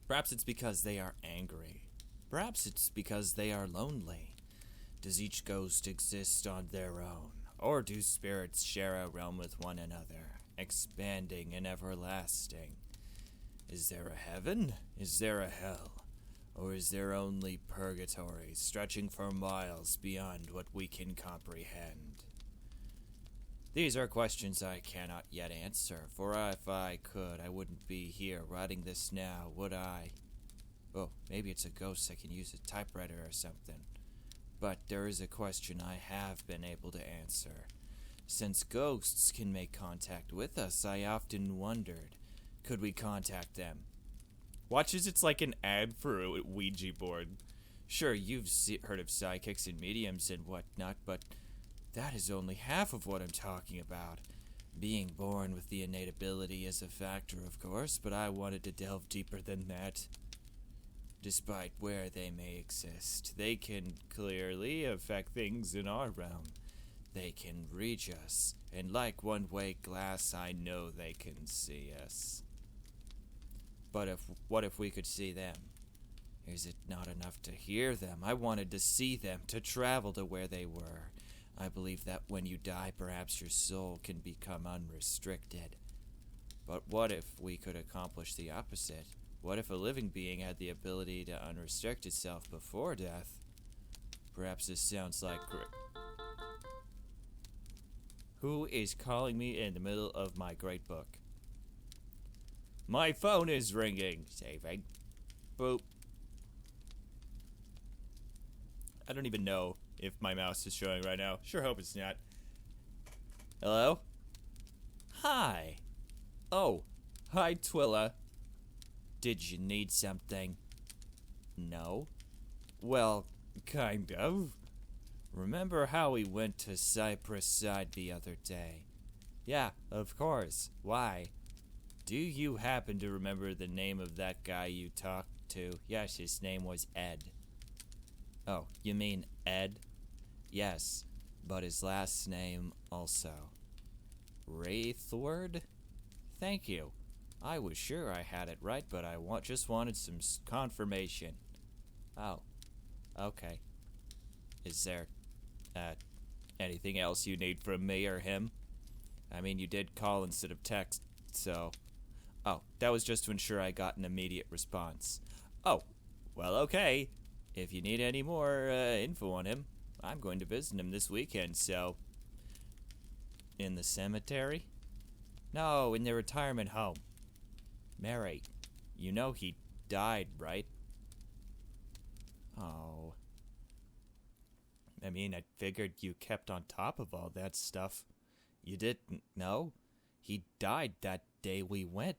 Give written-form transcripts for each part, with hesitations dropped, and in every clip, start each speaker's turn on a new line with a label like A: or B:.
A: Perhaps it's because they are angry. Perhaps it's because they are lonely. Does each ghost exist on their own? Or do spirits share a realm with one another, expanding and everlasting? Is there a heaven? Is there a hell? Or is there only purgatory, stretching for miles beyond what we can comprehend? These are questions I cannot yet answer, for if I could, I wouldn't be here writing this now, would I? Oh, maybe it's a ghost that can use a typewriter or something. But there is a question I have been able to answer. Since ghosts can make contact with us, I often wondered, could we contact them? Watch as it's like an ad for a Ouija board. Sure, you've heard of psychics and mediums and whatnot, but that is only half of what I'm talking about. Being born with the innate ability is a factor, of course, but I wanted to delve deeper than that. Despite where they may exist, they can clearly affect things in our realm. They can reach us, and like one-way glass, I know they can see us. But what if we could see them? Is it not enough to hear them? I wanted to see them, to travel to where they were. I believe that when you die, perhaps your soul can become unrestricted. But what if we could accomplish the opposite? What if a living being had the ability to unrestrict itself before death? Perhaps this sounds like... Who is calling me in the middle of my great book? My phone is ringing. Saving. Boop. I don't even know if my mouse is showing right now. Sure hope it's not. Hello? Hi. Oh. Hi, Twyla. Did you need something? No? Well, kind of. Remember how we went to Cypress Side the other day? Yeah, of course. Why? Do you happen to remember the name of that guy you talked to? Yes, his name was Ed. Oh, you mean Ed? Yes, but his last name also. Wraithward? Thank you. I was sure I had it right, but I just wanted some confirmation. Oh, okay. Is there, anything else you need from me or him? I mean, you did call instead of text, so... Oh, that was just to ensure I got an immediate response. Oh, well, okay. If you need any more, info on him, I'm going to visit him this weekend, so... In the cemetery? No, in the retirement home. Mary, you know he died, right? Oh. I mean, I figured you kept on top of all that stuff. You didn't know? He died that day we went.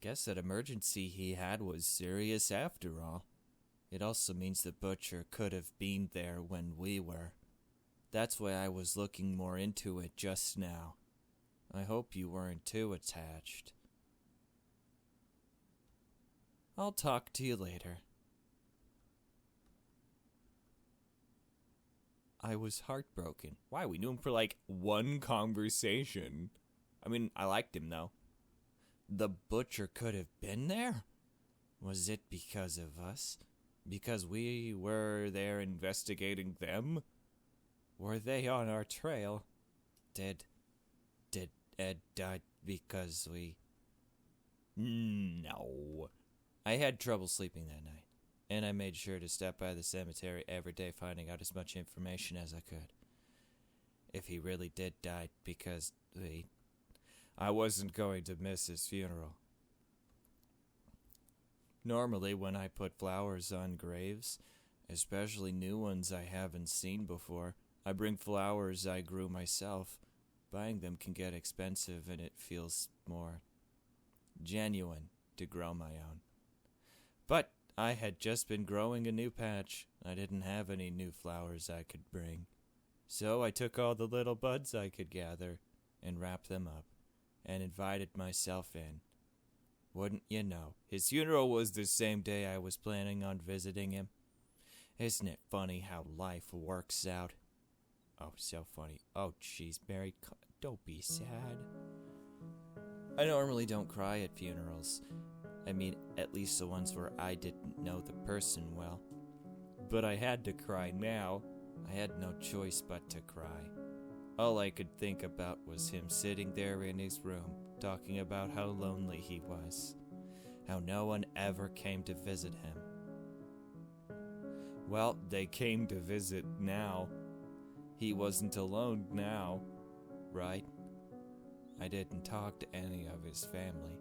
A: Guess that emergency he had was serious after all. It also means the butcher could have been there when we were. That's why I was looking more into it just now. I hope you weren't too attached. I'll talk to you later. I was heartbroken. Why? We knew him for like one conversation. I mean, I liked him though. The butcher could have been there? Was it because of us? Because we were there investigating them? Were they on our trail? Did Ed die because we... No. I had trouble sleeping that night, and I made sure to stop by the cemetery every day finding out as much information as I could. If he really did die because I wasn't going to miss his funeral. Normally, when I put flowers on graves, especially new ones I haven't seen before, I bring flowers I grew myself. Buying them can get expensive, and it feels more genuine to grow my own. But I had just been growing a new patch. I didn't have any new flowers I could bring. So I took all the little buds I could gather and wrapped them up and invited myself in. Wouldn't you know, his funeral was the same day I was planning on visiting him. Isn't it funny how life works out? Oh, so funny. Oh, jeez, Mary, don't be sad. I normally don't cry at funerals. I mean, at least the ones where I didn't know the person well. But I had to cry now. I had no choice but to cry. All I could think about was him sitting there in his room, talking about how lonely he was, how no one ever came to visit him. Well, they came to visit now. He wasn't alone now, right? I didn't talk to any of his family,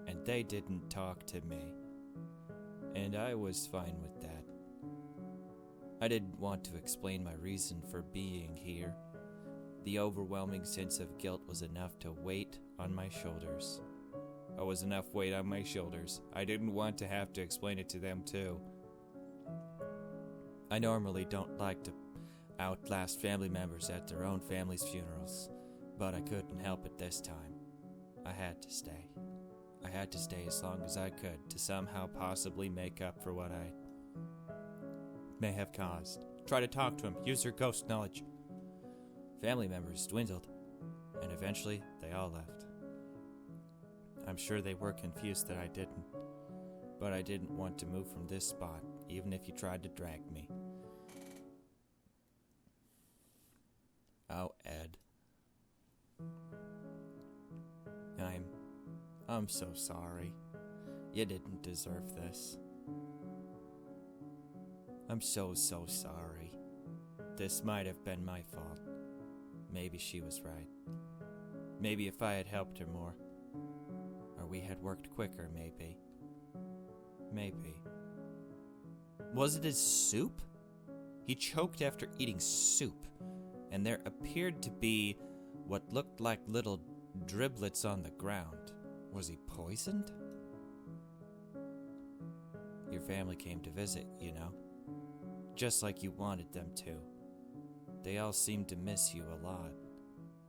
A: and they didn't talk to me, and I was fine with that. I didn't want to explain my reason for being here. The overwhelming sense of guilt was enough to weight on my shoulders. It was enough weight on my shoulders. I didn't want to have to explain it to them too. I normally don't like to outlast family members at their own family's funerals, but I couldn't help it this time. I had to stay. I had to stay as long as I could to somehow possibly make up for what I may have caused. Try to talk to him, use your ghost knowledge. Family members dwindled, and eventually they all left. I'm sure they were confused that I didn't, but I didn't want to move from this spot, even if you tried to drag me. Oh, Ed. I'm so sorry. You didn't deserve this. I'm so sorry. This might have been my fault. Maybe she was right. Maybe if I had helped her more. Or we had worked quicker, maybe. Maybe. Was it his soup? He choked after eating soup, and there appeared to be what looked like little driblets on the ground. Was he poisoned? Your family came to visit, you know. Just like you wanted them to. They all seemed to miss you a lot.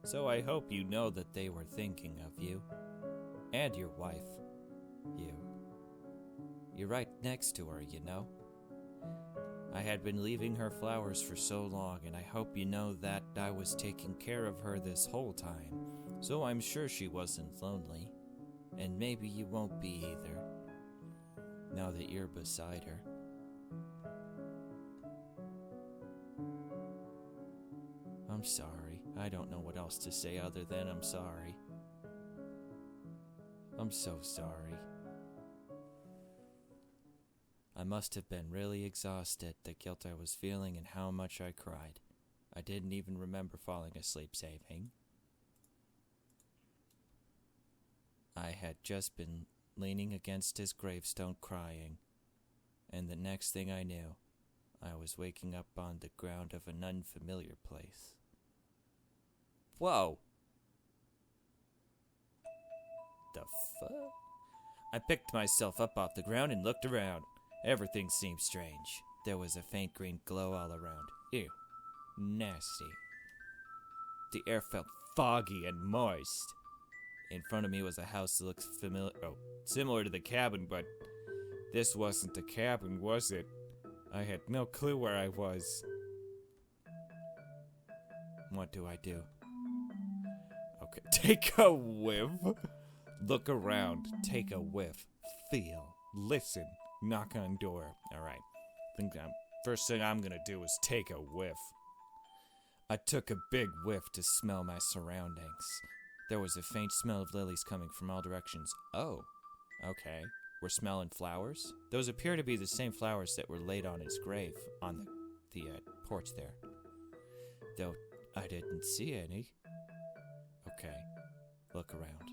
A: So I hope you know that they were thinking of you. And your wife. You're right next to her, you know. I had been leaving her flowers for so long, and I hope you know that I was taking care of her this whole time. So I'm sure she wasn't lonely. And maybe you won't be either. Now that you're beside her. I'm sorry. I don't know what else to say other than I'm sorry. I'm so sorry. I must have been really exhausted, the guilt I was feeling and how much I cried. I didn't even remember falling asleep saving. I had just been leaning against his gravestone crying, and the next thing I knew, I was waking up on the ground of an unfamiliar place. Whoa! The fuck? I picked myself up off the ground and looked around. Everything seemed strange. There was a faint green glow all around. Ew. Nasty. The air felt foggy and moist. In front of me was a house that looked similar to the cabin, but this wasn't a cabin, was it? I had no clue where I was. What do I do? Okay, take a whiff. Look around, take a whiff. Feel, listen, knock on door. Alright, first thing I'm gonna do is take a whiff. I took a big whiff to smell my surroundings. There was a faint smell of lilies coming from all directions. Oh, okay. We're smelling flowers? Those appear to be the same flowers that were laid on his grave on the porch there. Though I didn't see any. Okay, look around.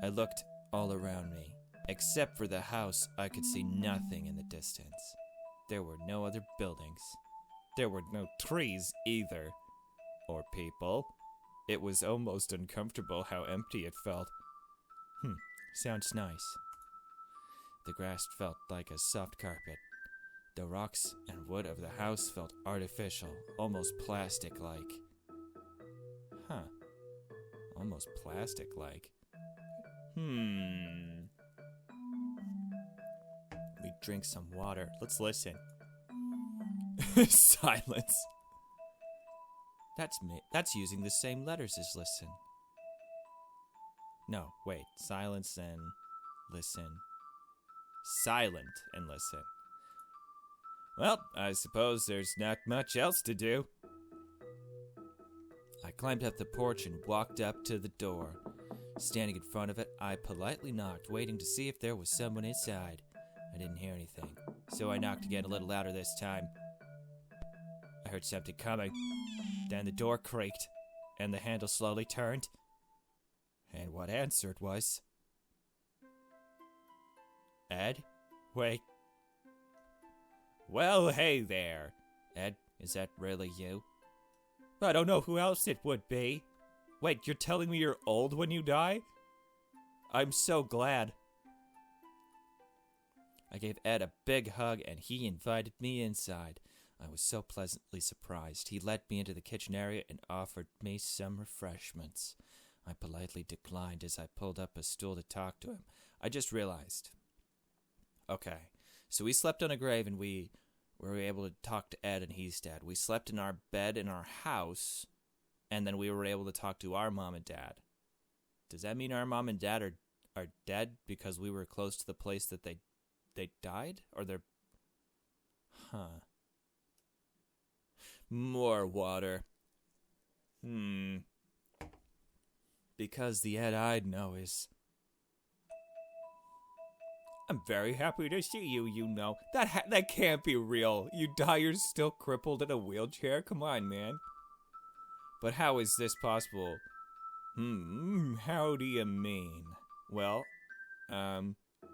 A: I looked all around me. Except for the house, I could see nothing in the distance. There were no other buildings. There were no trees either. Or people. It was almost uncomfortable how empty it felt. Sounds nice. The grass felt like a soft carpet. The rocks and wood of the house felt artificial, almost plastic-like. Almost plastic-like. Let me drink some water. Let's listen. Silence. That's me. That's using the same letters as listen. No, wait. Silence and listen. Silent and listen. Well, I suppose there's not much else to do. I climbed up the porch and walked up to the door. Standing in front of it, I politely knocked, waiting to see if there was someone inside. I didn't hear anything, so I knocked again a little louder this time. I heard something coming. Then the door creaked, and the handle slowly turned. And what answered was... Ed? Wait. Well, hey there. Ed, is that really you? I don't know who else it would be. Wait, you're telling me you're old when you die? I'm so glad. I gave Ed a big hug and he invited me inside. I was so pleasantly surprised. He led me into the kitchen area and offered me some refreshments. I politely declined as I pulled up a stool to talk to him. I just realized. Okay, so we slept on a grave and we were able to talk to Ed and he's dead. We slept in our bed in our house and then we were able to talk to our mom and dad. Does that mean our mom and dad are dead because we were close to the place that they died? Or they're... Huh. More water. Because the Ed I'd know is... I'm very happy to see you, you know. That can't be real. You die, you're still crippled in a wheelchair? Come on, man. But how is this possible? How do you mean? Well,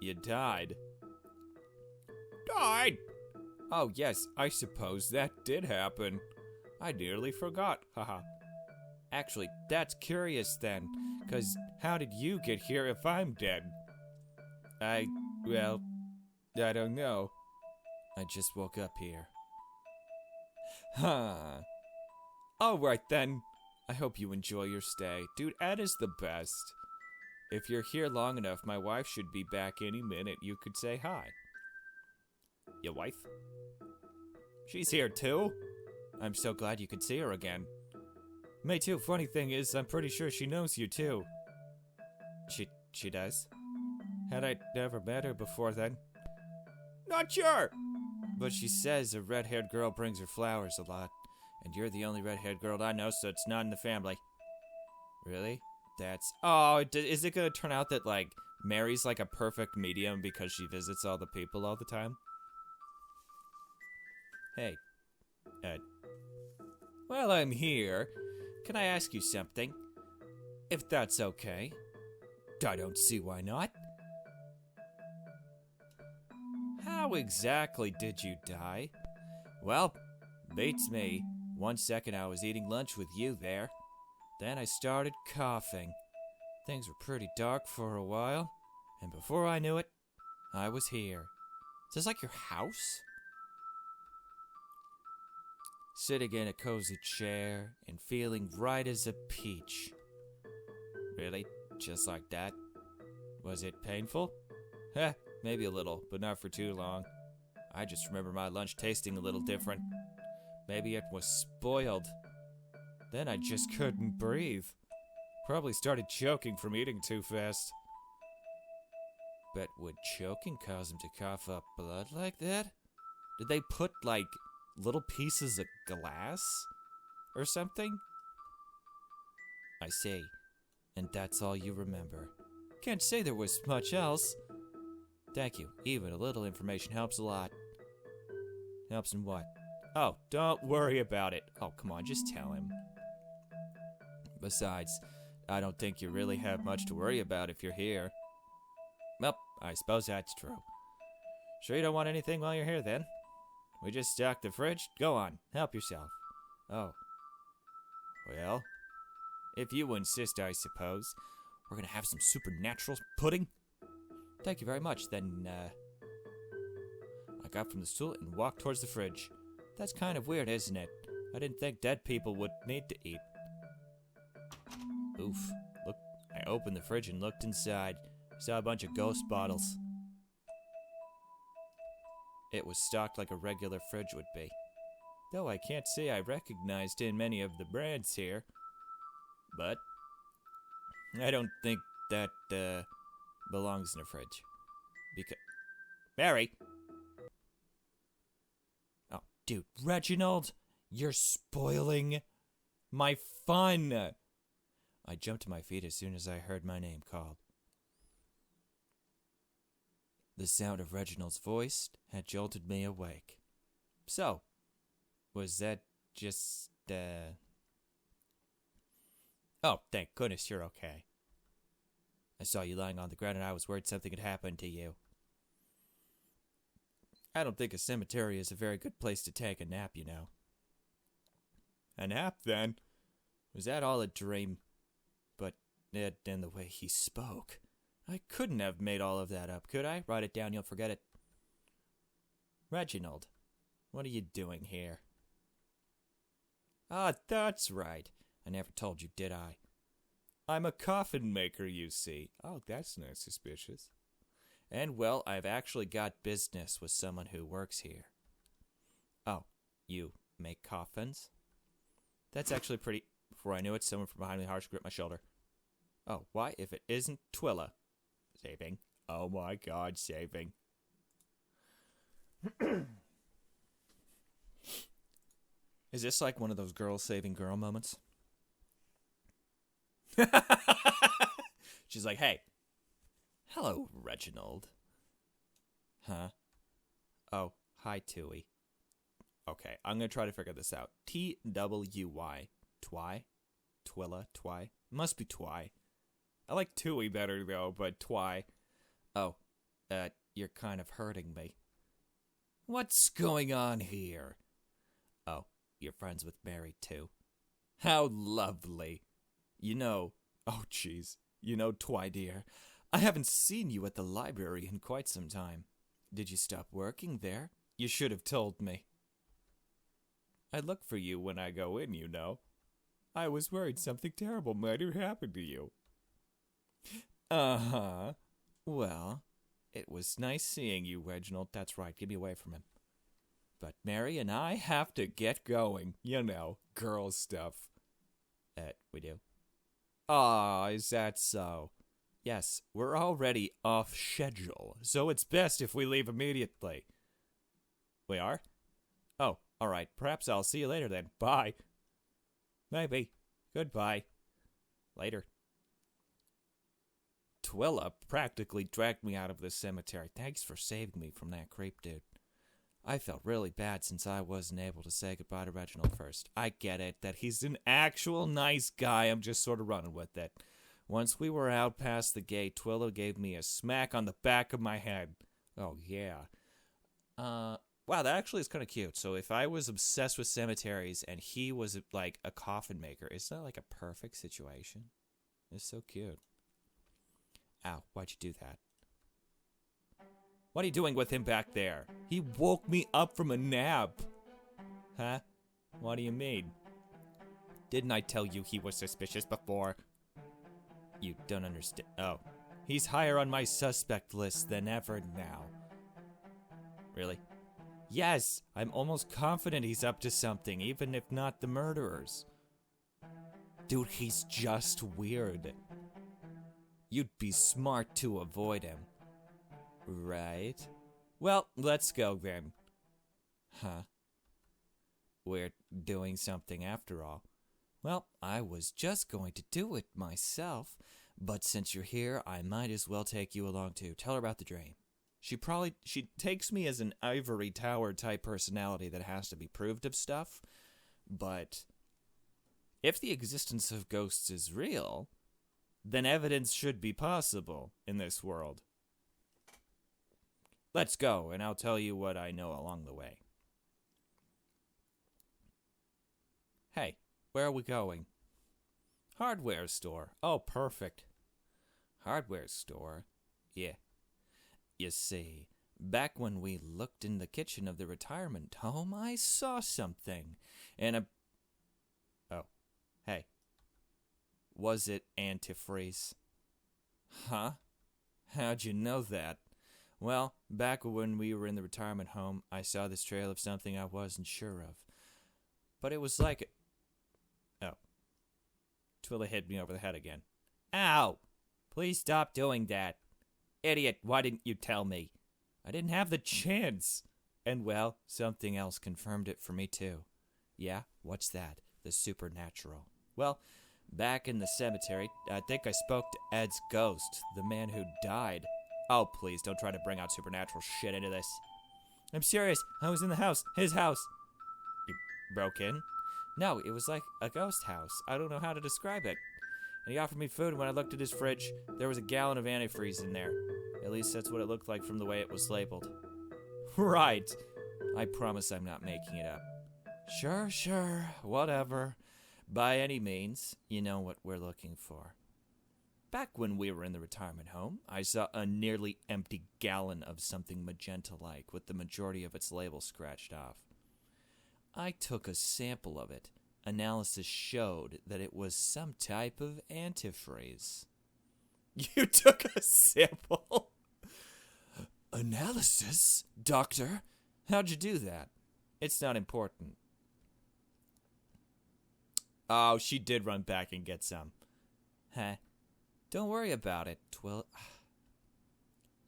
A: you died. Died? Oh, yes, I suppose that did happen. I nearly forgot, haha. Actually, that's curious then, 'cause how did you get here if I'm dead? Well, I don't know. I just woke up here. Huh. Alright then. I hope you enjoy your stay. Dude, Ed is the best. If you're here long enough, my wife should be back any minute. You could say hi. Your wife? She's here too? I'm so glad you could see her again. Me too. Funny thing is, I'm pretty sure she knows you too. She does? Had I never met her before then? Not sure! But she says a red-haired girl brings her flowers a lot. And you're the only red-haired girl I know, so it's not in the family. Really? That's... Oh, is it gonna turn out that, like, Mary's like a perfect medium because she visits all the people all the time? Hey, Ed. Well, I'm here. Can I ask you something? If that's okay. I don't see why not. How exactly did you die? Well, beats me. 1 second I was eating lunch with you there. Then I started coughing. Things were pretty dark for a while. And before I knew it, I was here. Is this like your house? Sitting in a cozy chair and feeling right as a peach. Really? Just like that? Was it painful? Heh, maybe a little, but not for too long. I just remember my lunch tasting a little different. Maybe it was spoiled. Then I just couldn't breathe. Probably started choking from eating too fast. But would choking cause him to cough up blood like that? Did they put, like, little pieces of glass? Or something? I see. And that's all you remember. Can't say there was much else. Thank you. Even a little information helps a lot. Helps in what? Oh, don't worry about it. Oh, come on, just tell him. Besides, I don't think you really have much to worry about if you're here. Well, I suppose that's true. Sure you don't want anything while you're here, then? We just stocked the fridge. Go on, help yourself. Oh. Well, if you insist, I suppose. We're gonna have some supernatural pudding? Thank you very much. Then, I got from the stool and walked towards the fridge. That's kind of weird, isn't it? I didn't think dead people would need to eat. Oof. Look, I opened the fridge and looked inside. Saw a bunch of ghost bottles. It was stocked like a regular fridge would be. Though I can't say I recognized in many of the brands here. But I don't think that, belongs in the fridge. Because... Mary! Oh, dude, Reginald! You're spoiling my fun! I jumped to my feet as soon as I heard my name called. The sound of Reginald's voice had jolted me awake. So, was that just, Oh, thank goodness you're okay. I saw you lying on the ground and I was worried something had happened to you. I don't think a cemetery is a very good place to take a nap, you know. A nap, then? Was that all a dream? But Ned, and the way he spoke, I couldn't have made all of that up, could I? Write it down, you'll forget it. Reginald, what are you doing here? Ah, that's right. I never told you, did I? I'm a coffin maker, you see. Oh, that's not suspicious. And, well, I've actually got business with someone who works here. Oh, you make coffins? That's actually pretty... Before I knew it, someone from behind me harshly gripped my shoulder. Oh, why, if it isn't Twyla? Saving. Oh my god, saving. Is this like one of those girl saving girl moments? She's like, hey. Hello, Reginald. Huh? Oh, hi, Tui. Okay, I'm gonna try to figure this out. T-W-Y. Twy? Twyla? Twy? Must be Twy. I like Tui better, though, but Twy. Oh, you're kind of hurting me. What's going on here? Oh, you're friends with Mary, too. How lovely. You know, oh, jeez. You know, Twy, dear, I haven't seen you at the library in quite some time. Did you stop working there? You should have told me. I look for you when I go in, you know. I was worried something terrible might have happened to you. Uh-huh. Well, it was nice seeing you, Reginald. That's right, get me away from him. But Mary and I have to get going. You know, girl stuff. We do? Ah, is that so? Yes, we're already off schedule, so it's best if we leave immediately. We are? Oh, alright, perhaps I'll see you later then. Bye. Maybe. Goodbye. Later. Twyla practically dragged me out of this cemetery. Thanks for saving me from that creep dude. I felt really bad since I wasn't able to say goodbye to Reginald first. I get it, that he's an actual nice guy. I'm just sort of running with it. Once we were out past the gate, Twyla gave me a smack on the back of my head. Oh, yeah. Wow, that actually is kind of cute. So if I was obsessed with cemeteries and he was, like, a coffin maker, isn't that, like, a perfect situation? It's so cute. Ow, why'd you do that? What are you doing with him back there? He woke me up from a nap. Huh? What do you mean? Didn't I tell you he was suspicious before? You don't understand. Oh. He's higher on my suspect list than ever now. Really? Yes, I'm almost confident he's up to something, even if not the murderers. Dude, he's just weird. You'd be smart to avoid him. Right. Well, let's go then. Huh? We're doing something after all. Well, I was just going to do it myself, but since you're here, I might as well take you along too. Tell her about the dream. She takes me as an ivory tower type personality that has to be proved of stuff, but if the existence of ghosts is real, then evidence should be possible in this world. Let's go, and I'll tell you what I know along the way. Hey, where are we going? Hardware store. Oh, perfect. Hardware store? Yeah. You see, back when we looked in the kitchen of the retirement home, I saw something. And Oh, hey. Was it antifreeze? Huh? How'd you know that? Well, back when we were in the retirement home, I saw this trail of something I wasn't sure of. But it was like... Oh. Twyla hit me over the head again. Ow! Please stop doing that. Idiot, why didn't you tell me? I didn't have the chance. And well, something else confirmed it for me too. Yeah, what's that? The supernatural. Well, back in the cemetery, I think I spoke to Ed's ghost, the man who died. Oh, please, don't try to bring out supernatural shit into this. I'm serious. I was in the house. His house. You broke in? No, it was like a ghost house. I don't know how to describe it. And he offered me food, and when I looked at his fridge, there was a gallon of antifreeze in there. At least that's what it looked like from the way it was labeled. Right. I promise I'm not making it up. Sure, whatever. By any means, you know what we're looking for. Back when we were in the retirement home, I saw a nearly empty gallon of something magenta-like with the majority of its label scratched off. I took a sample of it. Analysis showed that it was some type of antifreeze. You took a sample? Analysis? Doctor? How'd you do that? It's not important. Oh, she did run back and get some. Huh. Don't worry about it, Twyla.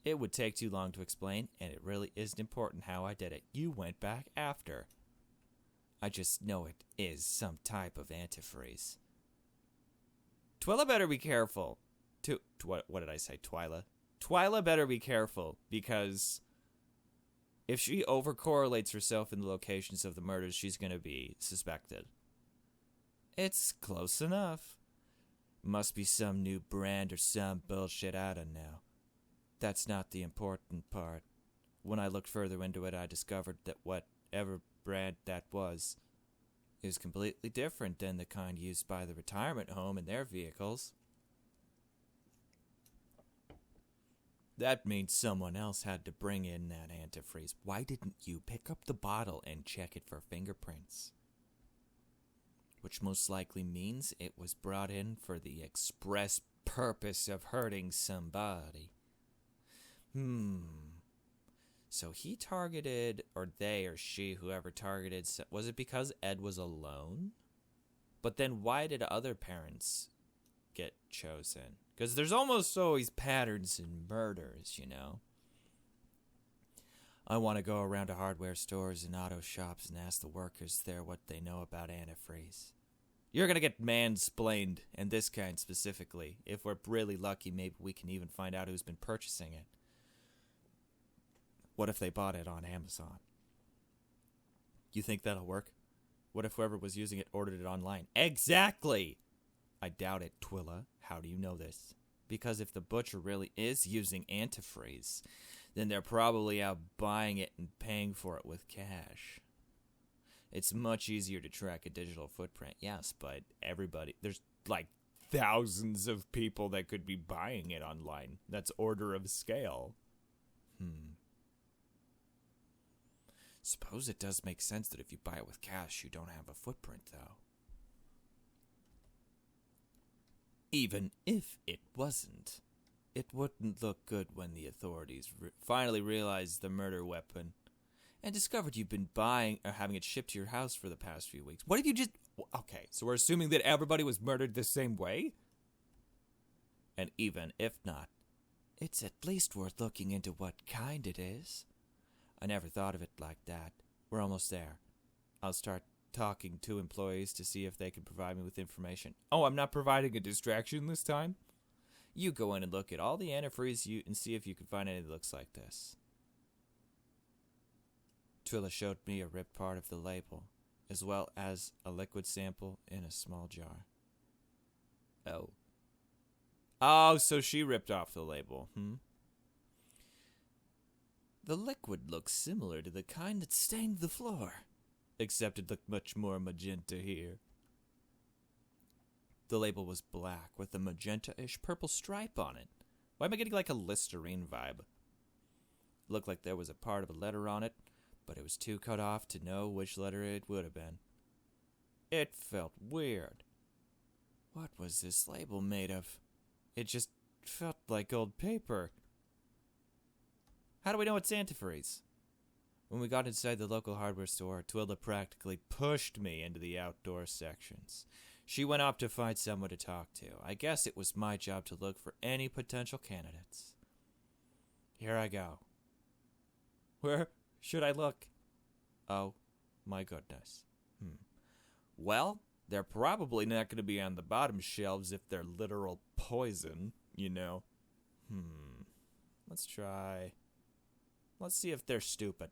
A: It would take too long to explain, and it really isn't important how I did it. You went back after. I just know it is some type of antifreeze. Twyla better be careful. What did I say, Twyla? Twyla better be careful, because if she overcorrelates herself in the locations of the murders, she's going to be suspected. It's close enough. Must be some new brand or some bullshit I don't know. That's not the important part. When I looked further into it, I discovered that whatever brand that was is completely different than the kind used by the retirement home in their vehicles. That means someone else had to bring in that antifreeze. Why didn't you pick up the bottle and check it for fingerprints? Which most likely means it was brought in for the express purpose of hurting somebody. So he targeted, or they or she, whoever targeted, was it because Ed was alone? But then why did other parents get chosen? Because there's almost always patterns in murders, you know? I want to go around to hardware stores and auto shops and ask the workers there what they know about antifreeze. You're going to get mansplained, and this kind specifically. If we're really lucky, maybe we can even find out who's been purchasing it. What if they bought it on Amazon? You think that'll work? What if whoever was using it ordered it online? Exactly! I doubt it, Twyla. How do you know this? Because if the butcher really is using antifreeze, then they're probably out buying it and paying for it with cash. It's much easier to track a digital footprint, yes, but there's like thousands of people that could be buying it online. That's order of scale. Suppose it does make sense that if you buy it with cash, you don't have a footprint, though. Even if it wasn't, it wouldn't look good when the authorities finally realized the murder weapon and discovered you've been buying or having it shipped to your house for the past few weeks. What if you just... Okay, so we're assuming that everybody was murdered the same way? And even if not, it's at least worth looking into what kind it is. I never thought of it like that. We're almost there. I'll start talking to employees to see if they can provide me with information. Oh, I'm not providing a distraction this time? You go in and look at all the antifreeze and see if you can find any that looks like this. Twyla showed me a ripped part of the label, as well as a liquid sample in a small jar. Oh, so she ripped off the label, The liquid looks similar to the kind that stained the floor, except it looked much more magenta here. The label was black with a magenta-ish purple stripe on it. Why am I getting like a Listerine vibe? It looked like there was a part of a letter on it, but it was too cut off to know which letter it would have been. It felt weird. What was this label made of? It just felt like old paper. How do we know it's antifreeze? When we got inside the local hardware store, Twyla practically pushed me into the outdoor sections. She went up to find someone to talk to. I guess it was my job to look for any potential candidates. Here I go. Where should I look? Oh, my goodness. Well, they're probably not going to be on the bottom shelves if they're literal poison, you know. Let's try. Let's see if they're stupid.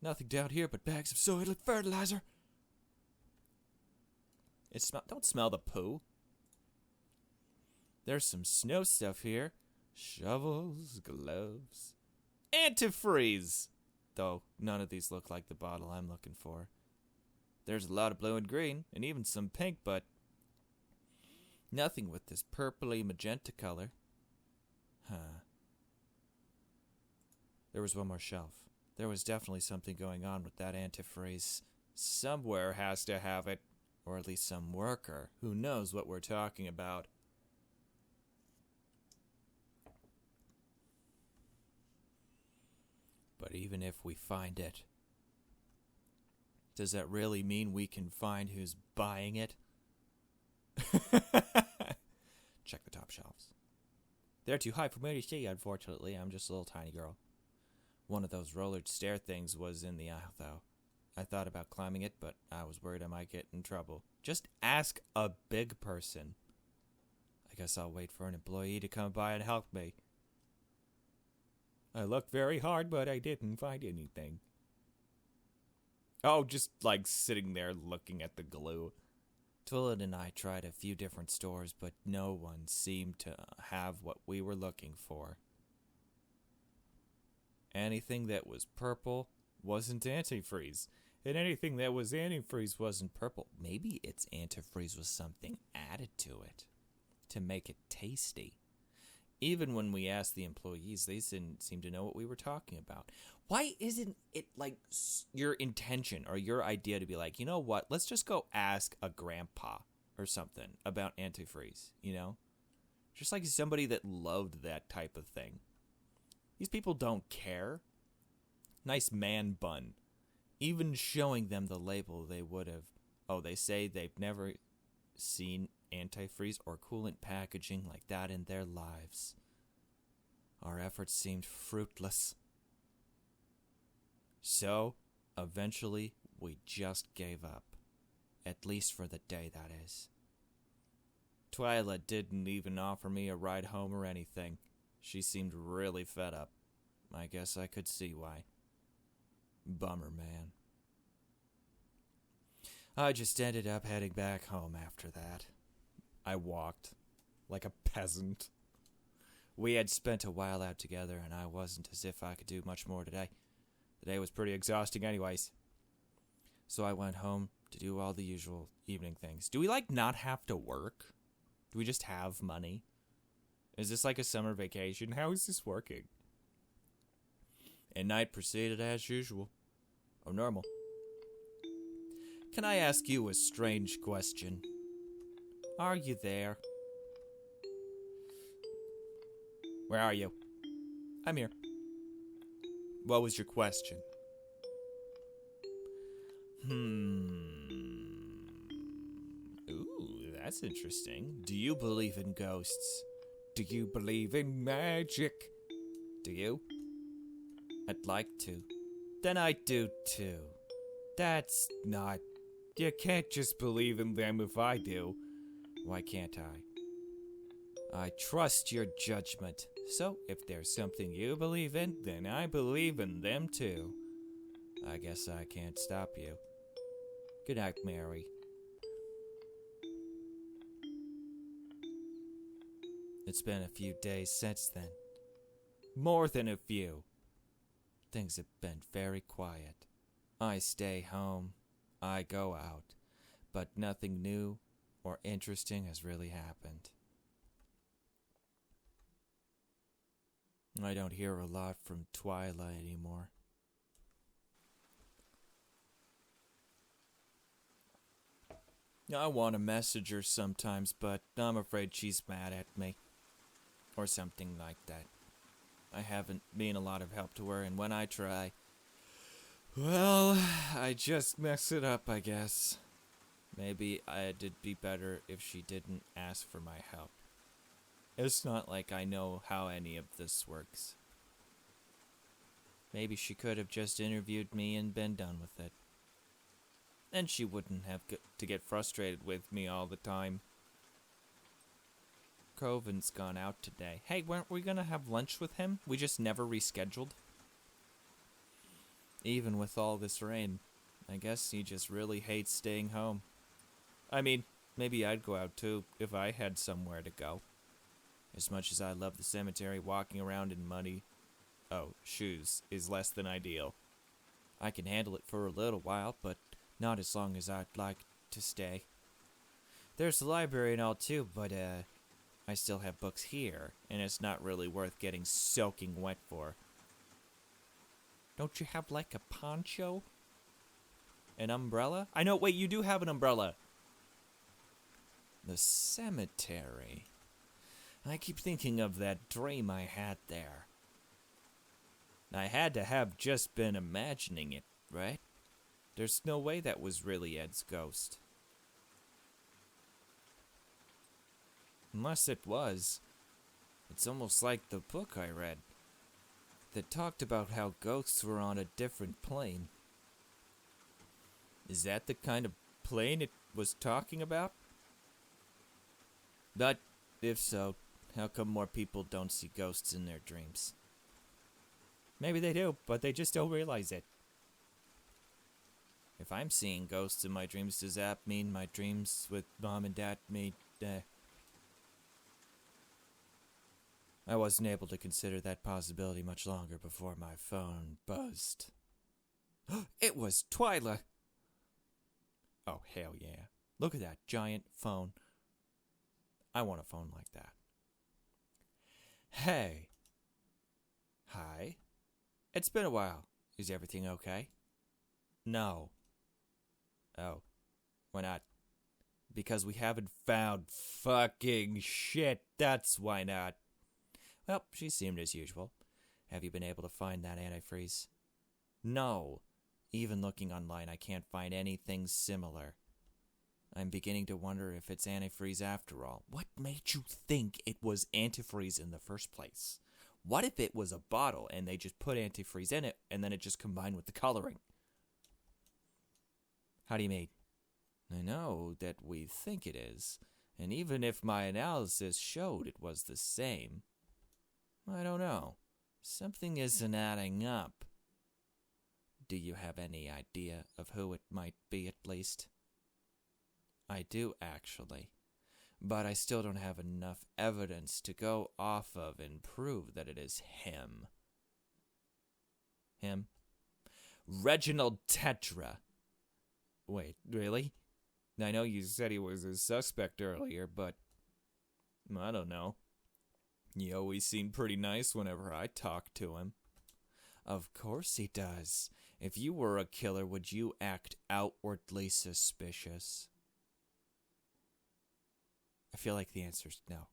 A: Nothing down here but bags of soil and fertilizer. Don't smell the poo. There's some snow stuff here. Shovels, gloves, antifreeze. Though none of these look like the bottle I'm looking for. There's a lot of blue and green, and even some pink, but nothing with this purpley magenta color. There was one more shelf. There was definitely something going on with that antifreeze. Somewhere has to have it, or at least some worker who knows what we're talking about. But even if we find it, does that really mean we can find who's buying it? Check the top shelves. They're too high for me to see, unfortunately. I'm just a little tiny girl. One of those rollered stair things was in the aisle, though. I thought about climbing it, but I was worried I might get in trouble. Just ask a big person. I guess I'll wait for an employee to come by and help me. I looked very hard, but I didn't find anything. Oh, just like sitting there looking at the glue. Twyla and I tried a few different stores, but no one seemed to have what we were looking for. Anything that was purple wasn't antifreeze, and anything that was antifreeze wasn't purple. Maybe its antifreeze was something added to it to make it tasty. Even when we asked the employees, they didn't seem to know what we were talking about. Why isn't it like your intention or your idea to be like, you know what, let's just go ask a grandpa or something about antifreeze, you know? Just like somebody that loved that type of thing. These people don't care. Nice man bun. Even showing them the label, they would have. Oh, they say they've never seen antifreeze or coolant packaging like that in their lives. Our efforts seemed fruitless. So, eventually, we just gave up. At least for the day, that is. Twyla didn't even offer me a ride home or anything. She seemed really fed up. I guess I could see why. Bummer, man. I just ended up heading back home after that. I walked like a peasant. We had spent a while out together, and I wasn't as if I could do much more today. The day was pretty exhausting anyways. So I went home to do all the usual evening things. Do we, not have to work? Do we just have money? Is this like a summer vacation? How is this working? And night proceeded as usual. Or normal. Can I ask you a strange question? Are you there? Where are you? I'm here. What was your question? Ooh, that's interesting. Do you believe in ghosts? Do you believe in magic? Do you? I'd like to. Then I do too. That's not... You can't just believe in them if I do. Why can't I? I trust your judgment. So, if there's something you believe in, then I believe in them too. I guess I can't stop you. Good night, Mary. It's been a few days since then. More than a few. Things have been very quiet. I stay home. I go out. But nothing new or interesting has really happened. I don't hear a lot from Twyla anymore. I want to message her sometimes, but I'm afraid she's mad at me. Or something like that. I haven't been a lot of help to her, and when I try, well, I just mess it up, I guess. Maybe it'd be better if she didn't ask for my help. It's not like I know how any of this works. Maybe she could have just interviewed me and been done with it. And she wouldn't have to get frustrated with me all the time. Coven's gone out today. Hey, weren't we gonna have lunch with him? We just never rescheduled. Even with all this rain, I guess he just really hates staying home. I mean, maybe I'd go out too if I had somewhere to go. As much as I love the cemetery, walking around in muddy, shoes is less than ideal. I can handle it for a little while, but not as long as I'd like to stay. There's the library and all too, but I still have books here, and it's not really worth getting soaking wet for. Don't you have like a poncho? An umbrella? I know, wait, you do have an umbrella. The cemetery. I keep thinking of that dream I had there. I had to have just been imagining it, right? There's no way that was really Ed's ghost. Unless it was. It's almost like the book I read that talked about how ghosts were on a different plane. Is that the kind of plane it was talking about? But if so, how come more people don't see ghosts in their dreams? Maybe they do, but they just don't realize it. If I'm seeing ghosts in my dreams, does that mean my dreams with Mom and Dad made... I wasn't able to consider that possibility much longer before my phone buzzed. It was Twyla! Oh, hell yeah. Look at that giant phone. I want a phone like that. Hey. Hi. It's been a while. Is everything okay? No. Oh. Why not? Because we haven't found fucking shit. That's why not. Well, she seemed as usual. Have you been able to find that antifreeze? No. Even looking online, I can't find anything similar. I'm beginning to wonder if it's antifreeze after all. What made you think it was antifreeze in the first place? What if it was a bottle and they just put antifreeze in it and then it just combined with the coloring? How do you mean? I know that we think it is, and even if my analysis showed it was the same, I don't know. Something isn't adding up. Do you have any idea of who it might be, at least? I do, actually. But I still don't have enough evidence to go off of and prove that it is him. Him? Reginald Tetra. Wait, really? I know you said he was a suspect earlier, but I don't know. He always seemed pretty nice whenever I talked to him. Of course he does. If you were a killer, would you act outwardly suspicious? I feel like the answer's no.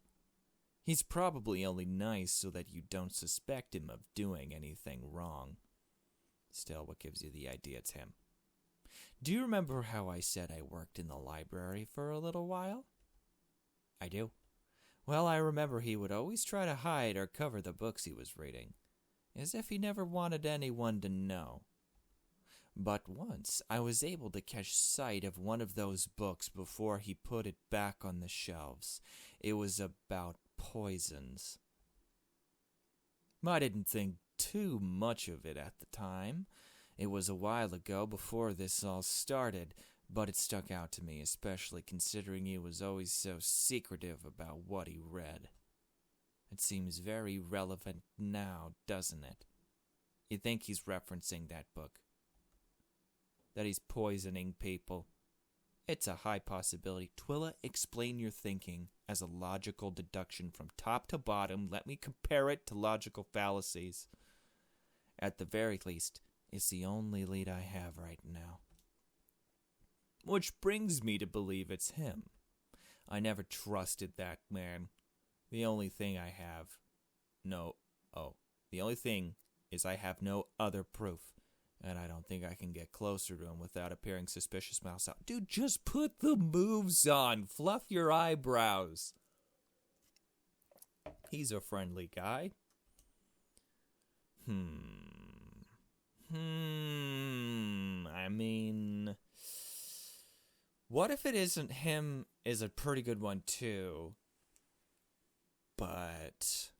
A: He's probably only nice so that you don't suspect him of doing anything wrong. Still, what gives you the idea it's him? Do you remember how I said I worked in the library for a little while? I do. Well, I remember he would always try to hide or cover the books he was reading, as if he never wanted anyone to know. But once, I was able to catch sight of one of those books before he put it back on the shelves. It was about poisons. I didn't think too much of it at the time. It was a while ago before this all started, but it stuck out to me, especially considering he was always so secretive about what he read. It seems very relevant now, doesn't it? You think he's referencing that book? That he's poisoning people? It's a high possibility. Twyla, explain your thinking as a logical deduction from top to bottom. Let me compare it to logical fallacies. At the very least, it's the only lead I have right now. Which brings me to believe it's him. I never trusted that man. The only thing is I have no other proof. And I don't think I can get closer to him without appearing suspicious mouse out. Dude, just put the moves on. Fluff your eyebrows. He's a friendly guy. mean, what if it isn't him is a pretty good one too. But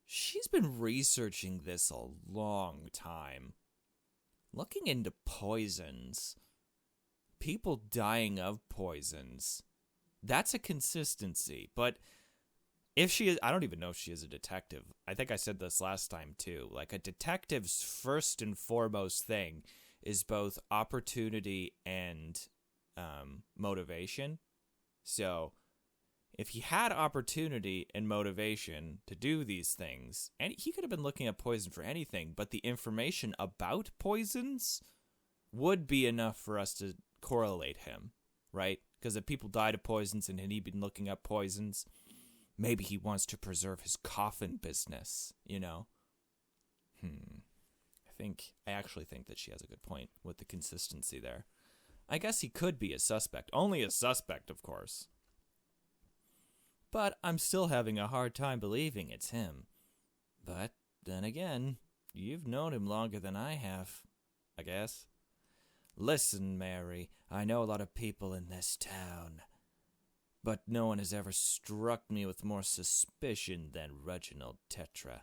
A: she's been researching this a long time. Looking into poisons. People dying of poisons. That's a consistency. But if she is, I don't even know if she is a detective. I think I said this last time too. Like, a detective's first and foremost thing is both opportunity and motivation. So if he had opportunity and motivation to do these things, and he could have been looking at poison for anything, but the information about poisons would be enough for us to correlate him, right? Because if people died of poisons and he'd been looking up poisons, maybe he wants to preserve his coffin business, you know? I actually think that she has a good point with the consistency there. I guess he could be a suspect. Only a suspect, of course. But I'm still having a hard time believing it's him. But then again, you've known him longer than I have, I guess. Listen, Mary, I know a lot of people in this town, but no one has ever struck me with more suspicion than Reginald Tetra.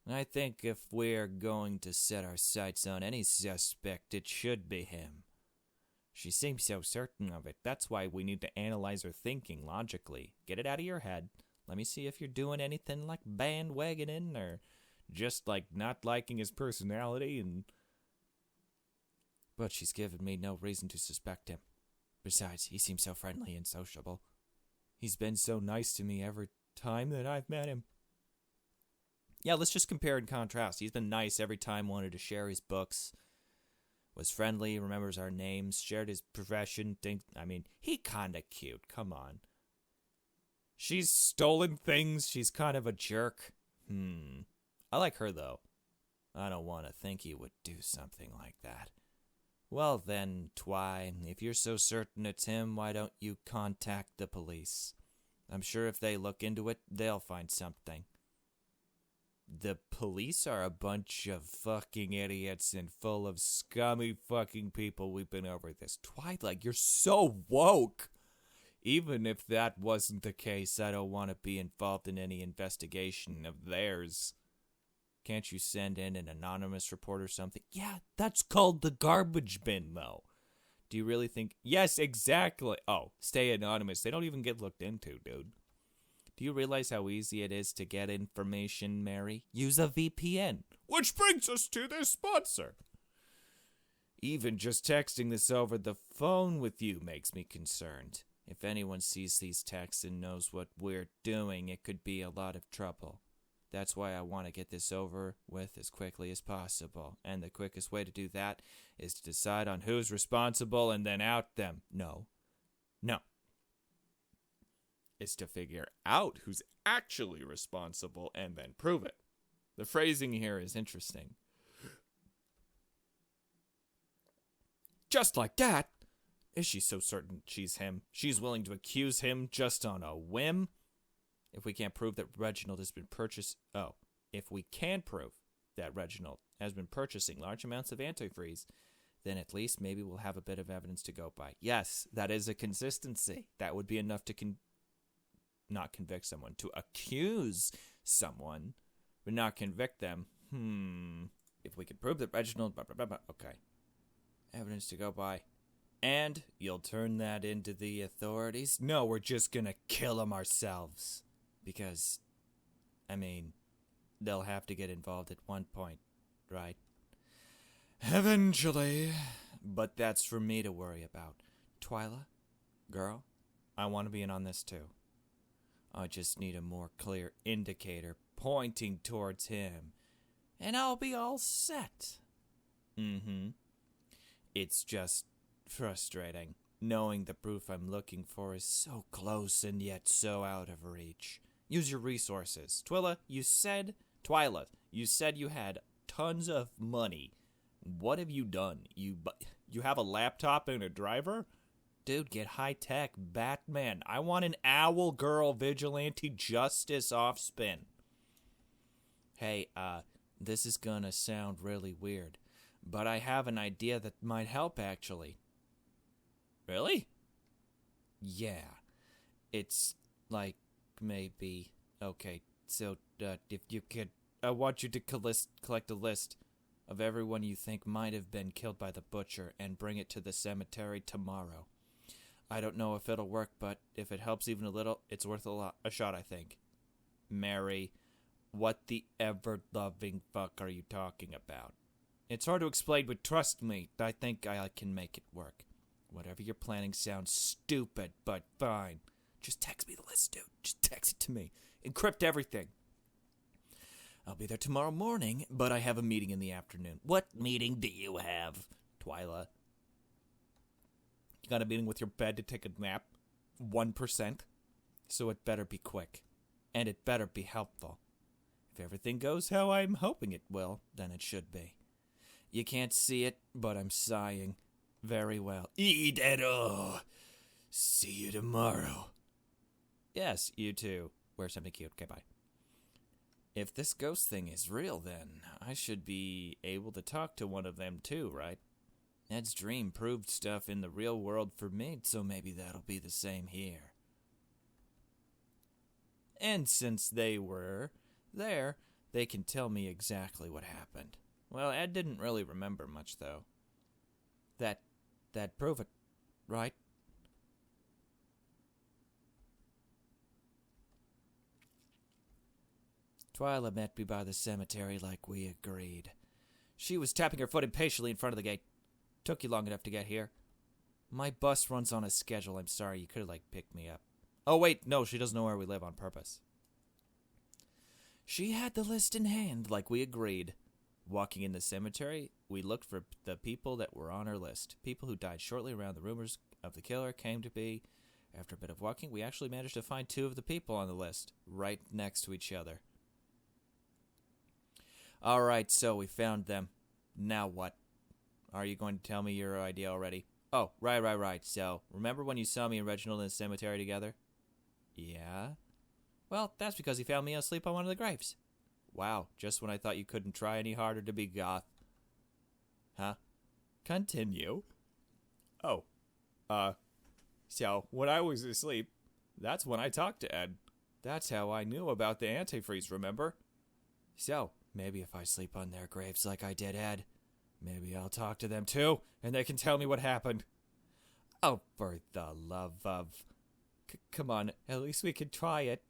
A: I think if we're going to set our sights on any suspect, it should be him. She seems so certain of it. That's why we need to analyze her thinking logically. Get it out of your head. Let me see if you're doing anything like bandwagoning or just like not liking his personality. But she's given me no reason to suspect him. Besides, he seems so friendly and sociable. He's been so nice to me every time that I've met him. Yeah, let's just compare and contrast. He's been nice every time, wanted to share his books, was friendly, remembers our names, shared his profession. He kinda cute. Come on. She's stolen things. She's kind of a jerk. I like her, though. I don't want to think he would do something like that. Well then, Twy, if you're so certain it's him, why don't you contact the police? I'm sure if they look into it, they'll find something. The police are a bunch of fucking idiots and full of scummy fucking people. We've been over this. Twyla, you're so woke. Even if that wasn't the case, I don't want to be involved in any investigation of theirs. Can't you send in an anonymous report or something? Yeah, that's called the garbage bin, though. Do you really think... Yes, exactly. Oh, stay anonymous. They don't even get looked into, dude. Do you realize how easy it is to get information, Mary? Use a VPN. Which brings us to their sponsor. Even just texting this over the phone with you makes me concerned. If anyone sees these texts and knows what we're doing, it could be a lot of trouble. That's why I want to get this over with as quickly as possible. And the quickest way to do that is to decide on who's responsible and then out them. No. Is to figure out who's actually responsible and then prove it. The phrasing here is interesting. Just like that. Is she so certain she's him? She's willing to accuse him just on a whim? If we can't prove that Reginald has been if we can prove that Reginald has been purchasing large amounts of antifreeze, then at least maybe we'll have a bit of evidence to go by. Yes, that is a consistency. That would be enough to not convict someone, to accuse someone, but not convict them. If we can prove that Reginald, okay. Evidence to go by. And you'll turn that into the authorities? No, we're just gonna kill them ourselves. Because, they'll have to get involved at one point, right? Eventually. But that's for me to worry about. Twyla, girl, I want to be in on this too. I just need a more clear indicator pointing towards him, and I'll be all set. It's just frustrating, knowing the proof I'm looking for is so close and yet so out of reach. Use your resources. Twyla, you said you had tons of money. What have you done? You have a laptop and a driver? Dude, get high-tech. Batman. I want an owl girl vigilante justice off spin. Hey, this is gonna sound really weird, But I have an idea that might help, actually. Really? Yeah. It's like maybe... Okay, so if you could... I want you to collect a list of everyone you think might have been killed by the butcher and bring it to the cemetery tomorrow. I don't know if it'll work, but if it helps even a little, it's worth a shot, I think. Mary, what the ever-loving fuck are you talking about? It's hard to explain, but trust me, I think I can make it work. Whatever you're planning sounds stupid, but fine. Just text me the list, dude. Just text it to me. Encrypt everything. I'll be there tomorrow morning, but I have a meeting in the afternoon. What meeting do you have, Twyla? You got a meeting with your bed to take a nap? 1%? So it better be quick. And it better be helpful. If everything goes how I'm hoping it will, then it should be. You can't see it, but I'm sighing. Very well. Eat it all. See you tomorrow. Yes, you too. Wear something cute. Okay, bye. If this ghost thing is real, then I should be able to talk to one of them too, right? Ed's dream proved stuff in the real world for me, so maybe that'll be the same here. And since they were there, they can tell me exactly what happened. Well, Ed didn't really remember much, though. That prove it, right? Twyla met me by the cemetery like we agreed. She was tapping her foot impatiently in front of the gate. Took you long enough to get here. My bus runs on a schedule. I'm sorry, you could have, picked me up. Oh, wait, no, she doesn't know where we live on purpose. She had the list in hand, like we agreed. Walking in the cemetery, we looked for the people that were on her list. People who died shortly around the rumors of the killer came to be. After a bit of walking, we actually managed to find 2 of the people on the list, right next to each other. Alright, so we found them. Now what? Are you going to tell me your idea already? Oh, right. So, remember when you saw me and Reginald in the cemetery together? Yeah? Well, that's because he found me asleep on one of the graves. Wow, just when I thought you couldn't try any harder to be goth. Huh? Continue. Oh. So, when I was asleep, that's when I talked to Ed. That's how I knew about the antifreeze, remember? So, maybe if I sleep on their graves like I did Ed, maybe I'll talk to them too, and they can tell me what happened. Oh, for the love of... Come on, at least we can try it.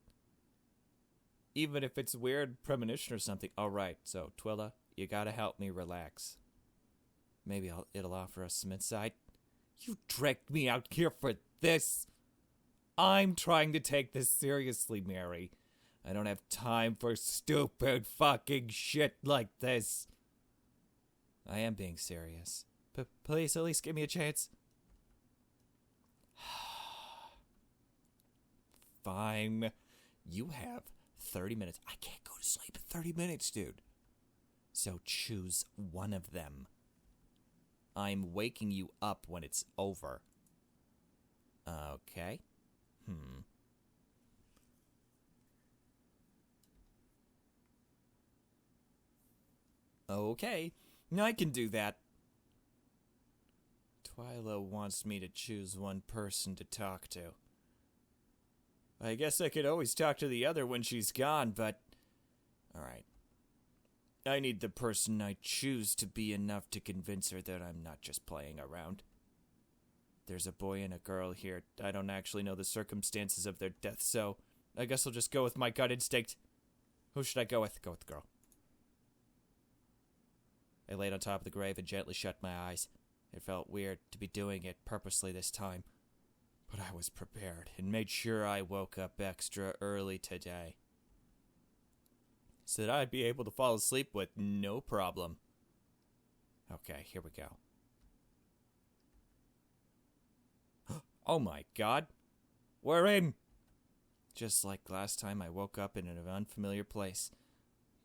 A: Even if it's weird premonition or something. Alright, so, Twyla, you gotta help me relax. Maybe it'll offer us some insight. You dragged me out here for this. I'm trying to take this seriously, Mary. I don't have time for stupid fucking shit like this. I am being serious. Please, at least give me a chance. Fine. You have 30 minutes. I can't go to sleep in 30 minutes, dude. So choose one of them. I'm waking you up when it's over. Okay. Okay, I can do that. Twyla wants me to choose one person to talk to. I guess I could always talk to the other when she's gone, but... Alright. I need the person I choose to be enough to convince her that I'm not just playing around. There's a boy and a girl here. I don't actually know the circumstances of their death, so I guess I'll just go with my gut instinct. Who should I go with? Go with the girl. I laid on top of the grave and gently shut my eyes. It felt weird to be doing it purposely this time. But I was prepared and made sure I woke up extra early today, so that I'd be able to fall asleep with no problem. Okay, here we go. Oh my god. We're in! Just like last time, I woke up in an unfamiliar place.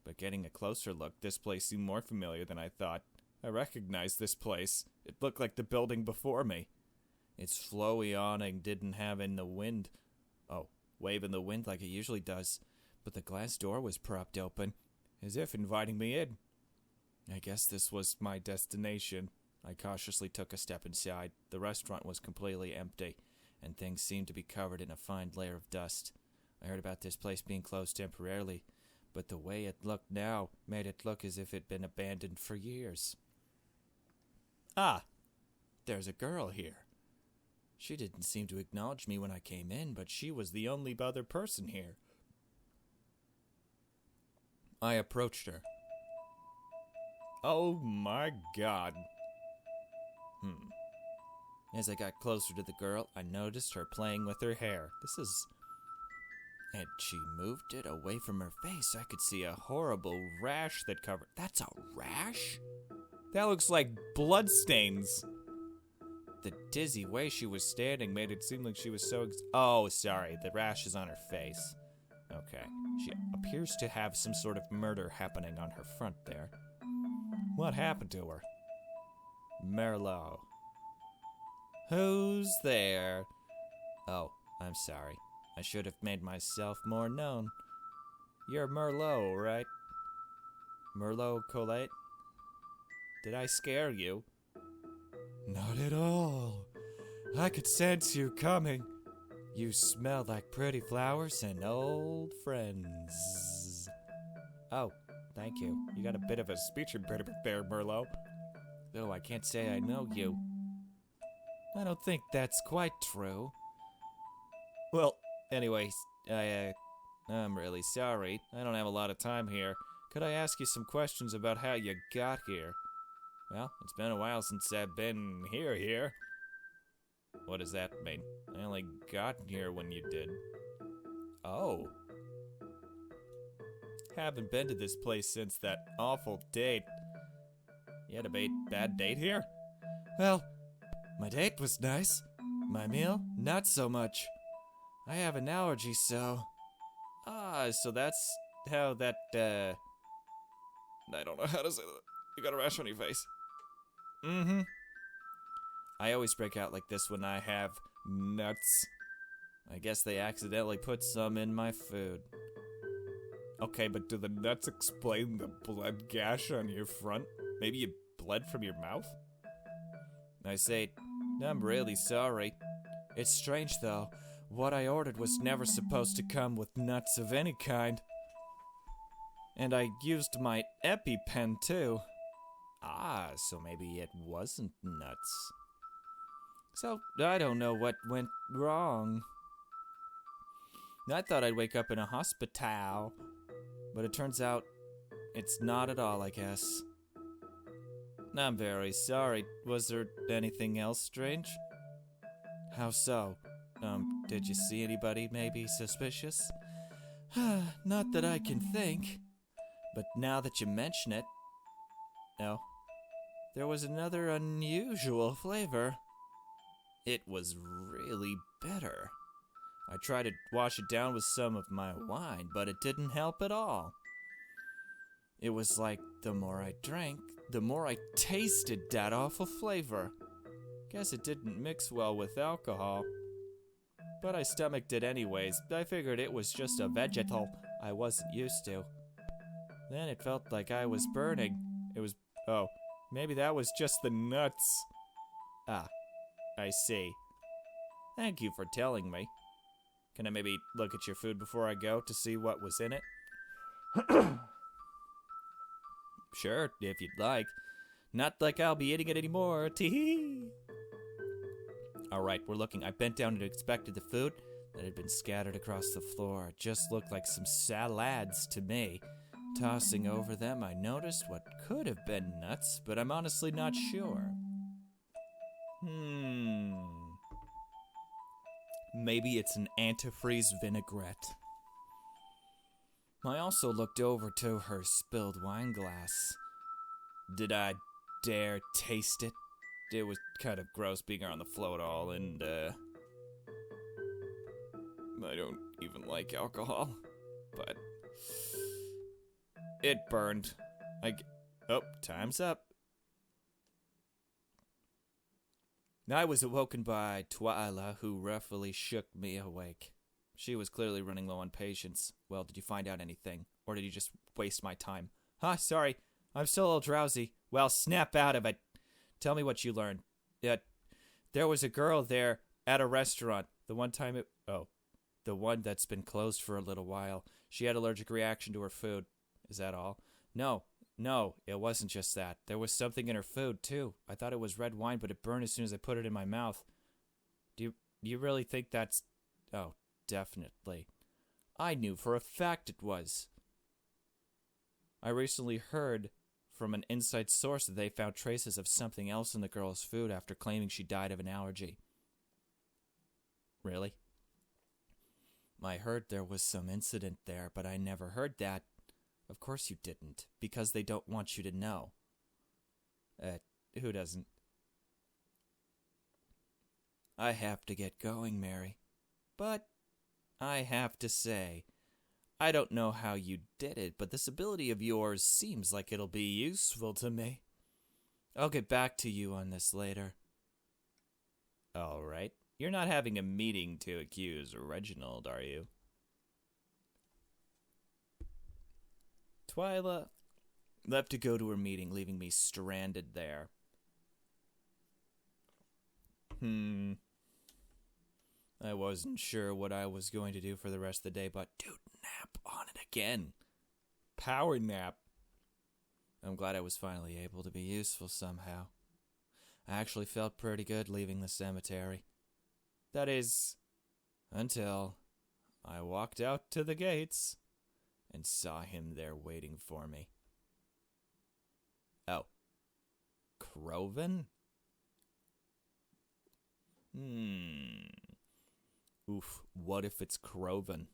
A: But getting a closer look, this place seemed more familiar than I thought. I recognized this place. It looked like the building before me. Its flowy awning didn't have in the wind. Oh, wave in the wind like it usually does. But the glass door was propped open, as if inviting me in. I guess this was my destination. I cautiously took a step inside. The restaurant was completely empty, and things seemed to be covered in a fine layer of dust. I heard about this place being closed temporarily, but the way it looked now made it look as if it'd been abandoned for years. Ah, there's a girl here. She didn't seem to acknowledge me when I came in, but she was the only other person here. I approached her. Oh my god. As I got closer to the girl, I noticed her playing with her hair. And she moved it away from her face. I could see a horrible rash that covered... That's a rash? That looks like bloodstains. The dizzy way she was standing made it seem like she was so... Oh, sorry. The rash is on her face. Okay. She appears to have some sort of murder happening on her front there. What happened to her? Merlot. Who's there? Oh, I'm sorry. I should have made myself more known. You're Merlot, right? Merlot Colette? Did I scare you? Not at all. I could sense you coming. You smell like pretty flowers and old friends. Oh, thank you. You got a bit of a speech impediment there, Merlot. Though I can't say I know you. I don't think that's quite true. Well, anyways, I'm really sorry. I don't have a lot of time here. Could I ask you some questions about how you got here? Well, it's been a while since I've been here. What does that mean? I only got here when you did. Oh. Haven't been to this place since that awful date. You had a bad date here? Well, my date was nice. My meal, not so much. I have an allergy, so... so that's how that, I don't know how to say that. You got a rash on your face. Mm-hmm. I always break out like this when I have nuts. I guess they accidentally put some in my food. Okay, but do the nuts explain the blood gash on your front? Maybe you bled from your mouth? I say, I'm really sorry. It's strange, though. What I ordered was never supposed to come with nuts of any kind. And I used my EpiPen, too. So maybe it wasn't nuts. So, I don't know what went wrong. I thought I'd wake up in a hospital, but it turns out it's not at all, I guess. I'm very sorry. Was there anything else strange? How so? Did you see anybody maybe suspicious? Not that I can think. But now that you mention it... No. There was another unusual flavor. It was really bitter. I tried to wash it down with some of my wine, but it didn't help at all. It was like the more I drank, the more I tasted that awful flavor. Guess it didn't mix well with alcohol. But I stomached it anyways. I figured it was just a vegetal I wasn't used to. Then it felt like I was burning. Oh, maybe that was just the nuts. I see. Thank you for telling me. Can I maybe look at your food before I go to see what was in it? Sure, if you'd like. Not like I'll be eating it anymore. Tee-hee. Alright, we're looking. I bent down and inspected the food that had been scattered across the floor. It just looked like some salads to me. Tossing over them, I noticed what could have been nuts, but I'm honestly not sure. Maybe it's an antifreeze vinaigrette. I also looked over to her spilled wine glass. Did I dare taste it? It was kind of gross being on the float all, and, I don't even like alcohol, but it burned. Oh, time's up. I was awoken by Twyla, who roughly shook me awake. She was clearly running low on patience. Well, did you find out anything? Or did you just waste my time? Sorry. I'm still a little drowsy. Well, snap out of it. Tell me what you learned. Yeah, there was a girl there at a restaurant. The one that's been closed for a little while. She had allergic reaction to her food. Is that all? No, it wasn't just that. There was something in her food, too. I thought it was red wine, but it burned as soon as I put it in my mouth. Do you really think that's... Oh, definitely. I knew for a fact it was. I recently heard from an inside source that they found traces of something else in the girl's food after claiming she died of an allergy. Really? I heard there was some incident there, but I never heard that. Of course you didn't, because they don't want you to know. Who doesn't? I have to get going, Mary. But I have to say, I don't know how you did it, but this ability of yours seems like it'll be useful to me. I'll get back to you on this later. All right. You're not having a meeting to accuse Reginald, are you? Twyla left to go to her meeting, leaving me stranded there. I wasn't sure what I was going to do for the rest of the day, but dude, nap on it again. Power nap. I'm glad I was finally able to be useful somehow. I actually felt pretty good leaving the cemetery. That is, until I walked out to the gates and saw him there waiting for me. Oh. Croven? Oof, what if it's Croven?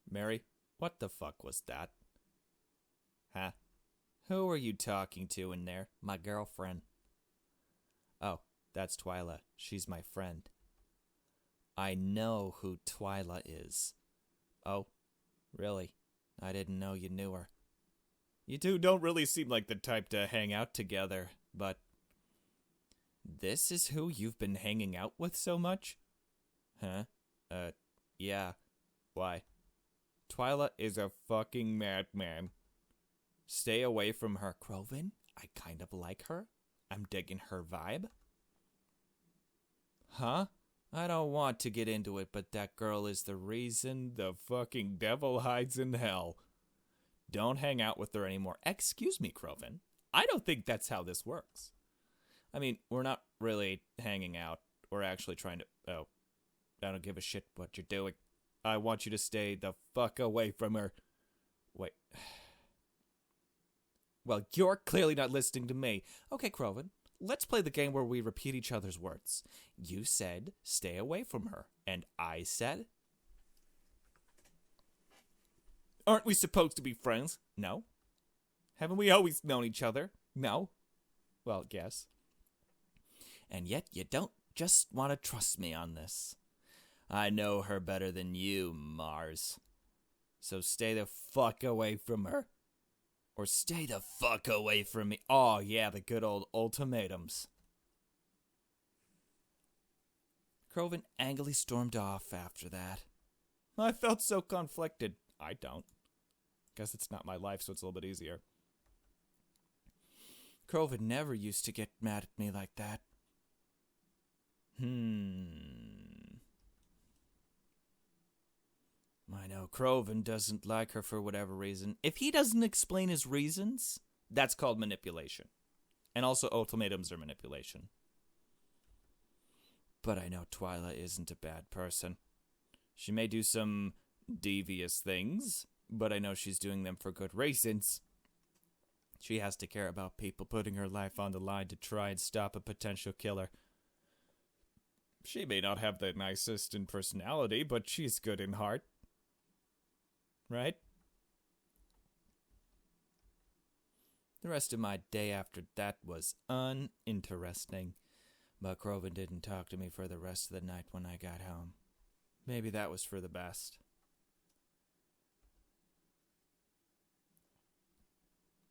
A: Mary, what the fuck was that? Huh? Who are you talking to in there? My girlfriend. Oh, that's Twyla. She's my friend. I know who Twyla is. Oh, really? I didn't know you knew her. You two don't really seem like the type to hang out together, but... This is who you've been hanging out with so much? Huh? Yeah. Why? Twyla is a fucking madman. Stay away from her, Croven. I kind of like her. I'm digging her vibe. Huh? I don't want to get into it, but that girl is the reason the fucking devil hides in hell. Don't hang out with her anymore. Excuse me, Croven. I don't think that's how this works. I mean, we're not really hanging out. We're actually trying to... Oh, I don't give a shit what you're doing. I want you to stay the fuck away from her. Wait. Well, you're clearly not listening to me. Okay, Croven, let's play the game where we repeat each other's words. You said, stay away from her. And I said... Aren't we supposed to be friends? No. Haven't we always known each other? No. Well, yes. And yet you don't just want to trust me on this. I know her better than you, Mars. So stay the fuck away from her. Or stay the fuck away from me. Oh, yeah, the good old ultimatums. Croven angrily stormed off after that. I felt so conflicted. I don't. Guess it's not my life, so it's a little bit easier. Croven never used to get mad at me like that. I know Croven doesn't like her for whatever reason. If he doesn't explain his reasons, that's called manipulation. And also ultimatums are manipulation. But I know Twyla isn't a bad person. She may do some devious things, but I know she's doing them for good reasons. She has to care about people putting her life on the line to try and stop a potential killer. She may not have the nicest in personality, but she's good in heart. Right? The rest of my day after that was uninteresting, but Croven didn't talk to me for the rest of the night when I got home. Maybe that was for the best.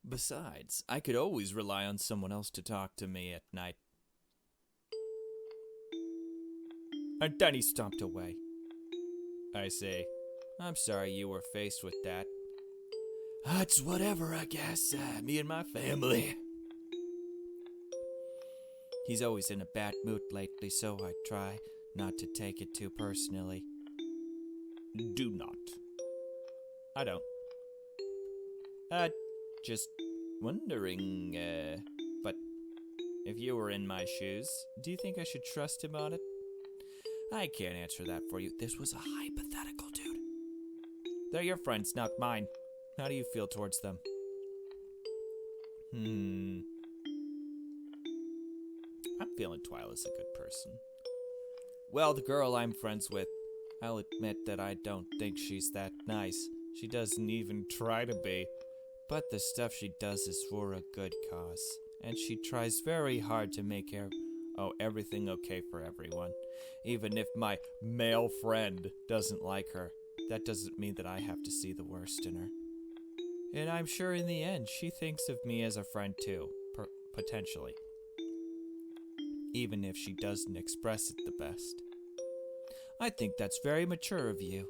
A: Besides, I could always rely on someone else to talk to me at night. And then he stomped away. I say, I'm sorry you were faced with that. It's whatever, I guess. Me and my family. He's always in a bad mood lately, so I try not to take it too personally. Do not. I don't. Just wondering, but if you were in my shoes, do you think I should trust him on it? I can't answer that for you. This was a hypothetical, dude. They're your friends, not mine. How do you feel towards them? I'm feeling Twyla's a good person. Well, the girl I'm friends with, I'll admit that I don't think she's that nice. She doesn't even try to be. But the stuff she does is for a good cause. And she tries very hard to make everything okay for everyone. Even if my male friend doesn't like her, that doesn't mean that I have to see the worst in her. And I'm sure in the end, she thinks of me as a friend too, potentially. Even if she doesn't express it the best. I think that's very mature of you.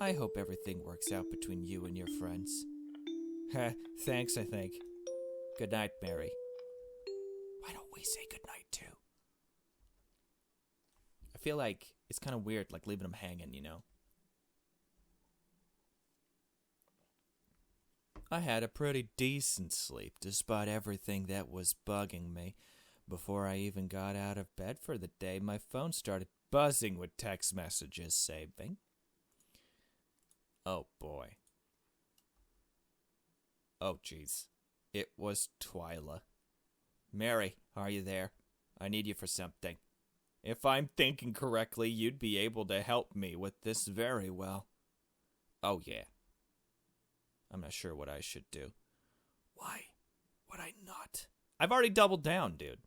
A: I hope everything works out between you and your friends. Thanks, I think. Good night, Mary. Why don't we say good night, too? I feel like it's kind of weird, like leaving them hanging, you know? I had a pretty decent sleep, despite everything that was bugging me. Before I even got out of bed for the day, my phone started buzzing with text messages saving. Oh, boy. Oh, jeez. It was Twyla. Mary, are you there? I need you for something. If I'm thinking correctly, you'd be able to help me with this very well. Oh, yeah. I'm not sure what I should do. Why would I not? I've already doubled down, dude.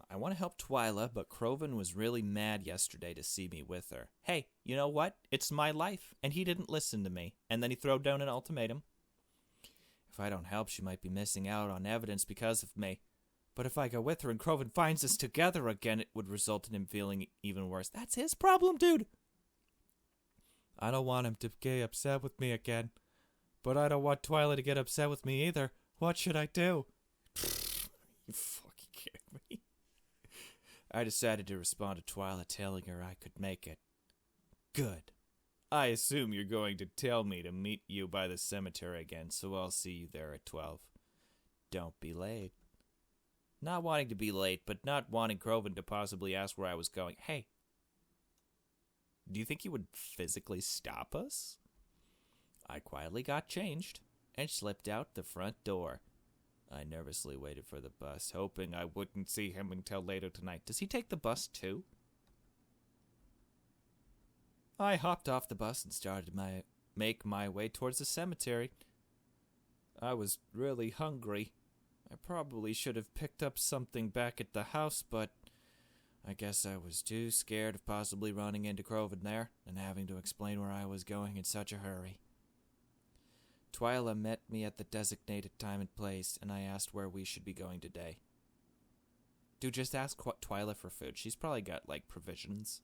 A: I want to help Twyla, but Croven was really mad yesterday to see me with her. Hey, you know what? It's my life, and he didn't listen to me. And then he threw down an ultimatum. If I don't help, she might be missing out on evidence because of me. But if I go with her and Croven finds us together again, it would result in him feeling even worse. That's his problem, dude. I don't want him to get upset with me again. But I don't want Twyla to get upset with me either. What should I do? You fucking kidding me? I decided to respond to Twyla, telling her I could make it. Good. I assume you're going to tell me to meet you by the cemetery again, so I'll see you there at 12. Don't be late. Not wanting to be late, but not wanting Croven to possibly ask where I was going. Hey, do you think he would physically stop us? I quietly got changed and slipped out the front door. I nervously waited for the bus, hoping I wouldn't see him until later tonight. Does he take the bus too? I hopped off the bus and started to make my way towards the cemetery. I was really hungry. I probably should have picked up something back at the house, but I guess I was too scared of possibly running into Croven there and having to explain where I was going in such a hurry. Twyla met me at the designated time and place, and I asked where we should be going today. Dude, just ask Twyla for food. She's probably got, like, provisions.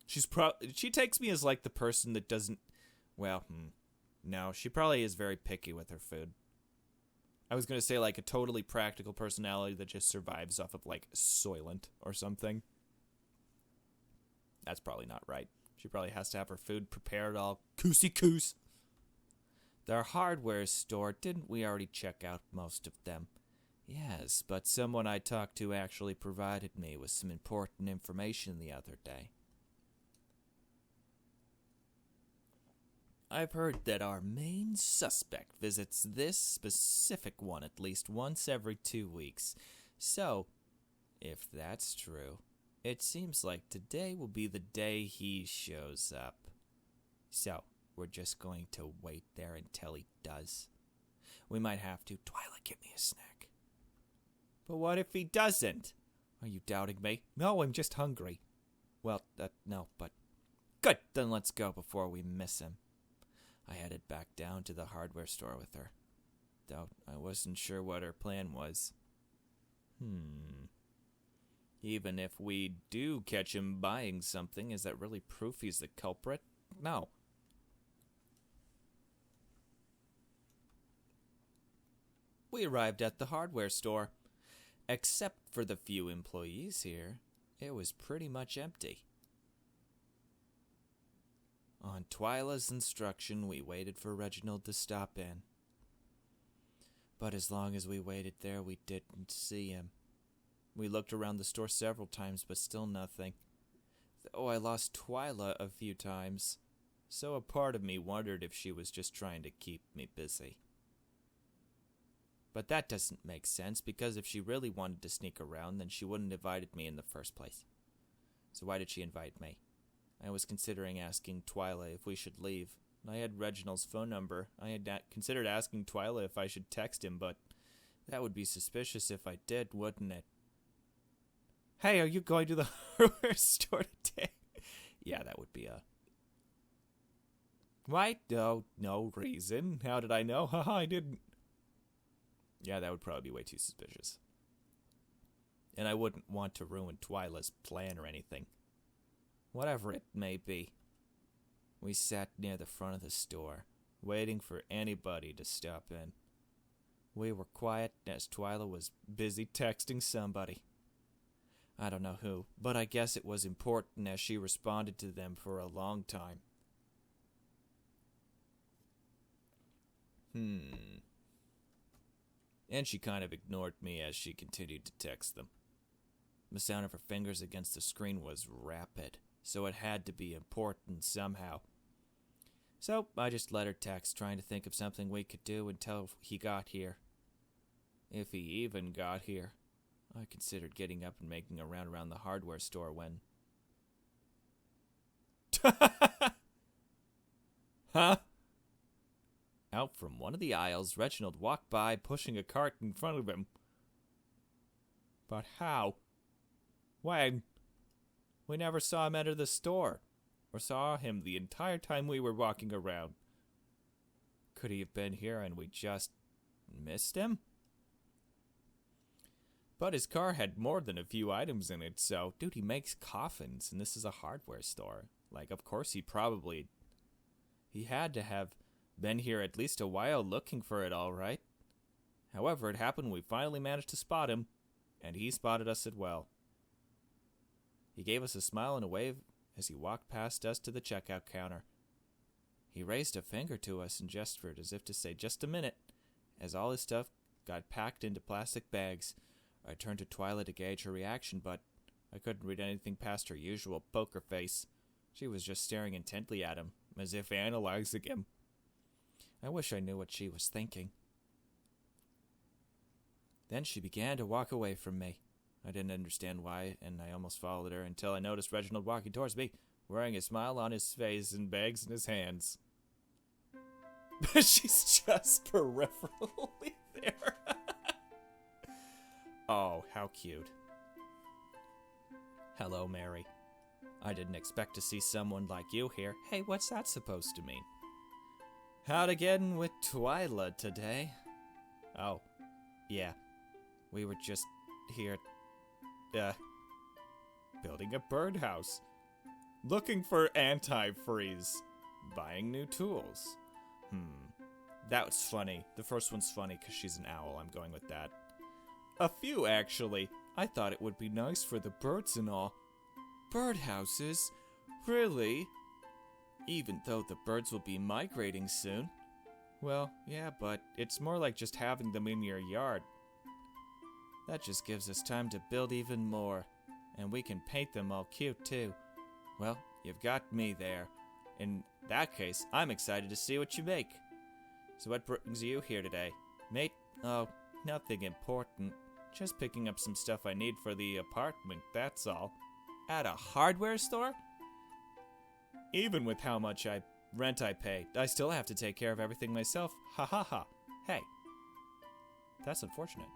A: She takes me as, like, the person that doesn't... Well, no, she probably is very picky with her food. I was going to say, like, a totally practical personality that just survives off of, like, Soylent or something. That's probably not right. She probably has to have her food prepared all coosy-coos. Their hardware store, didn't we already check out most of them? Yes, but someone I talked to actually provided me with some important information the other day. I've heard that our main suspect visits this specific one at least once every 2 weeks. So, if that's true, it seems like today will be the day he shows up. So, we're just going to wait there until he does. We might have to. Twyla, get me a snack. But what if he doesn't? Are you doubting me? No, I'm just hungry. Well, no, but... Good, then let's go before we miss him. I headed back down to the hardware store with her. Though I wasn't sure what her plan was. Even if we do catch him buying something, is that really proof he's the culprit? No. We arrived at the hardware store. Except for the few employees here, it was pretty much empty. On Twyla's instruction, we waited for Reginald to stop in. But as long as we waited there, we didn't see him. We looked around the store several times, but still nothing. Though I lost Twyla a few times, so a part of me wondered if she was just trying to keep me busy. But that doesn't make sense, because if she really wanted to sneak around, then she wouldn't have invited me in the first place. So why did she invite me? I was considering asking Twyla if we should leave. I had Reginald's phone number. I had considered asking Twyla if I should text him, but that would be suspicious if I did, wouldn't it? Hey, are you going to the hardware store today? Yeah, that would be a... Why? No reason. How did I know? Haha, I didn't. Yeah, that would probably be way too suspicious. And I wouldn't want to ruin Twyla's plan or anything. Whatever it may be. We sat near the front of the store, waiting for anybody to stop in. We were quiet as Twyla was busy texting somebody. I don't know who, but I guess it was important as she responded to them for a long time. And she kind of ignored me as she continued to text them. The sound of her fingers against the screen was rapid, so it had to be important somehow. So I just let her text, trying to think of something we could do until he got here. If he even got here. I considered getting up and making a round around the hardware store when... Huh? Out from one of the aisles, Reginald walked by, pushing a cart in front of him. But how? When? We never saw him enter the store, or saw him the entire time we were walking around. Could he have been here and we just missed him? But his car had more than a few items in it, so... Dude, he makes coffins, and this is a hardware store. Like, of course he had to have been here at least a while looking for it, all right. However, it happened we finally managed to spot him, and he spotted us as well. He gave us a smile and a wave as he walked past us to the checkout counter. He raised a finger to us and gestured as if to say, just a minute, as all his stuff got packed into plastic bags. I turned to Twyla to gauge her reaction, but I couldn't read anything past her usual poker face. She was just staring intently at him, as if analyzing him. I wish I knew what she was thinking. Then she began to walk away from me. I didn't understand why, and I almost followed her until I noticed Reginald walking towards me, wearing a smile on his face and bags in his hands. But she's just peripherally there. Oh, how cute. Hello, Mary. I didn't expect to see someone like you here. Hey, what's that supposed to mean? How'd again with Twyla today? Oh, yeah. We were just here, building a birdhouse. Looking for antifreeze. Buying new tools. That was funny. The first one's funny because she's an owl. I'm going with that. A few, actually. I thought it would be nice for the birds and all. Birdhouses? Really? Even though the birds will be migrating soon. Well, yeah, but it's more like just having them in your yard. That just gives us time to build even more. And we can paint them all cute, too. Well, you've got me there. In that case, I'm excited to see what you make. So what brings you here today? Mate? Oh, nothing important. Just picking up some stuff I need for the apartment, that's all. At a hardware store? Even with how much rent I pay, I still have to take care of everything myself. Ha ha ha. Hey. That's unfortunate.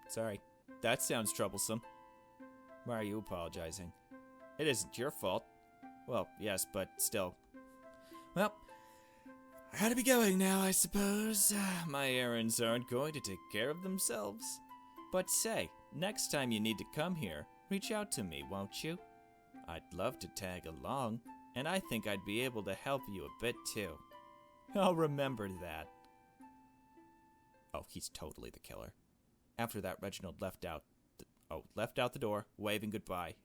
A: Sorry. That sounds troublesome. Why are you apologizing? It isn't your fault. Well, yes, but still. Well, I gotta be going now, I suppose. My errands aren't going to take care of themselves. But say, Next time you need to come here, reach out to me, won't you? I'd love to tag along, and I think I'd be able to help you a bit too. I'll remember that. Oh, he's totally the killer. After that, Reginald left out the door, waving goodbye.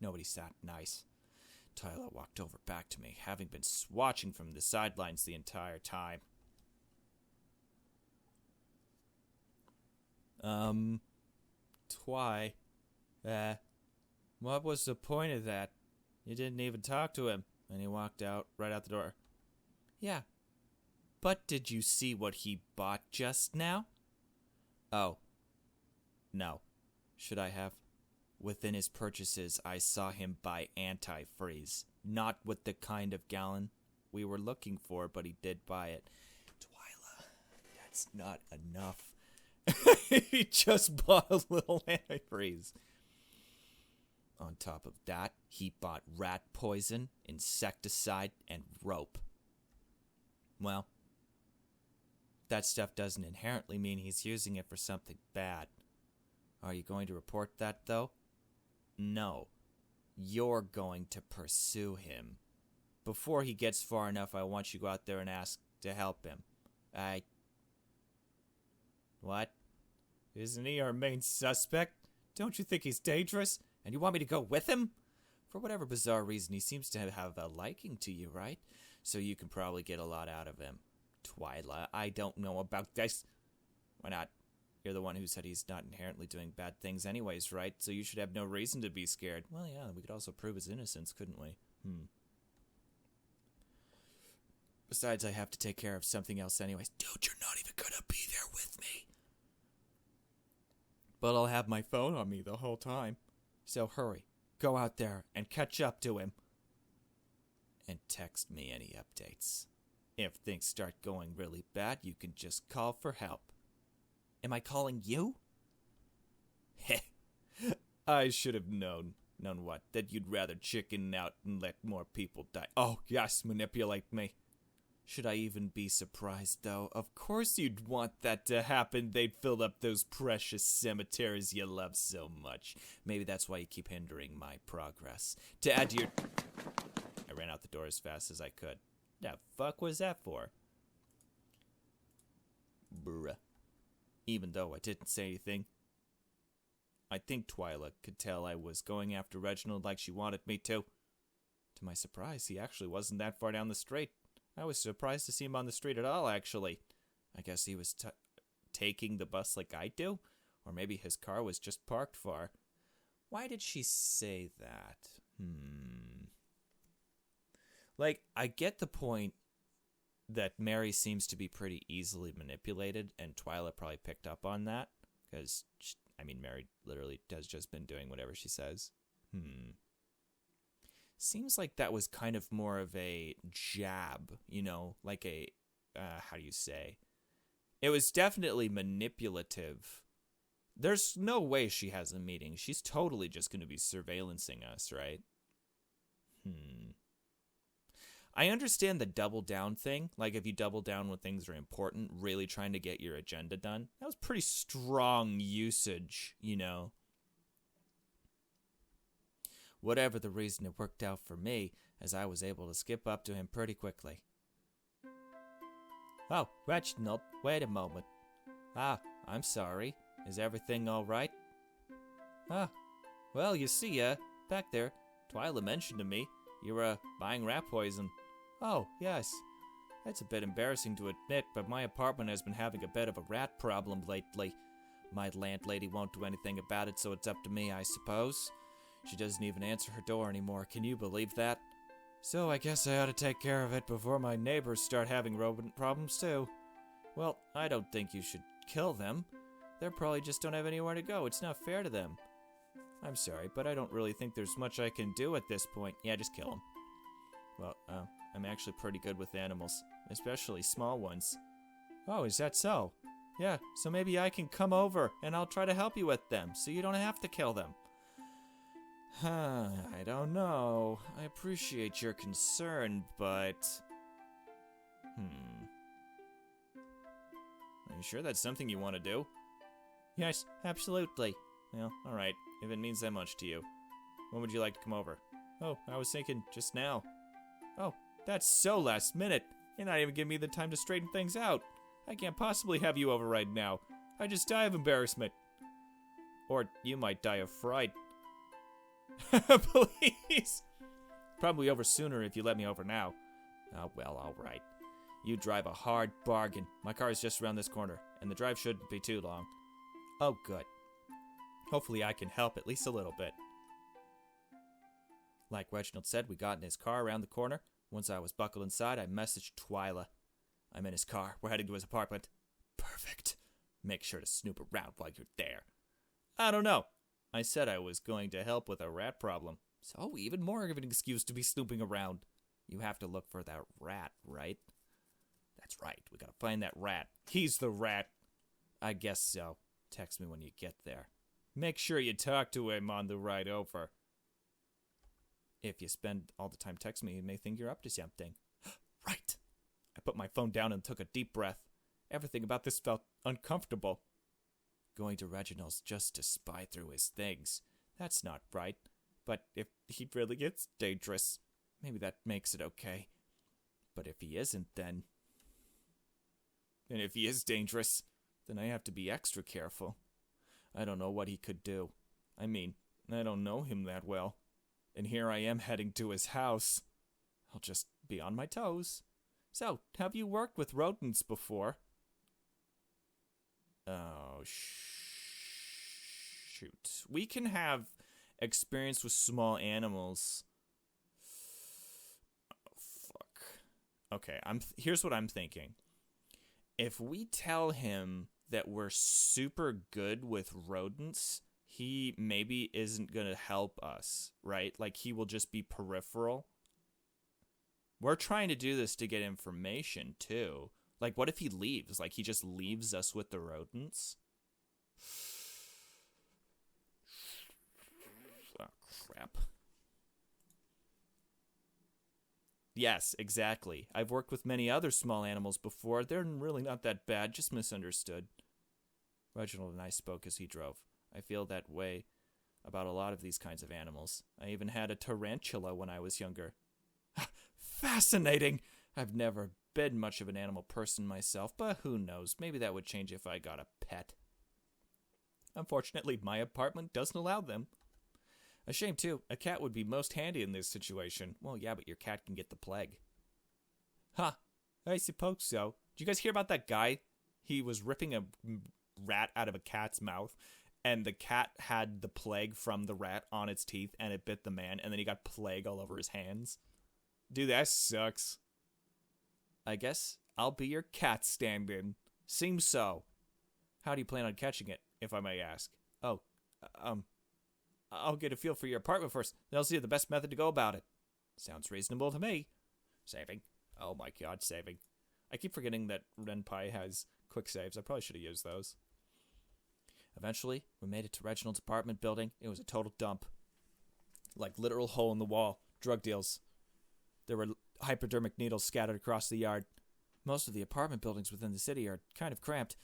A: Nobody sat nice. Twyla walked over back to me, having been watching from the sidelines the entire time. Twy, what was the point of that? You didn't even talk to him. And he walked right out the door. Yeah. But did you see what he bought just now? Oh. No. Should I have? Within his purchases, I saw him buy antifreeze. Not with the kind of gallon we were looking for, but he did buy it. Twyla, that's not enough. He just bought a little antifreeze. On top of that, he bought rat poison, insecticide, and rope. Well, that stuff doesn't inherently mean he's using it for something bad. Are you going to report that, though? No. You're going to pursue him. Before he gets far enough, I want you to go out there and ask to help him. What? Isn't he our main suspect? Don't you think he's dangerous? And you want me to go with him? For whatever bizarre reason, he seems to have a liking to you, right? So you can probably get a lot out of him. Twyla, I don't know about this. Why not? You're the one who said he's not inherently doing bad things anyways, right? So you should have no reason to be scared. Well, yeah, we could also prove his innocence, couldn't we? Besides, I have to take care of something else anyways. Dude, you're not even gonna be there with me. But I'll have my phone on me the whole time. So hurry. Go out there and catch up to him. And text me any updates. If things start going really bad, you can just call for help. Am I calling you? Heh. I should have known. Known what? That you'd rather chicken out and let more people die. Oh, yes, manipulate me. Should I even be surprised, though? Of course you'd want that to happen. They'd fill up those precious cemeteries you love so much. Maybe that's why you keep hindering my progress. To add to your... I ran out the door as fast as I could. The fuck was that for? Bruh. Even though I didn't say anything, I think Twyla could tell I was going after Reginald like she wanted me to. To my surprise, he actually wasn't that far down the street. I was surprised to see him on the street at all, actually. I guess he was taking the bus like I do? Or maybe his car was just parked far. Why did she say that? Like, I get the point that Mary seems to be pretty easily manipulated, and Twyla probably picked up on that. Because, I mean, Mary literally has just been doing whatever she says. Seems like that was kind of more of a jab, you know, like a, how do you say? It was definitely manipulative. There's no way she has a meeting. She's totally just going to be surveillancing us, right? I understand the double down thing. Like, if you double down when things are important, really trying to get your agenda done. That was pretty strong usage, you know? Whatever the reason, it worked out for me, as I was able to skip up to him pretty quickly. Oh, Reginald, wait a moment. I'm sorry. Is everything all right? Well, you see, back there, Twyla mentioned to me you were, buying rat poison. Oh, yes. That's a bit embarrassing to admit, but my apartment has been having a bit of a rat problem lately. My landlady won't do anything about it, so it's up to me, I suppose. She doesn't even answer her door anymore. Can you believe that? So I guess I ought to take care of it before my neighbors start having rodent problems too. Well, I don't think you should kill them. They probably just don't have anywhere to go. It's not fair to them. I'm sorry, but I don't really think there's much I can do at this point. Yeah, just kill them. Well, I'm actually pretty good with animals, especially small ones. Oh, is that so? Yeah, so maybe I can come over and I'll try to help you with them, so you don't have to kill them. I don't know. I appreciate your concern, but... Are you sure that's something you want to do? Yes, absolutely. Well, alright, if it means that much to you. When would you like to come over? Oh, I was thinking just now. Oh, that's so last minute. You're not even giving me the time to straighten things out. I can't possibly have you over right now. I just die of embarrassment. Or you might die of fright. Please. Probably over sooner if you let me over now. Oh, well, alright. You drive a hard bargain. My car is just around this corner, and the drive shouldn't be too long. Oh, good. Hopefully I can help at least a little bit. Like Reginald said, we got in his car around the corner. Once I was buckled inside, I messaged Twyla. I'm in his car. We're heading to his apartment. Perfect. Make sure to snoop around while you're there. I don't know. I said I was going to help with a rat problem. So even more of an excuse to be snooping around. You have to look for that rat, right? That's right. We gotta find that rat. He's the rat. I guess so. Text me when you get there. Make sure you talk to him on the ride over. If you spend all the time texting me, you may think you're up to something. Right. I put my phone down and took a deep breath. Everything about this felt uncomfortable. Going to Reginald's just to spy through his things. That's not right. But if he really gets dangerous, maybe that makes it okay. But if he isn't, then... And if he is dangerous, then I have to be extra careful. I don't know what he could do. I mean, I don't know him that well. And here I am heading to his house. I'll just be on my toes. So, have you worked with rodents before? Oh, shoot. We can have experience with small animals. Oh, fuck. Okay, here's what I'm thinking. If we tell him that we're super good with rodents, he maybe isn't going to help us, right? Like, he will just be peripheral. We're trying to do this to get information, too. Like, what if he leaves? Like, he just leaves us with the rodents? Oh, crap. Yes, exactly. I've worked with many other small animals before. They're really not that bad, just misunderstood. Reginald and I spoke as he drove. I feel that way about a lot of these kinds of animals. I even had a tarantula when I was younger. Fascinating! I've never been much of an animal person myself, but who knows? Maybe that would change if I got a pet. Unfortunately, my apartment doesn't allow them. A shame, too. A cat would be most handy in this situation. Well, yeah, but your cat can get the plague. Huh. I suppose so. Did you guys hear about that guy? He was ripping a rat out of a cat's mouth, and the cat had the plague from the rat on its teeth, and it bit the man, and then he got plague all over his hands. Dude, that sucks. I guess I'll be your cat stand-in. Seems so. How do you plan on catching it, if I may ask? Oh, I'll get a feel for your apartment first, then I'll see the best method to go about it. Sounds reasonable to me. Saving. Oh my god, saving. I keep forgetting that Ren'py has quick saves. I probably should have used those. Eventually, we made it to Reginald's apartment building. It was a total dump. Like literal hole in the wall. Drug deals. There were hypodermic needles scattered across the yard. Most of the apartment buildings within the city are kind of cramped.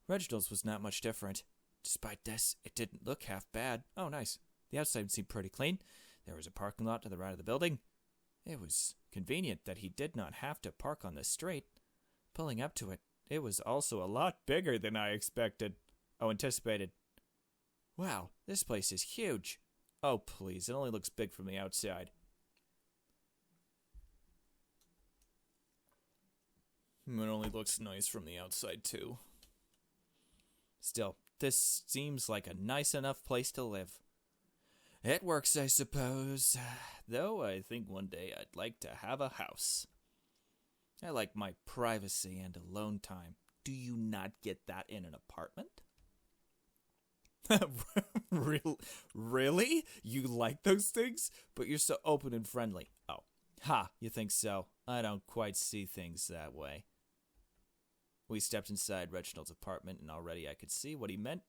A: Reginald's was not much different. Despite this, it didn't look half bad. Oh, nice. The outside seemed pretty clean. There was a parking lot to the right of the building. It was convenient that he did not have to park on the street. Pulling up to it, it was also a lot bigger than I anticipated. Wow, this place is huge. Oh, please, it only looks big from the outside. It only looks nice from the outside, too. Still, this seems like a nice enough place to live. It works, I suppose. Though I think one day I'd like to have a house. I like my privacy and alone time. Do you not get that in an apartment? Really? You like those things? But you're so open and friendly. Oh, ha, you think so? I don't quite see things that way. We stepped inside Reginald's apartment, and already I could see what he meant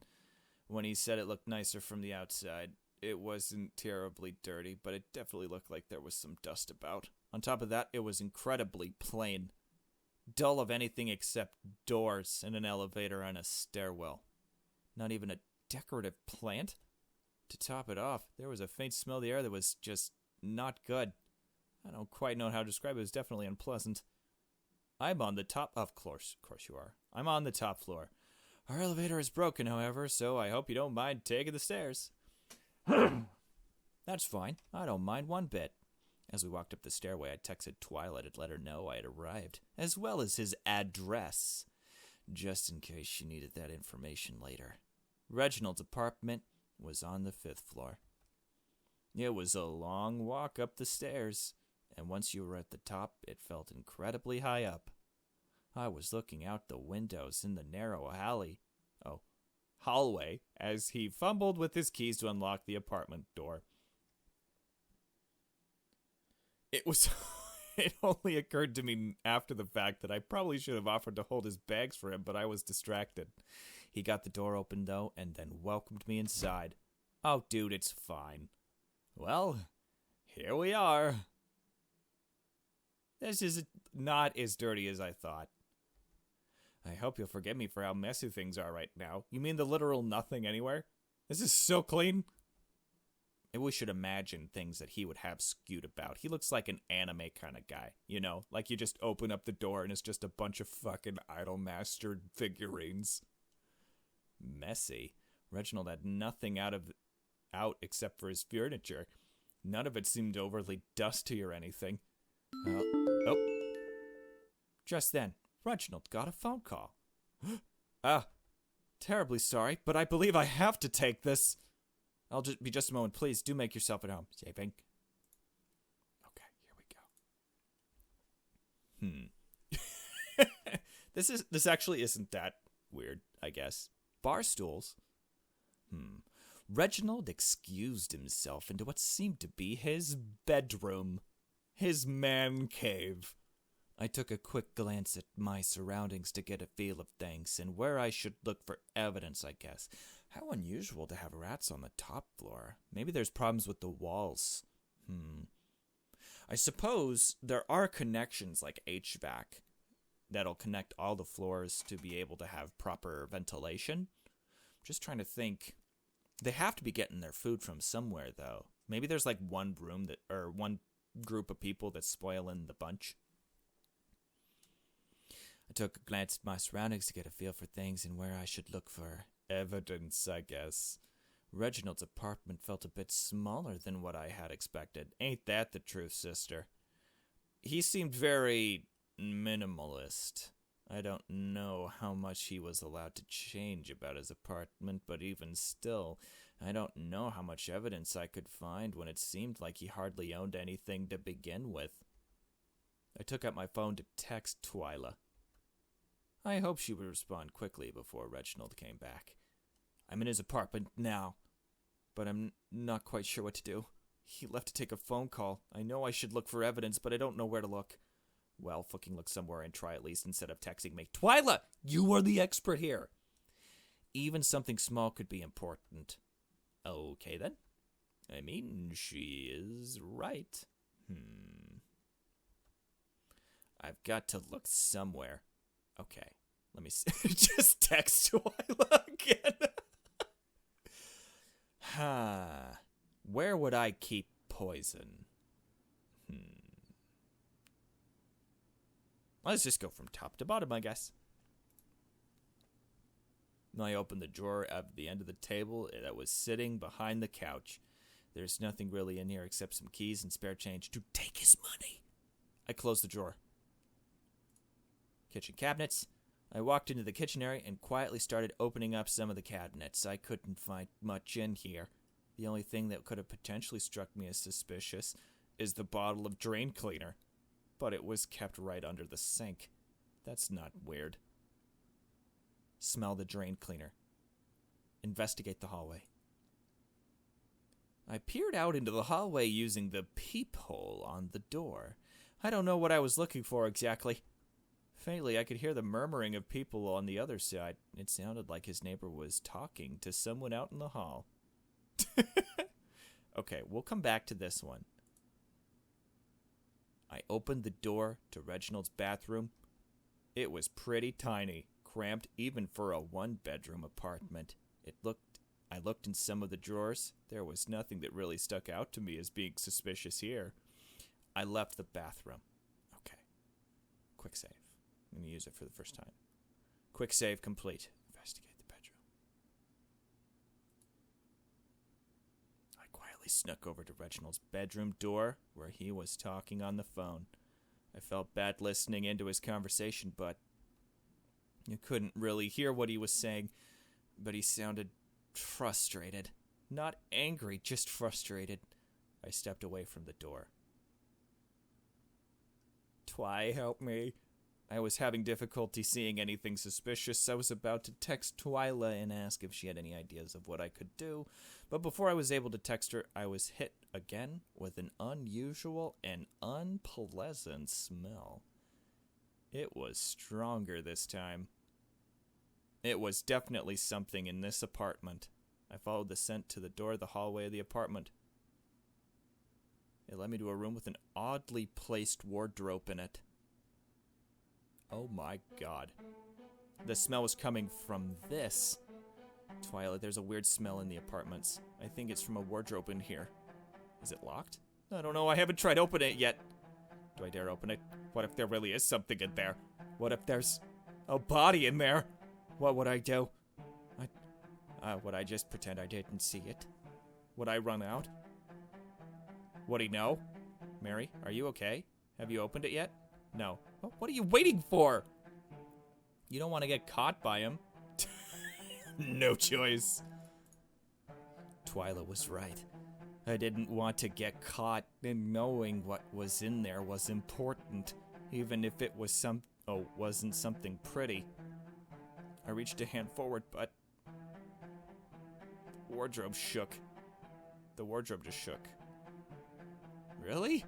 A: when he said it looked nicer from the outside. It wasn't terribly dirty, but it definitely looked like there was some dust about. On top of that, it was incredibly plain. Dull of anything except doors and an elevator and a stairwell. Not even a decorative plant? To top it off, there was a faint smell of the air that was just not good. I don't quite know how to describe it. It was definitely unpleasant. I'm on the top... Of course you are. I'm on the top floor. Our elevator is broken, however, so I hope you don't mind taking the stairs. That's fine. I don't mind one bit. As we walked up the stairway, I texted Twyla to let her know I had arrived, as well as his address, just in case she needed that information later. Reginald's apartment was on the 5th floor. It was a long walk up the stairs, and once you were at the top, it felt incredibly high up. I was looking out the windows in the narrow hallway as he fumbled with his keys to unlock the apartment door. It only occurred to me after the fact that I probably should have offered to hold his bags for him, but I was distracted. He got the door open, though, and then welcomed me inside. Oh, dude, it's fine. Well, here we are. This is not as dirty as I thought. I hope you'll forgive me for how messy things are right now. You mean the literal nothing anywhere? This is so clean. Maybe we should imagine things that he would have skewed about. He looks like an anime kind of guy, you know? Like you just open up the door and it's just a bunch of fucking Idolmaster figurines. Messy. Reginald had nothing out except for his furniture. None of it seemed overly dusty or anything. Oh. Just then, Reginald got a phone call. Terribly sorry, but I believe I have to take this. I'll just be just a moment. Please do make yourself at home. Saving. Okay, here we go. This actually isn't that weird, I guess. Bar stools. Reginald excused himself into what seemed to be his bedroom. His man cave. I took a quick glance at my surroundings to get a feel of things and where I should look for evidence, I guess. How unusual to have rats on the top floor. Maybe there's problems with the walls. I suppose there are connections like HVAC that'll connect all the floors to be able to have proper ventilation. Just trying to think. They have to be getting their food from somewhere, though. Maybe there's like one group of people that's spoiling the bunch. I took a glance at my surroundings to get a feel for things and where I should look for evidence, I guess. Reginald's apartment felt a bit smaller than what I had expected. Ain't that the truth, sister? He seemed very minimalist. I don't know how much he was allowed to change about his apartment, but even still, I don't know how much evidence I could find when it seemed like he hardly owned anything to begin with. I took out my phone to text Twyla. I hoped she would respond quickly before Reginald came back. I'm in his apartment now, but I'm not quite sure what to do. He left to take a phone call. I know I should look for evidence, but I don't know where to look. Well, fucking look somewhere and try at least instead of texting me. Twyla, you are the expert here. Even something small could be important. Okay, then. I mean, she is right. I've got to look somewhere. Okay, let me see. Just text Twyla again. Where would I keep poison? Let's just go from top to bottom, I guess. I opened the drawer at the end of the table that was sitting behind the couch. There's nothing really in here except some keys and spare change to take his money. I closed the drawer. Kitchen cabinets. I walked into the kitchen area and quietly started opening up some of the cabinets. I couldn't find much in here. The only thing that could have potentially struck me as suspicious is the bottle of drain cleaner. But it was kept right under the sink. That's not weird. Smell the drain cleaner. Investigate the hallway. I peered out into the hallway using the peephole on the door. I don't know what I was looking for exactly. Faintly, I could hear the murmuring of people on the other side. It sounded like his neighbor was talking to someone out in the hall. Okay, we'll come back to this one. I opened the door to Reginald's bathroom. It was pretty tiny, cramped even for a one-bedroom apartment. It looked I looked in some of the drawers. There was nothing that really stuck out to me as being suspicious here. I left the bathroom. Okay. Quick save. I'm going to use it for the first time. Quick save complete. Investigate the bedroom. I quietly snuck over to Reginald's bedroom door where he was talking on the phone. I felt bad listening into his conversation, but you couldn't really hear what he was saying, but he sounded frustrated. Not angry, just frustrated. I stepped away from the door. Twy, help me. I was having difficulty seeing anything suspicious. I was about to text Twyla and ask if she had any ideas of what I could do, but before I was able to text her, I was hit again with an unusual and unpleasant smell. It was stronger this time. It was definitely something in this apartment. I followed the scent to the door of the hallway of the apartment. It led me to a room with an oddly placed wardrobe in it. Oh my god. The smell was coming from this. Twyla, there's a weird smell in the apartments. I think it's from a wardrobe in here. Is it locked? I don't know, I haven't tried opening it yet. Do I dare open it? What if there really is something in there? What if there's a body in there? What would I do? Would I just pretend I didn't see it? Would I run out? Would he know? Mary, are you okay? Have you opened it yet? No. Oh, what are you waiting for? You don't want to get caught by him. No choice. Twyla was right. I didn't want to get caught, and knowing what was in there was important, even if it was wasn't something pretty. I reached a hand forward, but the wardrobe shook. The wardrobe just shook. Really?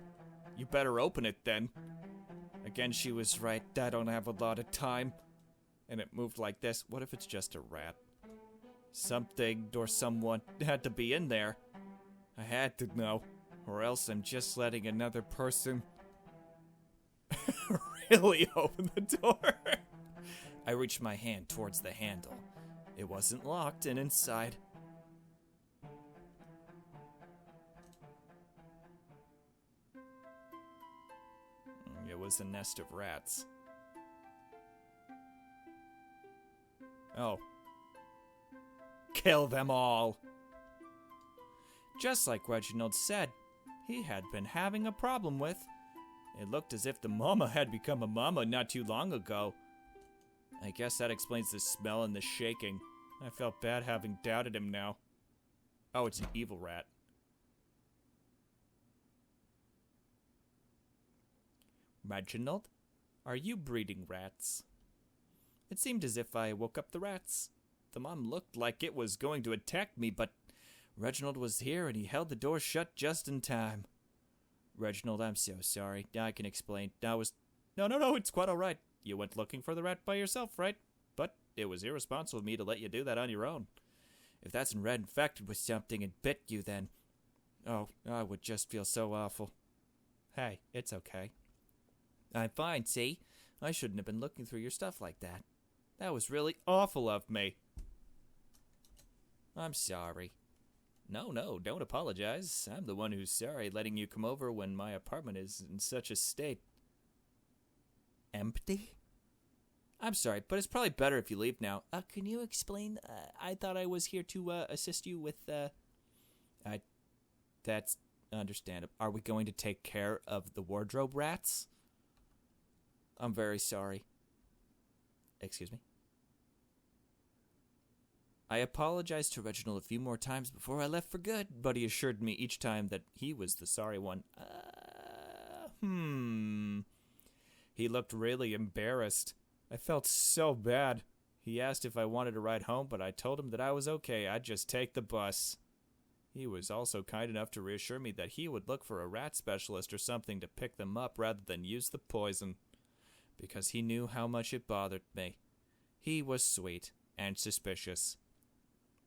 A: You better open it then. Again, she was right. I don't have a lot of time. And it moved like this. What if it's just a rat? Something or someone had to be in there. I had to know. Or else I'm just letting another person really open the door. I reached my hand towards the handle. It wasn't locked, and inside... it was a nest of rats. Oh. Kill them all! Just like Reginald said, he had been having a problem with. It looked as if the mama had become a mama not too long ago. I guess that explains the smell and the shaking. I felt bad having doubted him now. Oh, it's an evil rat. Reginald, are you breeding rats? It seemed as if I woke up the rats. The mom looked like it was going to attack me, but Reginald was here and he held the door shut just in time. Reginald, I'm so sorry. I can explain. No, it's quite all right. You went looking for the rat by yourself, right? But it was irresponsible of me to let you do that on your own. If that's red infected with something and bit you, then... oh, I would just feel so awful. Hey, it's okay. I'm fine, see? I shouldn't have been looking through your stuff like that. That was really awful of me. I'm sorry. No, don't apologize. I'm the one who's sorry letting you come over when my apartment is in such a state. Empty? I'm sorry, but it's probably better if you leave now. Can you explain? I thought I was here to assist you with, that's understandable. Are we going to take care of the wardrobe rats? I'm very sorry. Excuse me? I apologized to Reginald a few more times before I left for good, but he assured me each time that he was the sorry one. He looked really embarrassed. I felt so bad. He asked if I wanted to ride home, but I told him that I was okay. I'd just take the bus. He was also kind enough to reassure me that he would look for a rat specialist or something to pick them up rather than use the poison, because he knew how much it bothered me. He was sweet and suspicious.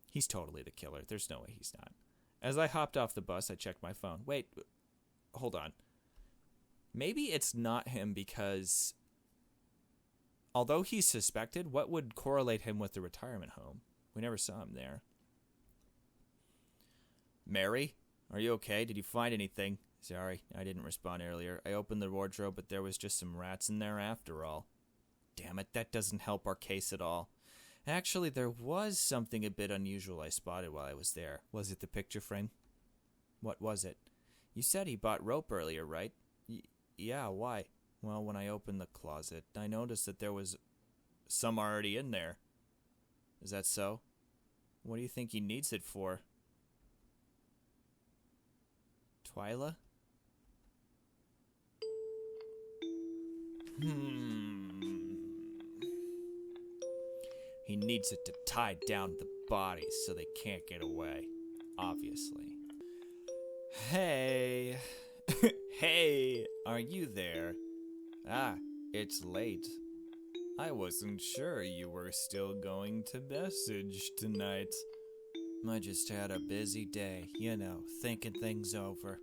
A: He's totally the killer. There's no way he's not. As I hopped off the bus, I checked my phone. Wait, hold on. Maybe it's not him because, although he's suspected, what would correlate him with the retirement home? We never saw him there. Mary? Are you okay? Did you find anything? Sorry, I didn't respond earlier. I opened the wardrobe, but there was just some rats in there after all. Damn it, that doesn't help our case at all. Actually, there was something a bit unusual I spotted while I was there. Was it the picture frame? What was it? You said he bought rope earlier, right? Yeah, why? Well, when I opened the closet, I noticed that there was some already in there. Is that so? What do you think he needs it for? Twyla? He needs it to tie down the bodies so they can't get away. Obviously. Hey. Hey, are you there? Ah, it's late. I wasn't sure you were still going to message tonight. I just had a busy day, you know, thinking things over.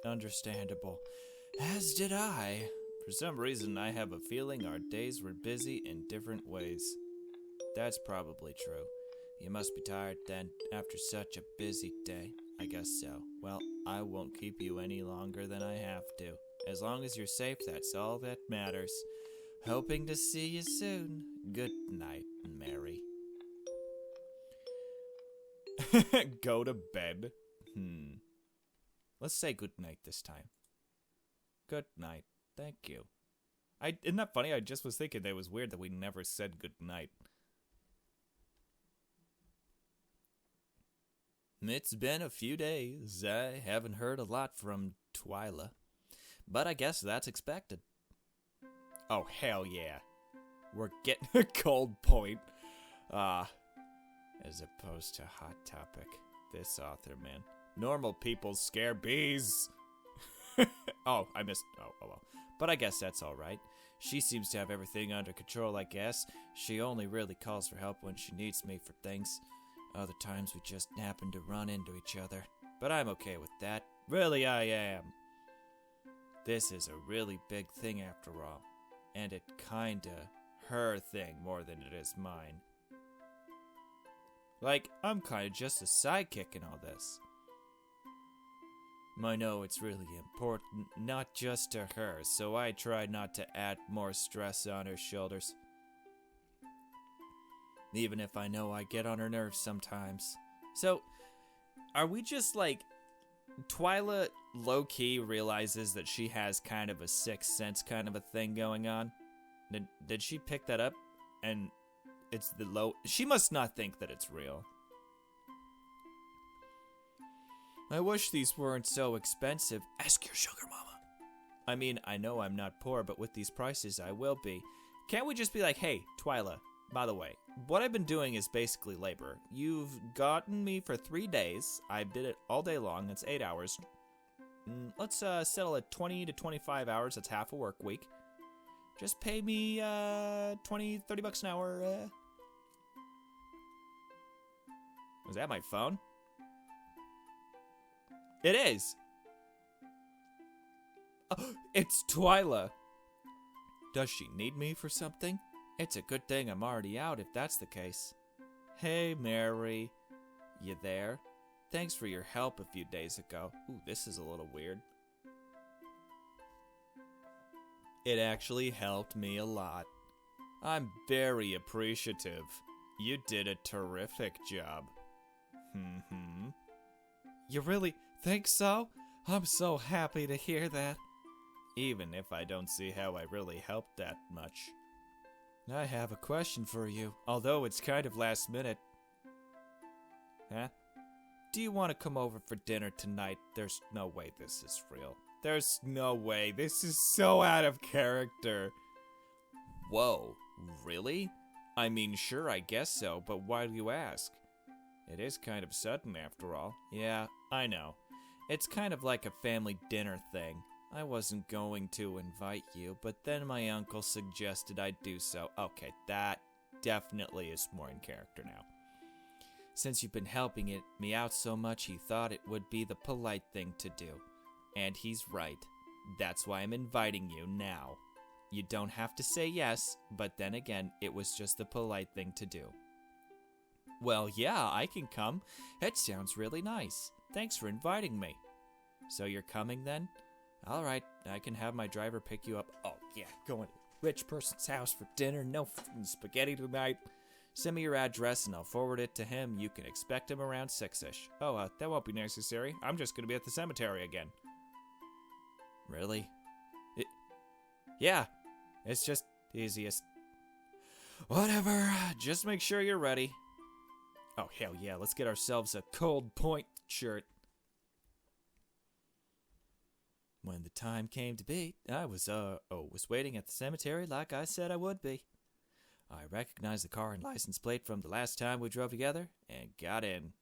A: Understandable. As did I. For some reason, I have a feeling our days were busy in different ways. That's probably true. You must be tired then, after such a busy day. I guess so. Well, I won't keep you any longer than I have to. As long as you're safe, that's all that matters. Hoping to see you soon. Good night, Mary. Go to bed? Let's say good night this time. Good night. Thank you. Isn't that funny? I just was thinking that it was weird that we never said good night. It's been a few days. I haven't heard a lot from Twyla. But I guess that's expected. Oh, hell yeah. We're getting a cold point. As opposed to Hot Topic. This author, man. Normal people scare bees. Oh, I missed. Oh, well. But I guess that's alright. She seems to have everything under control, I guess. She only really calls for help when she needs me for things. Other times we just happen to run into each other. But I'm okay with that. Really, I am. This is a really big thing after all. And it kinda her thing more than it is mine. Like, I'm kinda just a sidekick in all this. I know it's really important, not just to her, so I try not to add more stress on her shoulders. Even if I know I get on her nerves sometimes. So, are we just like... Twyla low-key realizes that she has kind of a sixth sense kind of a thing going on? Did she pick that up? And it's the low... She must not think that it's real. I wish these weren't so expensive. Ask your sugar mama. I mean, I know I'm not poor, but with these prices, I will be. Can't we just be like, hey, Twyla, by the way, what I've been doing is basically labor. You've gotten me for 3 days. I did it all day long. That's 8 hours. Let's settle at 20 to 25 hours. That's half a work week. Just pay me 20, 30 bucks an hour. Was that my phone? It is. Oh, it's Twyla. Does she need me for something? It's a good thing I'm already out if that's the case. Hey, Mary. You there? Thanks for your help a few days ago. Ooh, this is a little weird. It actually helped me a lot. I'm very appreciative. You did a terrific job. You really think so? I'm so happy to hear that. Even if I don't see how I really helped that much. I have a question for you, although it's kind of last minute. Huh? Do you want to come over for dinner tonight? There's no way this is real. There's no way. This is so out of character. Whoa, really? I mean, sure, I guess so, but why do you ask? It is kind of sudden, after all. Yeah, I know. It's kind of like a family dinner thing. I wasn't going to invite you, but then my uncle suggested I do so. Okay, that definitely is more in character now. Since you've been helping me out so much, he thought it would be the polite thing to do. And he's right. That's why I'm inviting you now. You don't have to say yes, but then again, it was just the polite thing to do. Well, yeah, I can come. It sounds really nice. Thanks for inviting me. So you're coming then? All right, I can have my driver pick you up. Oh, yeah, going to a rich person's house for dinner. No f***ing spaghetti tonight. Send me your address and I'll forward it to him. You can expect him around 6-ish. Oh, that won't be necessary. I'm just going to be at the cemetery again. Really? Yeah, it's just easiest. Whatever, just make sure you're ready. Oh, hell yeah, let's get ourselves a Cold Point shirt. When the time came to be, I was waiting at the cemetery like I said I would be. I recognized the car and license plate from the last time we drove together and got in.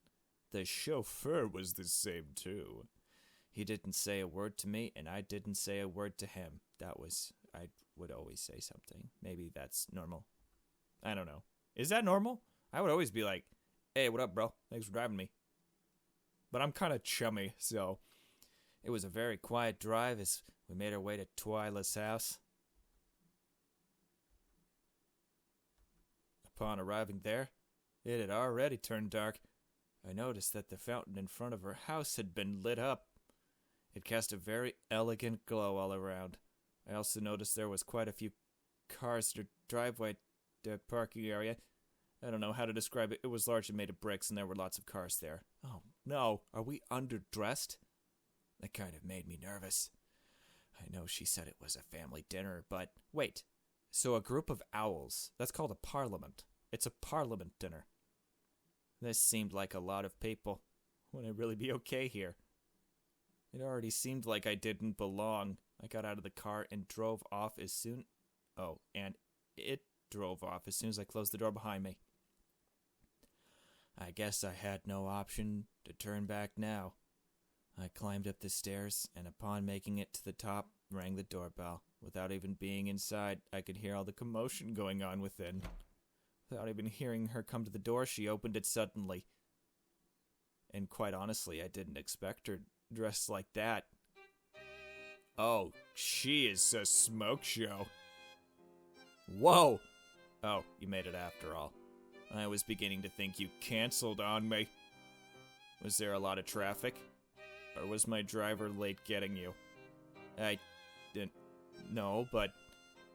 A: The chauffeur was the same too. He didn't say a word to me and I didn't say a word to him. I would always say something. Maybe that's normal. I don't know. Is that normal? I would always be like, hey, what up, bro? Thanks for driving me. But I'm kind of chummy, so... It was a very quiet drive as we made our way to Twyla's house. Upon arriving there, it had already turned dark. I noticed that the fountain in front of her house had been lit up. It cast a very elegant glow all around. I also noticed there was quite a few cars in her driveway, the parking area. I don't know how to describe it. It was large and made of bricks, and there were lots of cars there. Oh, no. Are we underdressed? That kind of made me nervous. I know she said it was a family dinner, but... Wait. So a group of owls. That's called a parliament. It's a parliament dinner. This seemed like a lot of people. Would I really be okay here? It already seemed like I didn't belong. I got out of the car and drove off as soon... Oh, and it drove off as soon as I closed the door behind me. I guess I had no option to turn back now. I climbed up the stairs, and upon making it to the top, rang the doorbell. Without even being inside, I could hear all the commotion going on within. Without even hearing her come to the door, she opened it suddenly. And quite honestly, I didn't expect her dressed like that. Oh, she is a smoke show. Whoa! Oh, you made it after all. I was beginning to think you canceled on me. Was there a lot of traffic? Or was my driver late getting you? I didn't know, but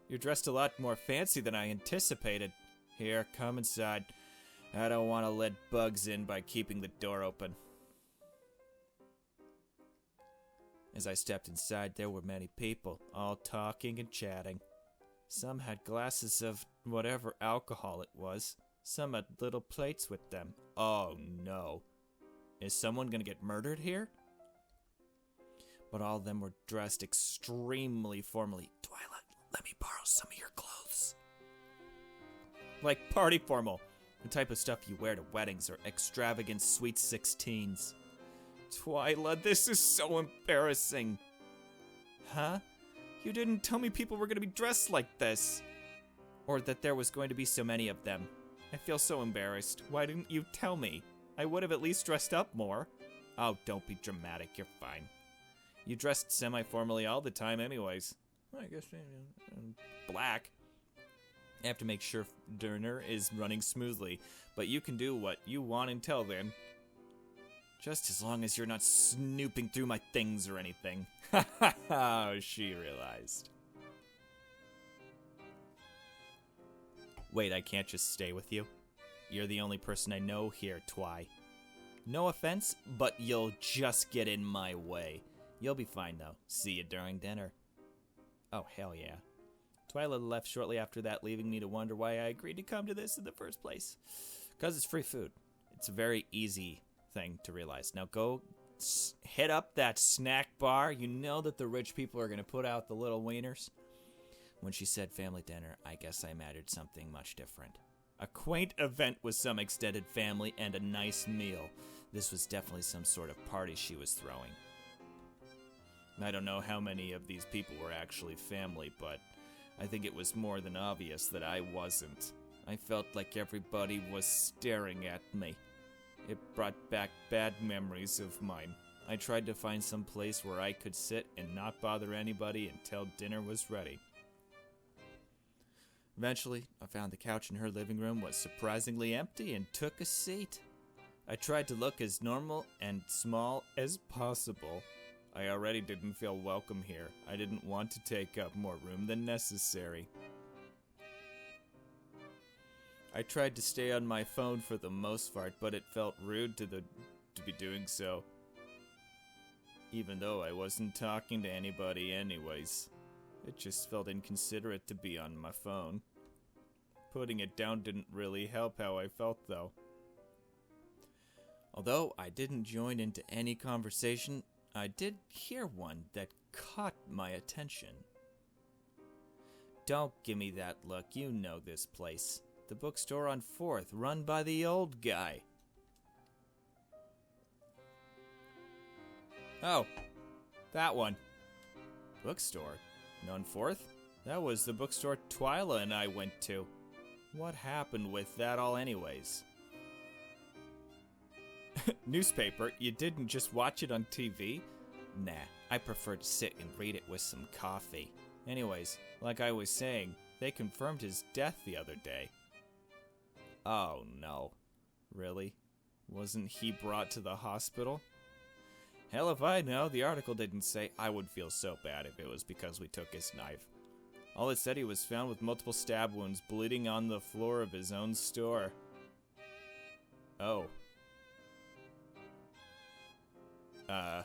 A: you're dressed a lot more fancy than I anticipated. Here, come inside. I don't want to let bugs in by keeping the door open. As I stepped inside, there were many people, all talking and chatting. Some had glasses of whatever alcohol it was. Some had little plates with them. Oh no. Is someone gonna get murdered here? But all of them were dressed extremely formally. Twyla, let me borrow some of your clothes. Like party formal. The type of stuff you wear to weddings or extravagant sweet 16s. Twyla, this is so embarrassing. Huh? You didn't tell me people were going to be dressed like this. Or that there was going to be so many of them. I feel so embarrassed. Why didn't you tell me? I would have at least dressed up more. Oh, don't be dramatic. You're fine. You dressed semi-formally all the time anyways. Well, I guess black. I have to make sure dinner is running smoothly, but you can do what you want until then. Just as long as you're not snooping through my things or anything. Ha ha ha, she realized. Wait, I can't just stay with you? You're the only person I know here, Twy. No offense, but you'll just get in my way. You'll be fine, though. See you during dinner. Oh, hell yeah. Twyla left shortly after that, leaving me to wonder why I agreed to come to this in the first place. Because it's free food. It's a very easy thing to realize. Now go hit up that snack bar. You know that the rich people are going to put out the little wieners. When she said family dinner, I guess I imagined something much different. A quaint event with some extended family and a nice meal. This was definitely some sort of party she was throwing. I don't know how many of these people were actually family, but I think it was more than obvious that I wasn't. I felt like everybody was staring at me. It brought back bad memories of mine. I tried to find some place where I could sit and not bother anybody until dinner was ready. Eventually, I found the couch in her living room was surprisingly empty and took a seat. I tried to look as normal and small as possible. I already didn't feel welcome here. I didn't want to take up more room than necessary. I tried to stay on my phone for the most part, but it felt rude to be doing so. Even though I wasn't talking to anybody anyways. It just felt inconsiderate to be on my phone. Putting it down didn't really help how I felt though. Although I didn't join into any conversation, I did hear one that caught my attention. Don't give me that look, you know this place. The bookstore on 4th, run by the old guy. Oh, that one. Bookstore? On 4th? That was the bookstore Twyla and I went to. What happened with that all anyways? Newspaper? You didn't just watch it on TV? Nah, I prefer to sit and read it with some coffee. Anyways, like I was saying, they confirmed his death the other day. Oh no. Really? Wasn't he brought to the hospital? Hell if I know, the article didn't say. I would feel so bad if it was because we took his knife. All it said he was found with multiple stab wounds bleeding on the floor of his own store. Oh. I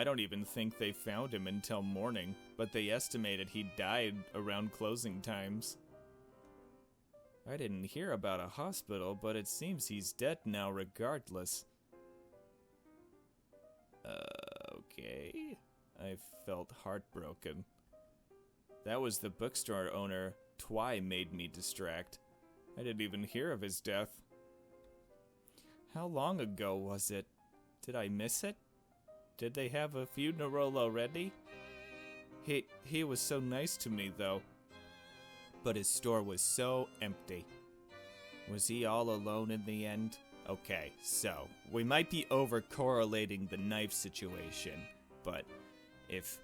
A: don't even think they found him until morning, but they estimated he died around closing times. I didn't hear about a hospital, but it seems he's dead now regardless. Okay. I felt heartbroken. That was the bookstore owner, Twy, made me distract. I didn't even hear of his death. How long ago was it? Did I miss it? Did they have a funeral already? He was so nice to me, though. But his store was so empty. Was he all alone in the end? Okay, so, we might be over-correlating the knife situation, but if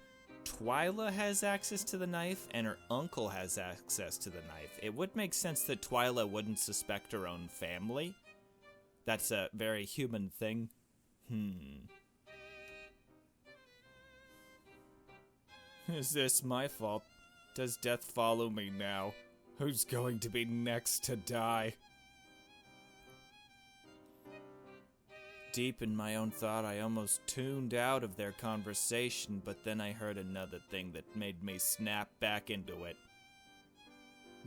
A: Twyla has access to the knife and her uncle has access to the knife, it would make sense that Twyla wouldn't suspect her own family. That's a very human thing. Is this my fault? Does death follow me now? Who's going to be next to die? Deep in my own thought, I almost tuned out of their conversation, but then I heard another thing that made me snap back into it.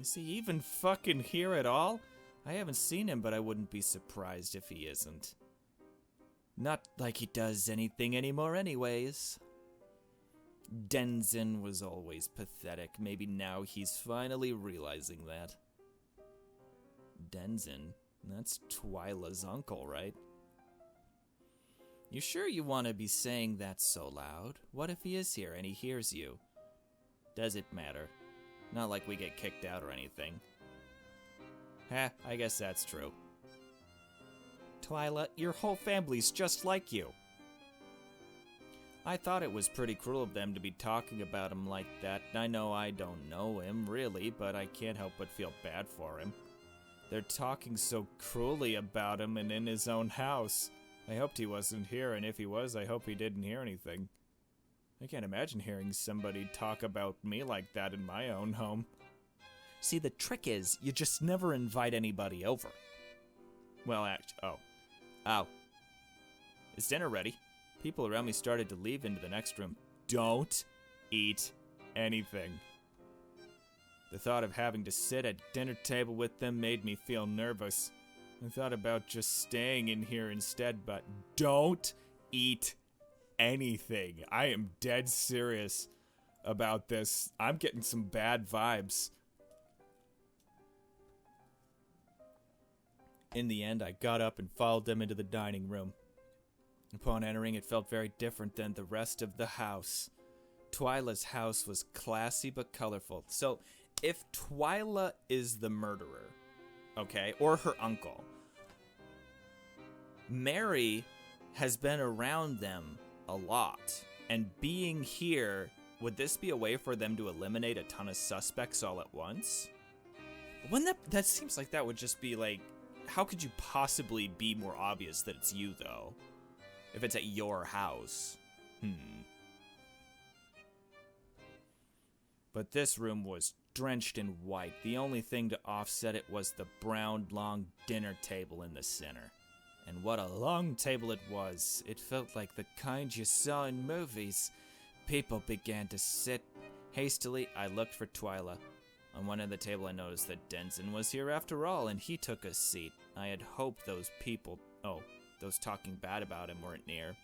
A: Is he even fucking here at all? I haven't seen him, but I wouldn't be surprised if he isn't. Not like he does anything anymore anyways. Denzin was always pathetic. Maybe now he's finally realizing that. Denzin? That's Twyla's uncle, right? You sure you want to be saying that so loud? What if he is here and he hears you? Does it matter? Not like we get kicked out or anything. I guess that's true. Twyla, your whole family's just like you. I thought it was pretty cruel of them to be talking about him like that. I know I don't know him, really, but I can't help but feel bad for him. They're talking so cruelly about him and in his own house. I hoped he wasn't here, and if he was, I hope he didn't hear anything. I can't imagine hearing somebody talk about me like that in my own home. See, the trick is, you just never invite anybody over. Well, Oh. Is dinner ready? People around me started to leave into the next room. Don't eat anything. The thought of having to sit at dinner table with them made me feel nervous. I thought about just staying in here instead, but don't eat anything. I am dead serious about this. I'm getting some bad vibes. In the end, I got up and followed them into the dining room. Upon entering, it felt very different than the rest of the house. Twyla's house was classy but colorful. So, if Twyla is the murderer, okay, or her uncle, Mary has been around them a lot. And being here, would this be a way for them to eliminate a ton of suspects all at once? Wouldn't that seems like that would just be like how could you possibly be more obvious that it's you, though? If it's at your house. But this room was drenched in white. The only thing to offset it was the brown, long dinner table in the center. And what a long table it was. It felt like the kind you saw in movies. People began to sit. Hastily, I looked for Twyla. On one end of the table, I noticed that Denson was here after all, and he took a seat. I had hoped those talking bad about him weren't near.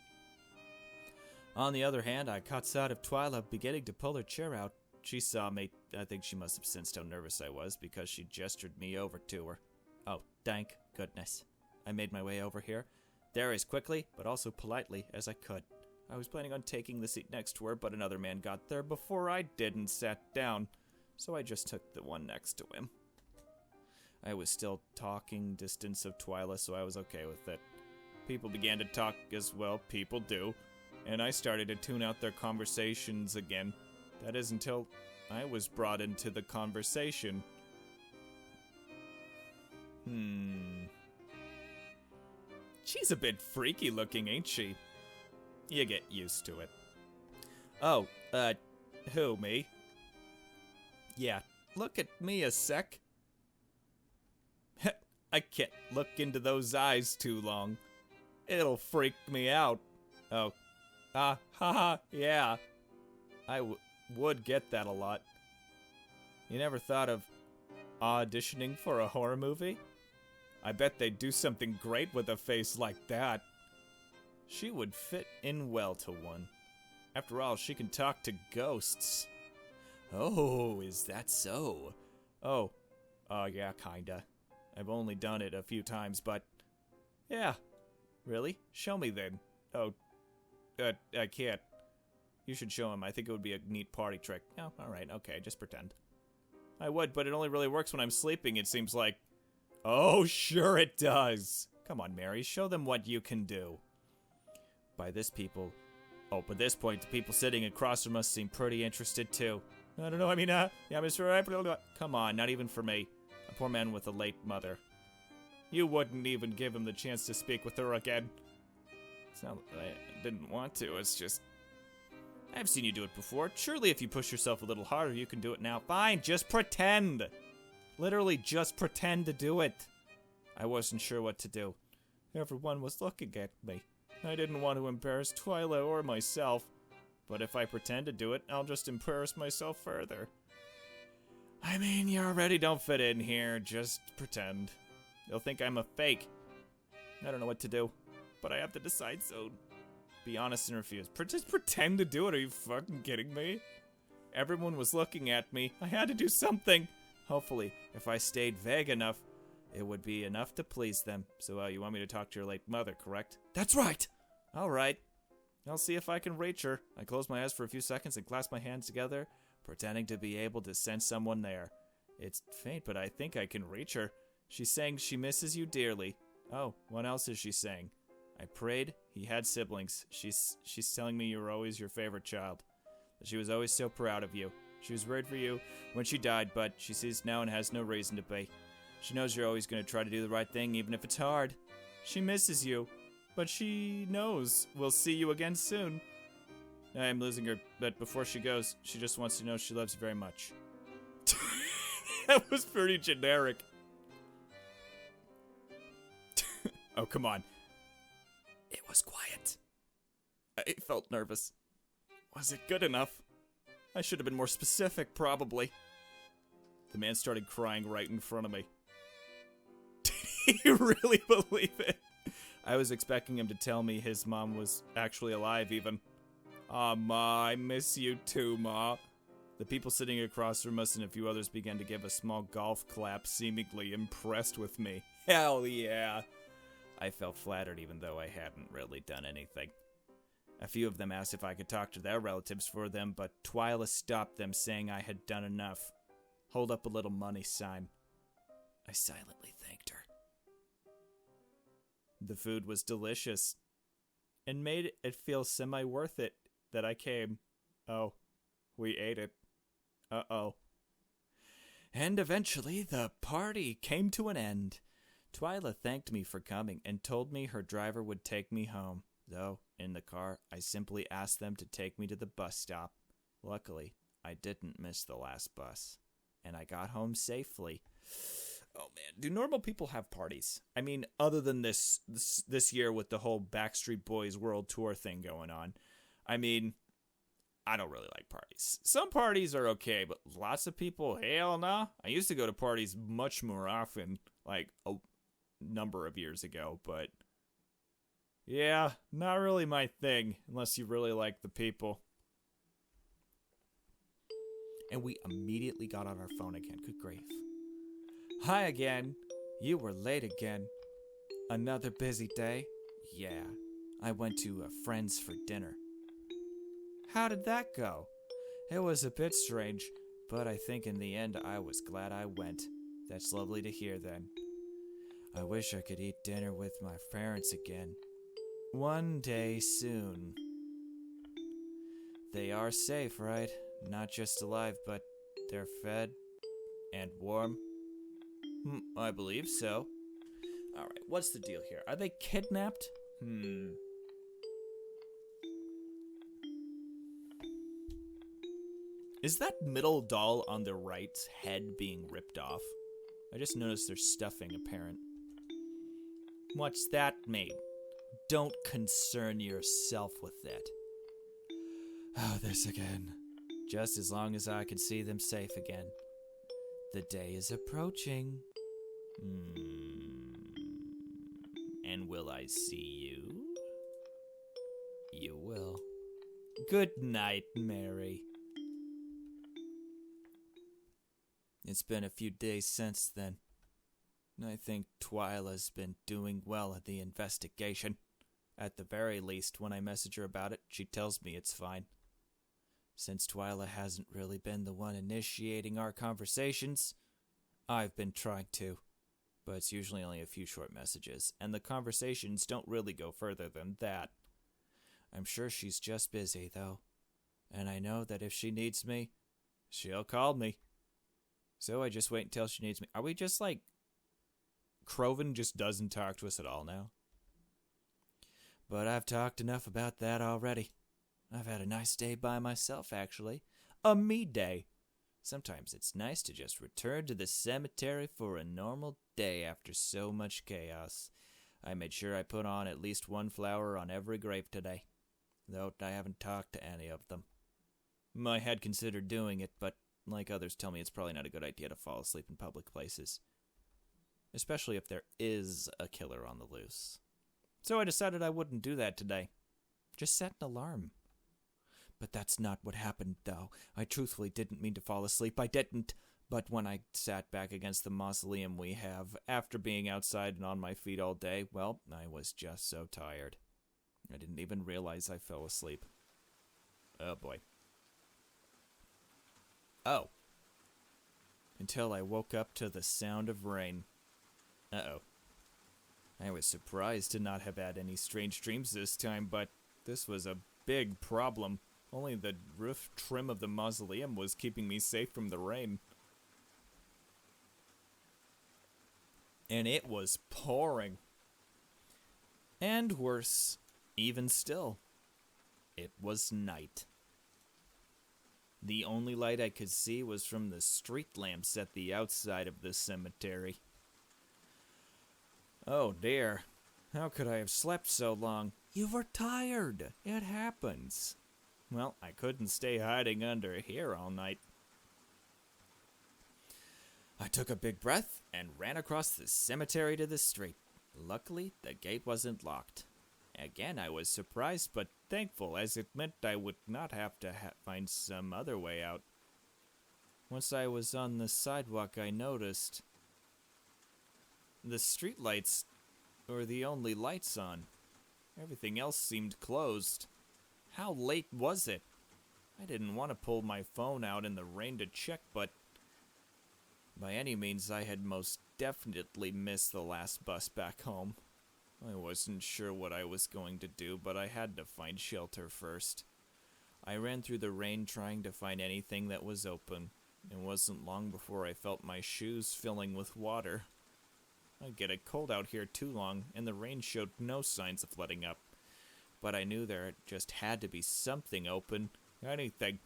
A: On the other hand, I caught sight of Twyla beginning to pull her chair out. She saw me. I think she must have sensed how nervous I was because she gestured me over to her. Oh, thank goodness. I made my way over here, there as quickly, but also politely, as I could. I was planning on taking the seat next to her, but another man got there before I did and sat down, so I just took the one next to him. I was still talking distance of Twyla, so I was okay with it. People began to talk as well people do, and I started to tune out their conversations again. That is until I was brought into the conversation. She's a bit freaky looking, ain't she? You get used to it. Oh, who, me? Yeah, look at me a sec. I can't look into those eyes too long. It'll freak me out. Oh, haha, yeah. I would get that a lot. You never thought of auditioning for a horror movie? I bet they'd do something great with a face like that. She would fit in well to one. After all, she can talk to ghosts. Oh, is that so? Oh, yeah, kinda. I've only done it a few times, but... Yeah. Really? Show me then. Oh, I can't. You should show him. I think it would be a neat party trick. Oh, alright, okay, just pretend. I would, but it only really works when I'm sleeping, it seems like. Oh, sure it does. Come on, Mary, show them what you can do. By this point, the people sitting across from us seem pretty interested too. I don't know, yeah, Mr. Right. Come on, not even for me. A poor man with a late mother. You wouldn't even give him the chance to speak with her again. It's not that I didn't want to, it's just... I've seen you do it before. Surely if you push yourself a little harder, you can do it now. Fine, just pretend. Literally, just pretend to do it. I wasn't sure what to do. Everyone was looking at me. I didn't want to embarrass Twyla or myself. But if I pretend to do it, I'll just embarrass myself further. I mean, you already don't fit in here. Just pretend. They'll think I'm a fake. I don't know what to do, but I have to decide soon. Be honest and refuse. Just pretend to do it. Are you fucking kidding me? Everyone was looking at me. I had to do something. Hopefully, if I stayed vague enough, it would be enough to please them. So, you want me to talk to your late mother, correct? That's right! Alright. I'll see if I can reach her. I close my eyes for a few seconds and clasp my hands together, pretending to be able to sense someone there. It's faint, but I think I can reach her. She's saying she misses you dearly. Oh, what else is she saying? I prayed he had siblings. She's telling me you were always your favorite child. That she was always so proud of you. She was worried for you when she died, but she sees now and has no reason to be. She knows you're always going to try to do the right thing, even if it's hard. She misses you, but she knows we'll see you again soon. I'm losing her, but before she goes, she just wants to know she loves you very much. That was pretty generic. Oh, come on. It was quiet. I felt nervous. Was it good enough? I should have been more specific, probably. The man started crying right in front of me. Did he really believe it? I was expecting him to tell me his mom was actually alive, even. Aw, Ma, I miss you too, Ma. The people sitting across from us and a few others began to give a small golf clap, seemingly impressed with me. Hell yeah! I felt flattered even though I hadn't really done anything. A few of them asked if I could talk to their relatives for them, but Twyla stopped them, saying I had done enough. Hold up a little money sign. I silently thanked her. The food was delicious, and made it feel semi-worth it that I came. Oh, we ate it. Uh-oh. And eventually, the party came to an end. Twyla thanked me for coming and told me her driver would take me home, though, in the car, I simply asked them to take me to the bus stop. Luckily, I didn't miss the last bus, and I got home safely. Oh man, do normal people have parties? I mean, other than this year with the whole Backstreet Boys World Tour thing going on. I mean, I don't really like parties. Some parties are okay, but lots of people, hell no. I used to go to parties much more often, like a number of years ago, but yeah, not really my thing, unless you really like the people. And we immediately got on our phone again. Good grief. Hi again. You were late again. Another busy day? Yeah. I went to a friend's for dinner. How did that go? It was a bit strange, but I think in the end I was glad I went. That's lovely to hear then. I wish I could eat dinner with my parents again. One day soon. They are safe, right? Not just alive, but they're fed and warm. I believe so. Alright, what's the deal here? Are they kidnapped? Is that middle doll on the right's head being ripped off? I just noticed there's stuffing apparent. What's that made? Don't concern yourself with that. Oh, this again. Just as long as I can see them safe again. The day is approaching. And will I see you? You will. Good night, Mary. It's been a few days since then. I think Twyla's been doing well at the investigation. At the very least, when I message her about it, she tells me it's fine. Since Twyla hasn't really been the one initiating our conversations, I've been trying to. But it's usually only a few short messages, and the conversations don't really go further than that. I'm sure she's just busy, though. And I know that if she needs me, she'll call me. So I just wait until she needs me. Are we just like... Croven just doesn't talk to us at all now? But I've talked enough about that already. I've had a nice day by myself, actually. A me day. Sometimes it's nice to just return to the cemetery for a normal day after so much chaos. I made sure I put on at least one flower on every grave today, though I haven't talked to any of them. I had considered doing it, but like others tell me, it's probably not a good idea to fall asleep in public places, especially if there is a killer on the loose. So I decided I wouldn't do that today. Just set an alarm. But that's not what happened, though. I truthfully didn't mean to fall asleep. I didn't. But when I sat back against the mausoleum we have, after being outside and on my feet all day, well, I was just so tired. I didn't even realize I fell asleep. Oh, boy. Oh. Until I woke up to the sound of rain. Uh-oh. I was surprised to not have had any strange dreams this time, but this was a big problem. Only the roof trim of the mausoleum was keeping me safe from the rain. And it was pouring. And worse, even still, it was night. The only light I could see was from the street lamps at the outside of the cemetery. Oh dear, how could I have slept so long? You were tired. It happens. Well, I couldn't stay hiding under here all night. I took a big breath and ran across the cemetery to the street. Luckily, the gate wasn't locked. Again, I was surprised but thankful, as it meant I would not have to find some other way out. Once I was on the sidewalk, I noticed the street lights were the only lights on. Everything else seemed closed. How late was it? I didn't want to pull my phone out in the rain to check, but by any means I had most definitely missed the last bus back home. I wasn't sure what I was going to do, but I had to find shelter first. I ran through the rain trying to find anything that was open. It wasn't long before I felt my shoes filling with water. I'd get it cold out here too long, and the rain showed no signs of letting up. But I knew there just had to be something open. Anything.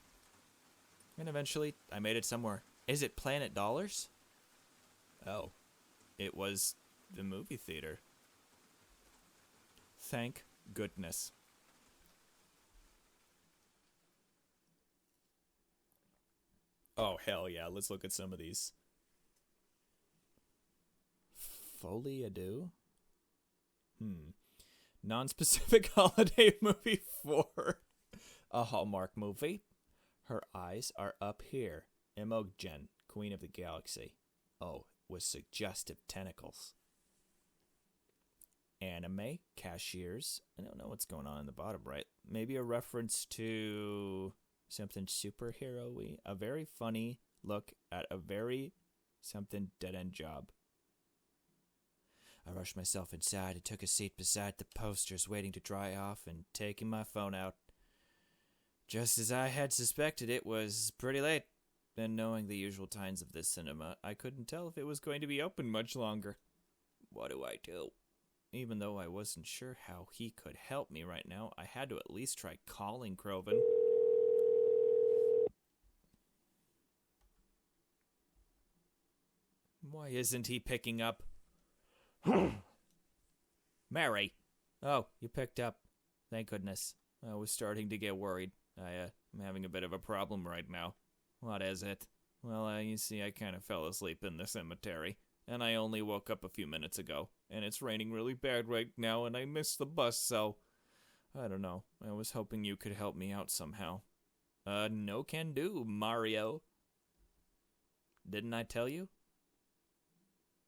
A: And eventually, I made it somewhere. Is it Planet Dollars? Oh. It was the movie theater. Thank goodness. Oh, hell yeah. Let's look at some of these. Folie à deux? Non-specific holiday movie 4. A Hallmark movie. Her eyes are up here. Imogen, Queen of the Galaxy. Oh, with suggestive tentacles. Anime, cashiers. I don't know what's going on in the bottom right. Maybe a reference to something superhero-y. A very funny look at a very something dead-end job. I rushed myself inside and took a seat beside the posters, waiting to dry off and taking my phone out. Just as I had suspected, it was pretty late, and knowing the usual times of this cinema, I couldn't tell if it was going to be open much longer. What do I do? Even though I wasn't sure how he could help me right now, I had to at least try calling Croven. Why isn't he picking up? Mary. Oh, you picked up. Thank goodness. I was starting to get worried. I'm having a bit of a problem right now. What is it? Well, you see, I kind of fell asleep in the cemetery, and I only woke up a few minutes ago, and it's raining really bad right now, and I missed the bus, so I don't know. I was hoping you could help me out somehow. No can do, Mario. Didn't I tell you?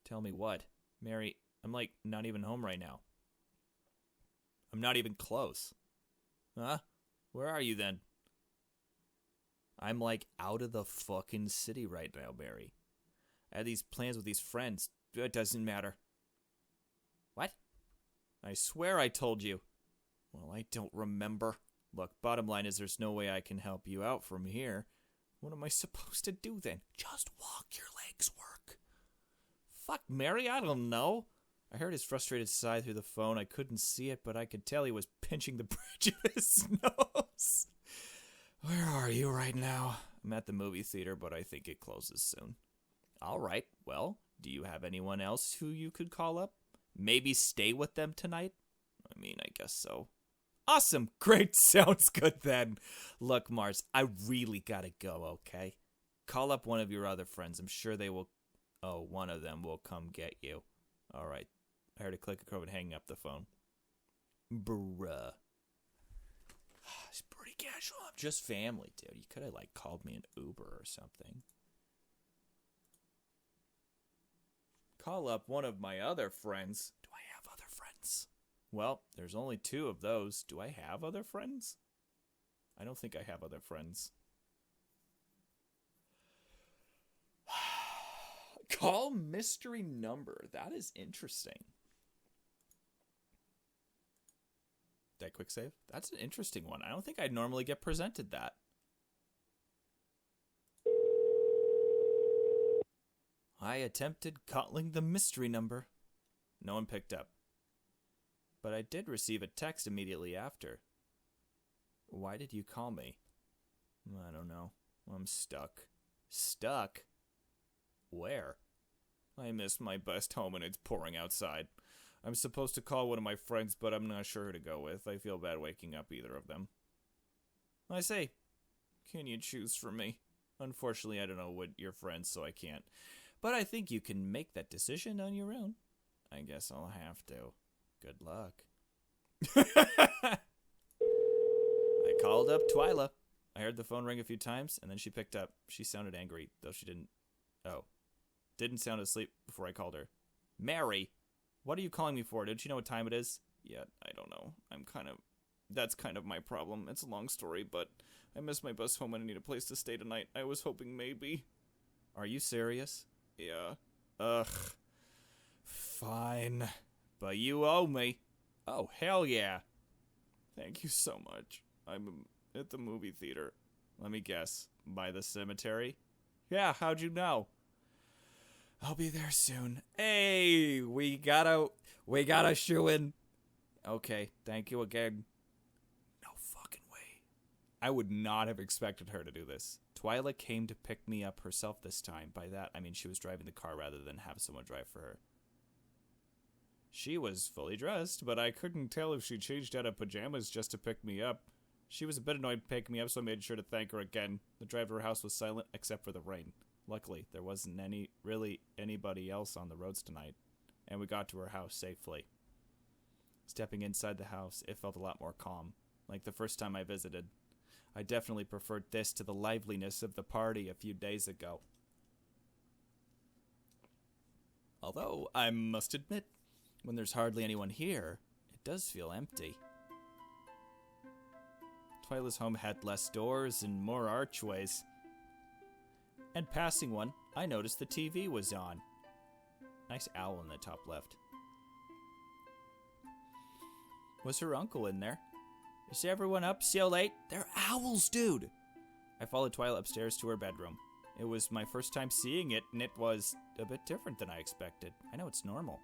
A: Tell me what? Mary, I'm not even home right now. I'm not even close. Huh? Where are you then? I'm out of the fucking city right now, Mary. I had these plans with these friends. It doesn't matter. What? I swear I told you. Well, I don't remember. Look, bottom line is there's no way I can help you out from here. What am I supposed to do then? Just walk, your legs work. Fuck, Mary, I don't know. I heard his frustrated sigh through the phone. I couldn't see it, but I could tell he was pinching the bridge of his nose. Where are you right now? I'm at the movie theater, but I think it closes soon. All right, well, do you have anyone else who you could call up? Maybe stay with them tonight? I mean, I guess so. Awesome, great, sounds good then. Look, Mars, I really gotta go, okay? Call up one of your other friends. I'm sure they will... Oh, one of them will come get you. All right. I heard a click of Croven hanging up the phone. Bruh. It's pretty casual. I'm just family, dude. You could have, called me an Uber or something. Call up one of my other friends. Do I have other friends? Well, there's only 2 of those. Do I have other friends? I don't think I have other friends. Call mystery number. That is interesting. That quick save? That's an interesting one. I don't think I'd normally get presented that. I attempted calling the mystery number. No one picked up. But I did receive a text immediately after. Why did you call me? I don't know. I'm stuck. Stuck? Where? I missed my best home and it's pouring outside. I'm supposed to call one of my friends, but I'm not sure who to go with. I feel bad waking up either of them. I say, can you choose for me? Unfortunately, I don't know what your friends, so I can't. But I think you can make that decision on your own. I guess I'll have to. Good luck. I called up Twyla. I heard the phone ring a few times, and then she picked up. She sounded angry, though she didn't... Oh. Didn't sound asleep before I called her. Mary! What are you calling me for? Don't you know what time it is? Yeah, I don't know. That's kind of my problem. It's a long story, but I missed my bus home and I need a place to stay tonight. I was hoping maybe... Are you serious? Yeah. Ugh. Fine. But you owe me. Oh, hell yeah. Thank you so much. I'm at the movie theater. Let me guess. By the cemetery? Yeah, how'd you know? I'll be there soon. Hey, we got a shoe in. Okay, thank you again. No fucking way. I would not have expected her to do this. Twyla came to pick me up herself this time. By that, I mean she was driving the car rather than have someone drive for her. She was fully dressed, but I couldn't tell if she changed out of pajamas just to pick me up. She was a bit annoyed picking me up, so I made sure to thank her again. The drive to her house was silent, except for the rain. Luckily, there wasn't anybody else on the roads tonight, and we got to her house safely. Stepping inside the house, it felt a lot more calm, like the first time I visited. I definitely preferred this to the liveliness of the party a few days ago. Although, I must admit, when there's hardly anyone here, it does feel empty. Twyla's home had less doors and more archways. And passing one, I noticed the TV was on. Nice owl in the top left. Was her uncle in there? Is everyone up so late? They're owls, dude! I followed Twyla upstairs to her bedroom. It was my first time seeing it, and it was a bit different than I expected. I know it's normal.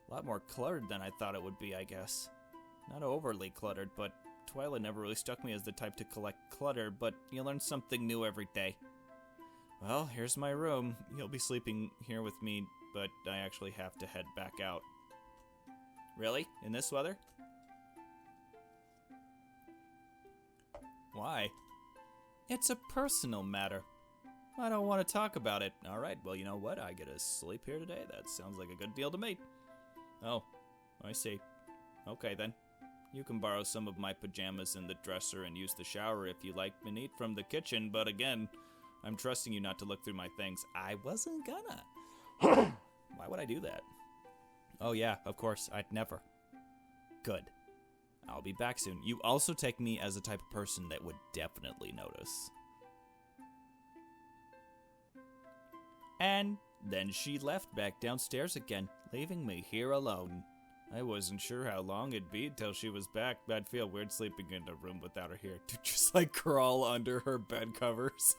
A: A lot more cluttered than I thought it would be, I guess. Not overly cluttered, but Twyla never really struck me as the type to collect clutter, but you learn something new every day. Well, here's my room. You'll be sleeping here with me, but I actually have to head back out. Really? In this weather? Why? It's a personal matter. I don't want to talk about it. Alright, well, you know what? I get to sleep here today. That sounds like a good deal to me. Oh, I see. Okay, then. You can borrow some of my pajamas in the dresser and use the shower if you like and eat from the kitchen, but again, I'm trusting you not to look through my things. I wasn't gonna. Why would I do that? Oh yeah, of course, I'd never. Good. I'll be back soon. You also take me as the type of person that would definitely notice. And then she left back downstairs again, leaving me here alone. I wasn't sure how long it'd be till she was back. I'd feel weird sleeping in a room without her here. To just like crawl under her bed covers.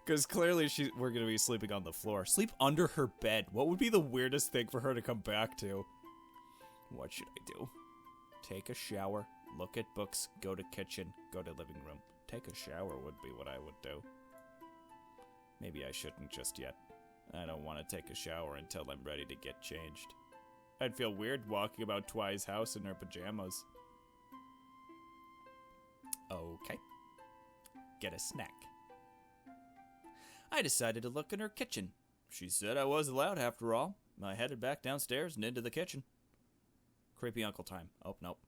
A: Because clearly we're going to be sleeping on the floor. Sleep under her bed. What would be the weirdest thing for her to come back to? What should I do? Take a shower, look at books, go to kitchen, go to living room. Take a shower would be what I would do. Maybe I shouldn't just yet. I don't want to take a shower until I'm ready to get changed. I'd feel weird walking about Twy's house in her pajamas. Okay. Get a snack. I decided to look in her kitchen. She said I was allowed after all. I headed back downstairs and into the kitchen. Creepy uncle time. Oh, nope.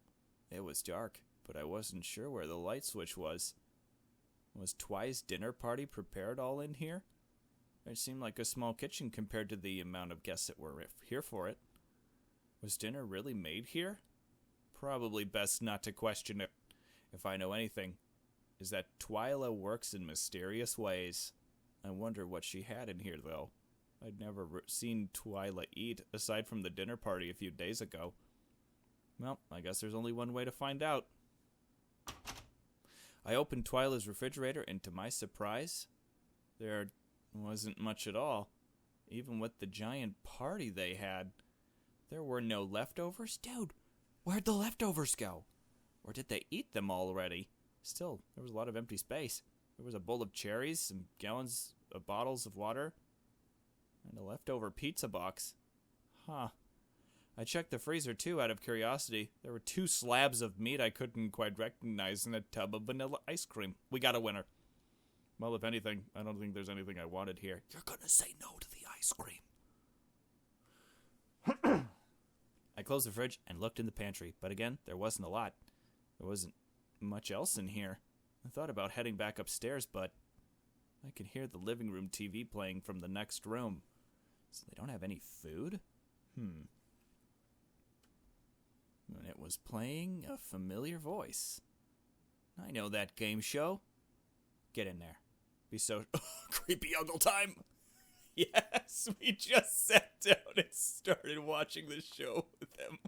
A: It was dark, but I wasn't sure where the light switch was. Was Twy's dinner party prepared all in here? It seemed like a small kitchen compared to the amount of guests that were here for it. Was dinner really made here? Probably best not to question it. If I know anything, is that Twyla works in mysterious ways. I wonder what she had in here, though. I'd never seen Twyla eat, aside from the dinner party a few days ago. Well, I guess there's only one way to find out. I opened Twyla's refrigerator, and to my surprise, there wasn't much at all. Even with the giant party they had, there were no leftovers. Dude, where'd the leftovers go? Or did they eat them already? Still, there was a lot of empty space. There was a bowl of cherries, some gallons of bottles of water, and a leftover pizza box. Huh. I checked the freezer, too, out of curiosity. There were 2 slabs of meat I couldn't quite recognize and a tub of vanilla ice cream. We got a winner. Well, if anything, I don't think there's anything I wanted here. You're gonna say no to the ice cream. I closed the fridge and looked in the pantry, but again, there wasn't a lot. There wasn't much else in here. I thought about heading back upstairs, but I could hear the living room TV playing from the next room. So they don't have any food? And it was playing a familiar voice. I know that game show. Get in there. Be so... creepy uncle time! Yes, we just sat down and started watching the show with him.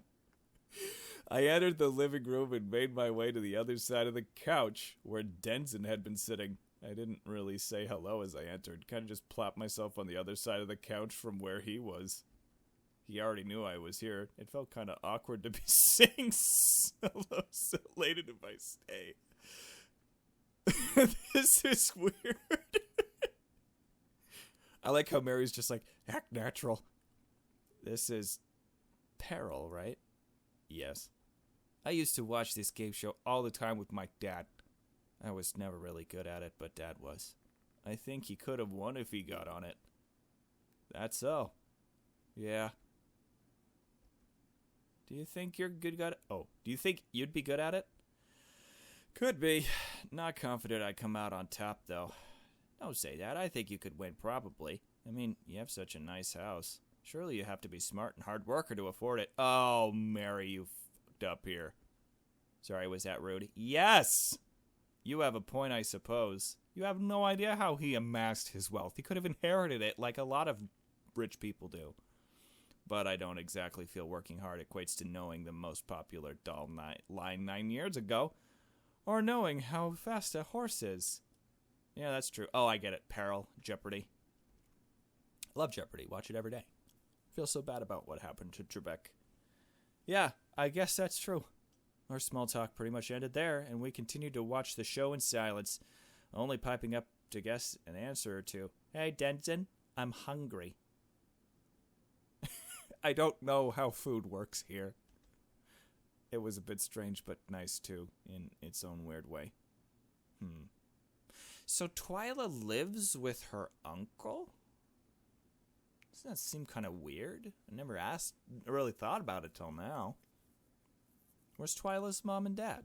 A: I entered the living room and made my way to the other side of the couch, where Denson had been sitting.
B: I didn't really say hello as I entered, kind of just plopped myself on the other side of the couch from where he was. He already knew I was here. It felt kind of awkward to be saying hello so late into my stay. This is weird. I like how Mary's just like, act natural. This is Peril, right? Yes. I used to watch this game show all the time with my dad. I was never really good at it, but Dad was. I think he could have won if he got on it. That's so. Yeah. Do you think you're good at it? Oh, do you think you'd be good at it? Could be. Not confident I'd come out on top, though. Don't say that. I think you could win, probably. I mean, you have such a nice house. Surely you have to be smart and hard worker to afford it. Oh, Mary, you fucked up here. Sorry, was that rude? Yes! You have a point, I suppose. You have no idea how he amassed his wealth. He could have inherited it like a lot of rich people do. But I don't exactly feel working hard equates to knowing the most popular doll line 9 years ago. Or knowing how fast a horse is. Yeah, that's true. Oh, I get it. Peril. Jeopardy. Love Jeopardy. Watch it every day. Feel so bad about what happened to Trebek. Yeah, I guess that's true. Our small talk pretty much ended there, and we continued to watch the show in silence, only piping up to guess an answer or two. Hey, Denton, I'm hungry. I don't know how food works here. It was a bit strange, but nice, too, in its own weird way. So Twyla lives with her uncle? Doesn't that seem kind of weird? I never really thought about it till now. Where's Twyla's mom and dad?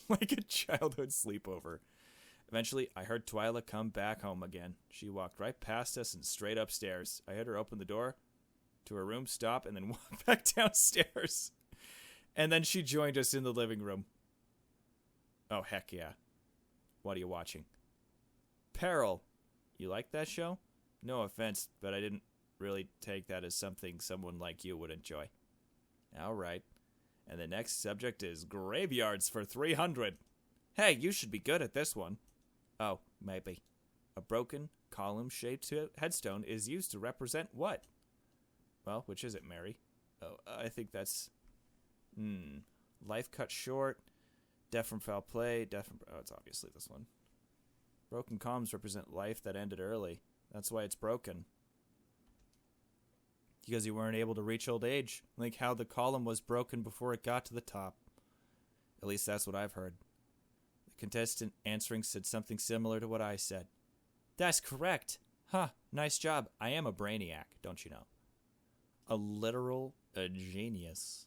B: Like a childhood sleepover. Eventually, I heard Twyla come back home again. She walked right past us and straight upstairs. I heard her open the door to her room, stop, and then walk back downstairs. And then she joined us in the living room. Oh, heck yeah. What are you watching? Peril. You like that show? No offense, but I didn't really take that as something someone like you would enjoy. All right. And the next subject is graveyards for 300. Hey, you should be good at this one. Oh, maybe. A broken, column-shaped headstone is used to represent what? Well, which is it, Mary? Oh, I think that's... Life cut short, death from foul play, oh, it's obviously this one. Broken columns represent life that ended early. That's why it's broken. Because you weren't able to reach old age, like how the column was broken before it got to the top. At least that's what I've heard. The contestant answering said something similar to what I said. That's correct. Huh, nice job. I am a brainiac, don't you know? A genius.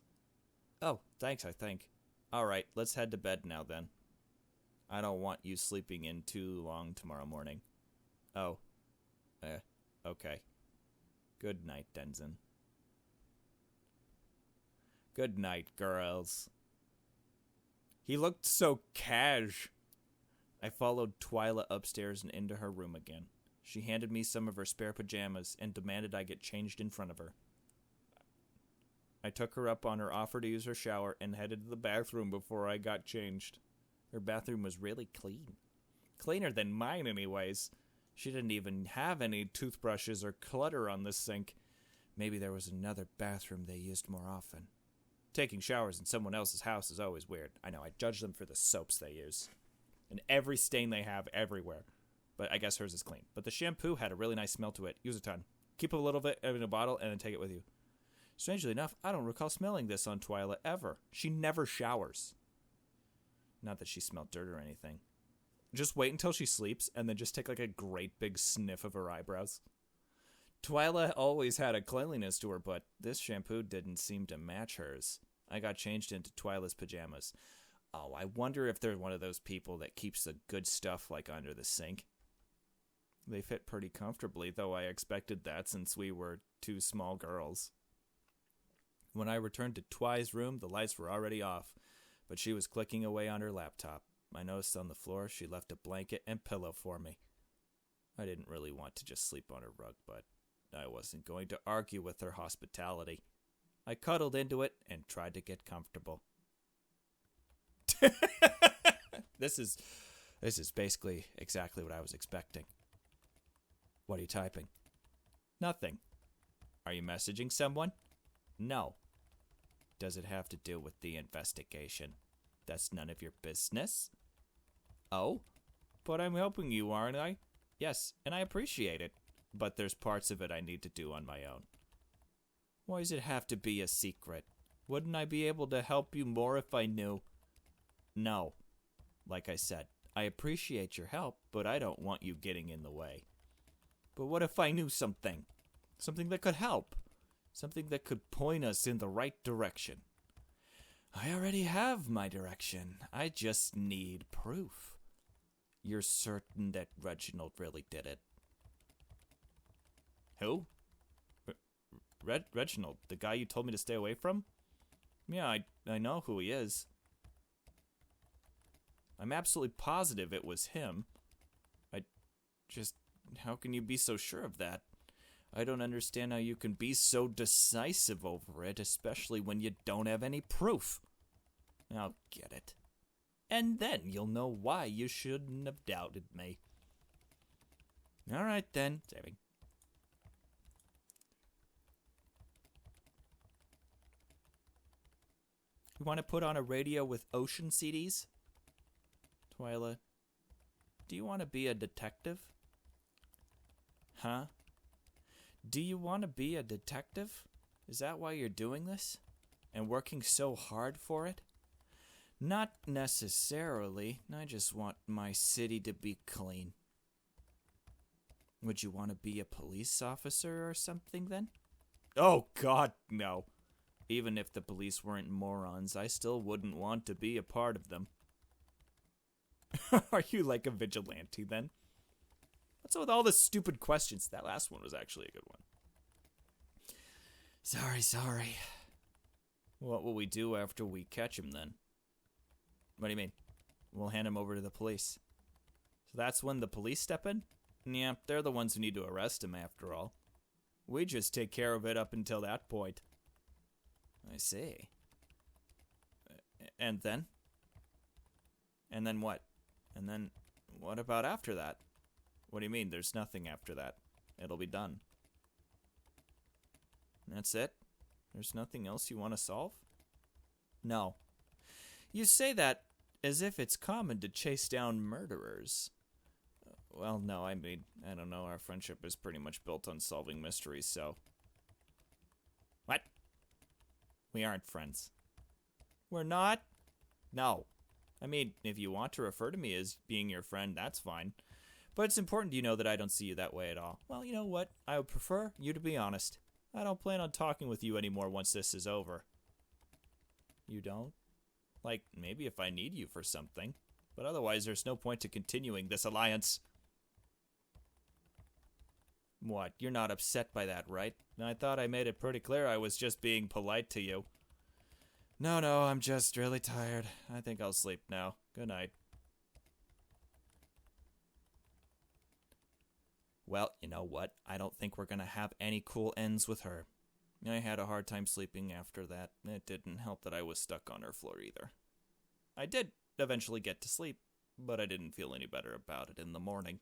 B: Oh, thanks, I think. All right, let's head to bed now then. I don't want you sleeping in too long tomorrow morning. Oh. Okay. Good night, Denzen. Good night, girls. He looked so cash. I followed Twyla upstairs and into her room again. She handed me some of her spare pajamas and demanded I get changed in front of her. I took her up on her offer to use her shower and headed to the bathroom before I got changed. Her bathroom was really clean. Cleaner than mine, anyways. She didn't even have any toothbrushes or clutter on the sink. Maybe there was another bathroom they used more often. Taking showers in someone else's house is always weird. I know, I judge them for the soaps they use. And every stain they have everywhere. But I guess hers is clean. But the shampoo had a really nice smell to it. Use a ton. Keep a little bit in a bottle and then take it with you. Strangely enough, I don't recall smelling this on Twyla ever. She never showers. Not that she smelled dirt or anything. Just wait until she sleeps and then just take like a great big sniff of her eyebrows. Twyla always had a cleanliness to her, but this shampoo didn't seem to match hers. I got changed into Twyla's pajamas. Oh, I wonder if they're one of those people that keeps the good stuff like under the sink. They fit pretty comfortably, though I expected that since we were two small girls. When I returned to Twy's room, the lights were already off, but she was clicking away on her laptop. I noticed on the floor she left a blanket and pillow for me. I didn't really want to just sleep on her rug, but I wasn't going to argue with her hospitality. I cuddled into it and tried to get comfortable. This is basically exactly what I was expecting. What are you typing? Nothing. Are you messaging someone? No. Does it have to do with the investigation? That's none of your business? Oh? But I'm helping you, aren't I? Yes, and I appreciate it. But there's parts of it I need to do on my own. Why does it have to be a secret? Wouldn't I be able to help you more if I knew? No. Like I said, I appreciate your help, but I don't want you getting in the way. But what if I knew something? Something that could help? Something that could point us in the right direction? I already have my direction. I just need proof. You're certain that Reginald really did it? Who? Reginald, the guy you told me to stay away from? Yeah, I know who he is. I'm absolutely positive it was him. How can you be so sure of that? I don't understand how you can be so decisive over it, especially when you don't have any proof. I'll get it. And then you'll know why you shouldn't have doubted me. All right, then. Saving. You want to put on a radio with ocean CDs? Twyla, do you want to be a detective? Huh? Do you want to be a detective? Is that why you're doing this? And working so hard for it? Not necessarily. I just want my city to be clean. Would you want to be a police officer or something then? Oh, God, no. Even if the police weren't morons, I still wouldn't want to be a part of them. Are you like a vigilante then? What's up with all the stupid questions? That last one was actually a good one. Sorry. What will we do after we catch him then? What do you mean? We'll hand him over to the police. So that's when the police step in? Yeah, they're the ones who need to arrest him after all. We just take care of it up until that point. I see. And then? And then what? And then what about after that? What do you mean there's nothing after that? It'll be done. That's it? There's nothing else you want to solve? No. You say that as if it's common to chase down murderers. Well, no, I mean, I don't know. Our friendship is pretty much built on solving mysteries, so... What? We aren't friends. We're not? No. I mean, if you want to refer to me as being your friend, that's fine. But it's important you know that I don't see you that way at all. Well, you know what? I would prefer you to be honest. I don't plan on talking with you anymore once this is over. You don't? Like, maybe if I need you for something. But otherwise, there's no point to continuing this alliance. What? You're not upset by that, right? I thought I made it pretty clear I was just being polite to you. No, I'm just really tired. I think I'll sleep now. Good night. Well, you know what? I don't think we're gonna have any cool ends with her. I had a hard time sleeping after that. It didn't help that I was stuck on her floor either. I did eventually get to sleep, but I didn't feel any better about it in the morning.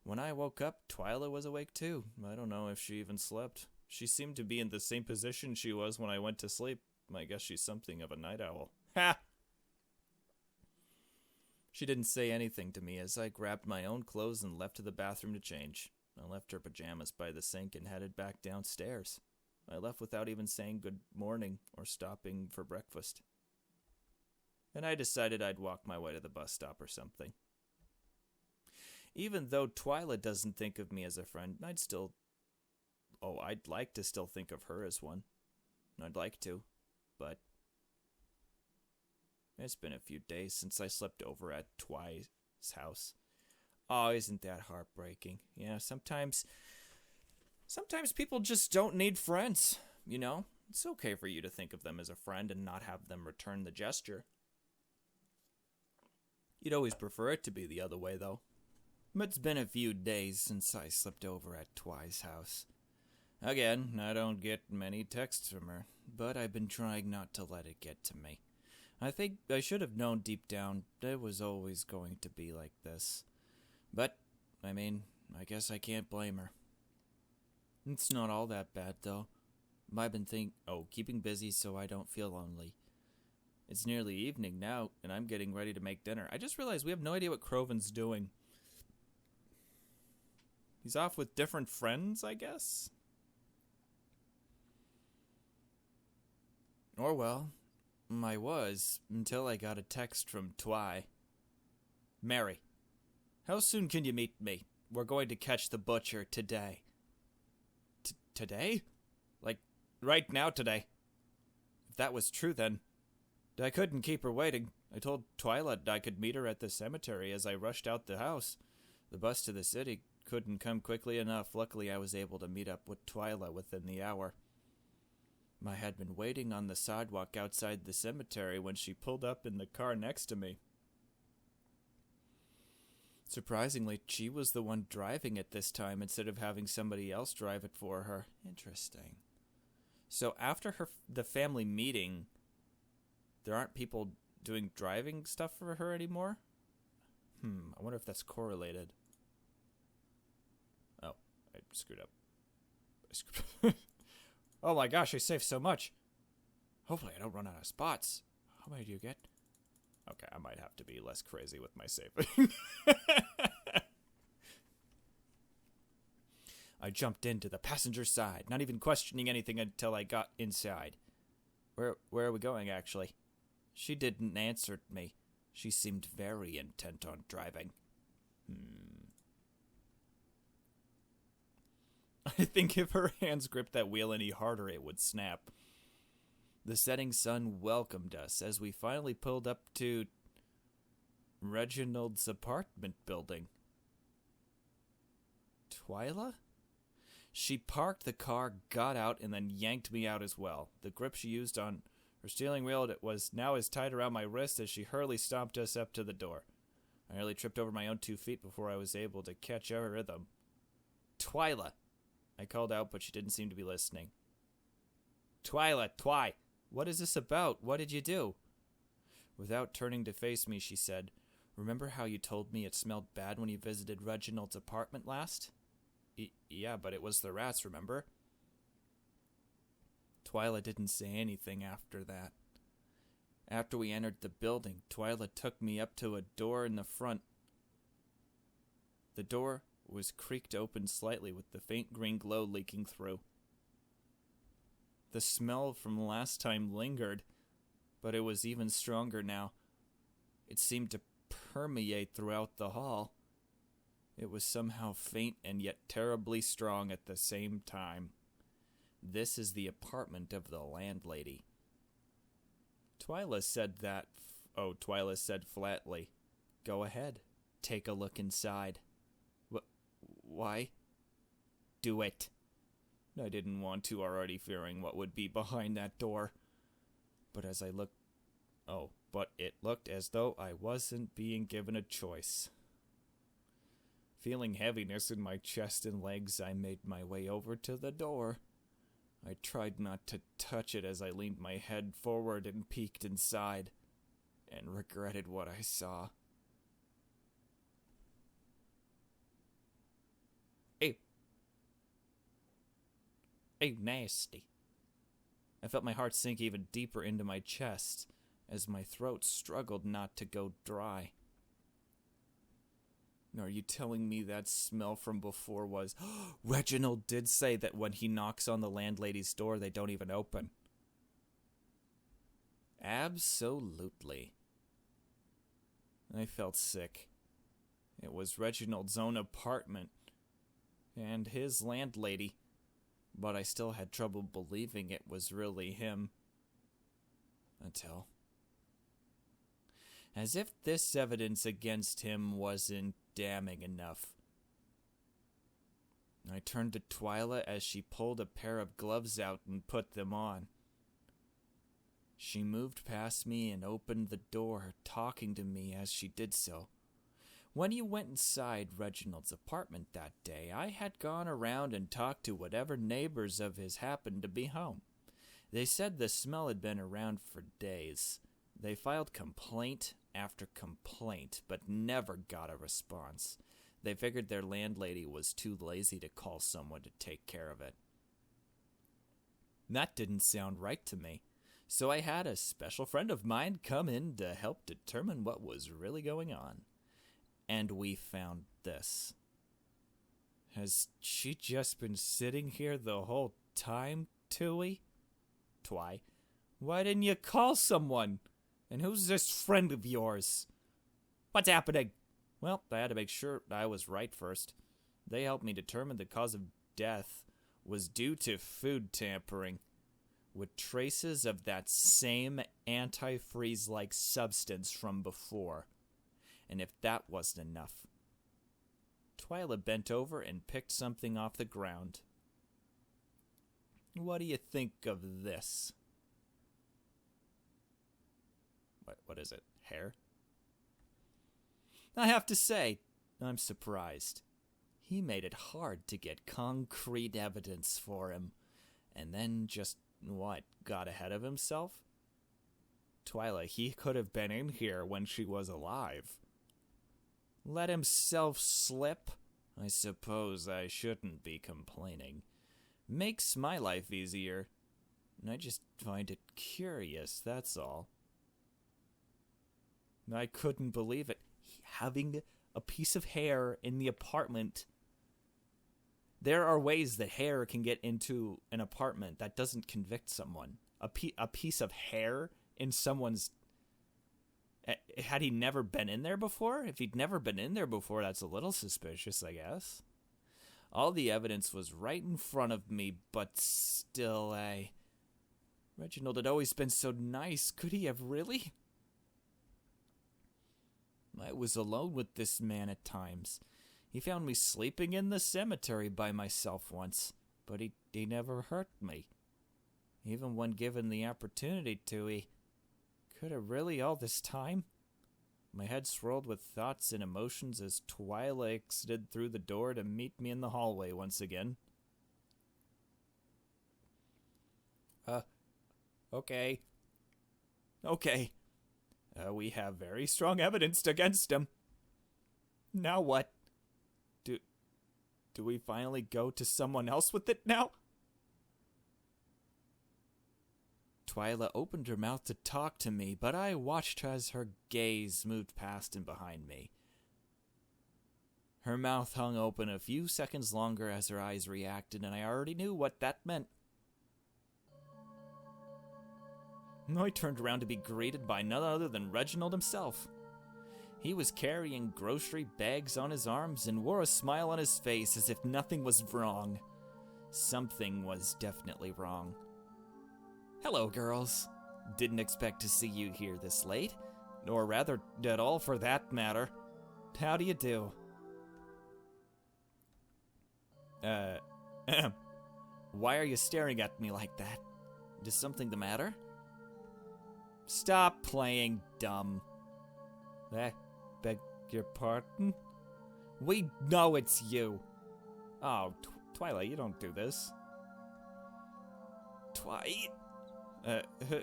B: When I woke up, Twyla was awake too. I don't know if she even slept. She seemed to be in the same position she was when I went to sleep. I guess she's something of a night owl. Ha! She didn't say anything to me as I grabbed my own clothes and left to the bathroom to change. I left her pajamas by the sink and headed back downstairs. I left without even saying good morning or stopping for breakfast. And I decided I'd walk my way to the bus stop or something. Even though Twyla doesn't think of me as a friend, I'd like to still think of her as one. I'd like to, but it's been a few days since I slept over at Twy's house. Oh, isn't that heartbreaking? Yeah, sometimes people just don't need friends, you know? It's okay for you to think of them as a friend and not have them return the gesture. You'd always prefer it to be the other way, though. It's been a few days since I slept over at Twy's house. Again, I don't get many texts from her, but I've been trying not to let it get to me.
A: I think I should have known deep down it was always going to be like this. But, I mean, I guess I can't blame her. It's not all that bad, though. I've been keeping busy so I don't feel lonely. It's nearly evening now, and I'm getting ready to make dinner. I just realized we have no idea what Croven's doing. He's off with different friends, I guess? Or, well, I was, until I got a text from Twy. Mary, how soon can you meet me? We're going to catch the butcher today. Today? Like, right now today. If that was true, then I couldn't keep her waiting. I told Twyla I could meet her at the cemetery as I rushed out the house. The bus to the city couldn't come quickly enough. Luckily, I was able to meet up with Twyla within the hour. I had been waiting on the sidewalk outside the cemetery when she pulled up in the car next to me. Surprisingly, she was the one driving it this time instead of having somebody else drive it for her. Interesting. So after the family meeting, there aren't people doing driving stuff for her anymore? I wonder if that's correlated. Oh, I screwed up. Oh my gosh, I saved so much. Hopefully I don't run out of spots. How many do you get? Okay, I might have to be less crazy with my saving. I jumped into the passenger side, not even questioning anything until I got inside. Where are we going, actually? She didn't answer me. She seemed very intent on driving. I think if her hands gripped that wheel any harder, it would snap. The setting sun welcomed us as we finally pulled up to Reginald's apartment building. Twyla? She parked the car, got out, and then yanked me out as well. The grip she used on her steering wheel was now as tight around my wrist as she hurriedly stomped us up to the door. I nearly tripped over my own 2 feet before I was able to catch her rhythm. Twyla! I called out, but she didn't seem to be listening. Twyla, Twy! What is this about? What did you do? Without turning to face me, she said, Remember how you told me it smelled bad when you visited Reginald's apartment last? Yeah, but it was the rats, remember? Twyla didn't say anything after that. After we entered the building, Twyla took me up to a door in the front. The door was creaked open slightly with the faint green glow leaking through. The smell from last time lingered, but it was even stronger now. It seemed to permeate throughout the hall. It was somehow faint and yet terribly strong at the same time. This is the apartment of the landlady. Twyla said flatly, Go ahead, take a look inside. Why? Do it. I didn't want to, already fearing what would be behind that door. But it looked as though I wasn't being given a choice. Feeling heaviness in my chest and legs, I made my way over to the door. I tried not to touch it as I leaned my head forward and peeked inside, and regretted what I saw. Hey, nasty. I felt my heart sink even deeper into my chest as my throat struggled not to go dry. Are you telling me that smell from before was... Reginald did say that when he knocks on the landlady's door, they don't even open. Absolutely. I felt sick. It was Reginald's own apartment, and his landlady, but I still had trouble believing it was really him. Until... As if this evidence against him wasn't damning enough. I turned to Twyla as she pulled a pair of gloves out and put them on. She moved past me and opened the door, talking to me as she did so. When you went inside Reginald's apartment that day, I had gone around and talked to whatever neighbors of his happened to be home. They said the smell had been around for days. They filed complaint after complaint, but never got a response. They figured their landlady was too lazy to call someone to take care of it. That didn't sound right to me, so I had a special friend of mine come in to help determine what was really going on. And we found this. Has she just been sitting here the whole time, Tui? Twy, why didn't you call someone? And who's this friend of yours? What's happening? Well, I had to make sure I was right first. They helped me determine the cause of death was due to food tampering, with traces of that same antifreeze-like substance from before. And if that wasn't enough, Twyla bent over and picked something off the ground. What do you think of this? What is it? Hair? I have to say, I'm surprised. He made it hard to get concrete evidence for him, and then just, got ahead of himself? Twyla, he could have been in here when she was alive. Let himself slip? I suppose I shouldn't be complaining. Makes my life easier. I just find it curious, that's all. I couldn't believe it. Having a piece of hair in the apartment. There are ways that hair can get into an apartment that doesn't convict someone. A piece of hair in someone's... Had he never been in there before? If he'd never been in there before, that's a little suspicious, I guess. All the evidence was right in front of me, but still, Reginald had always been so nice. Could he have really? I was alone with this man at times. He found me sleeping in the cemetery by myself once, but he never hurt me. Even when given the opportunity to, he could have really all this time? My head swirled with thoughts and emotions as Twyla exited through the door to meet me in the hallway once again. Okay. We have very strong evidence against him. Now what? Do we finally go to someone else with it now? Twyla opened her mouth to talk to me, but I watched as her gaze moved past and behind me. Her mouth hung open a few seconds longer as her eyes reacted, and I already knew what that meant. I turned around to be greeted by none other than Reginald himself. He was carrying grocery bags on his arms and wore a smile on his face as if nothing was wrong. Something was definitely wrong. Hello, girls. Didn't expect to see you here this late, or rather, at all for that matter. How do you do? Why are you staring at me like that? Is something the matter? Stop playing dumb. Beg your pardon? We know it's you. Oh, Twyla, you don't do this.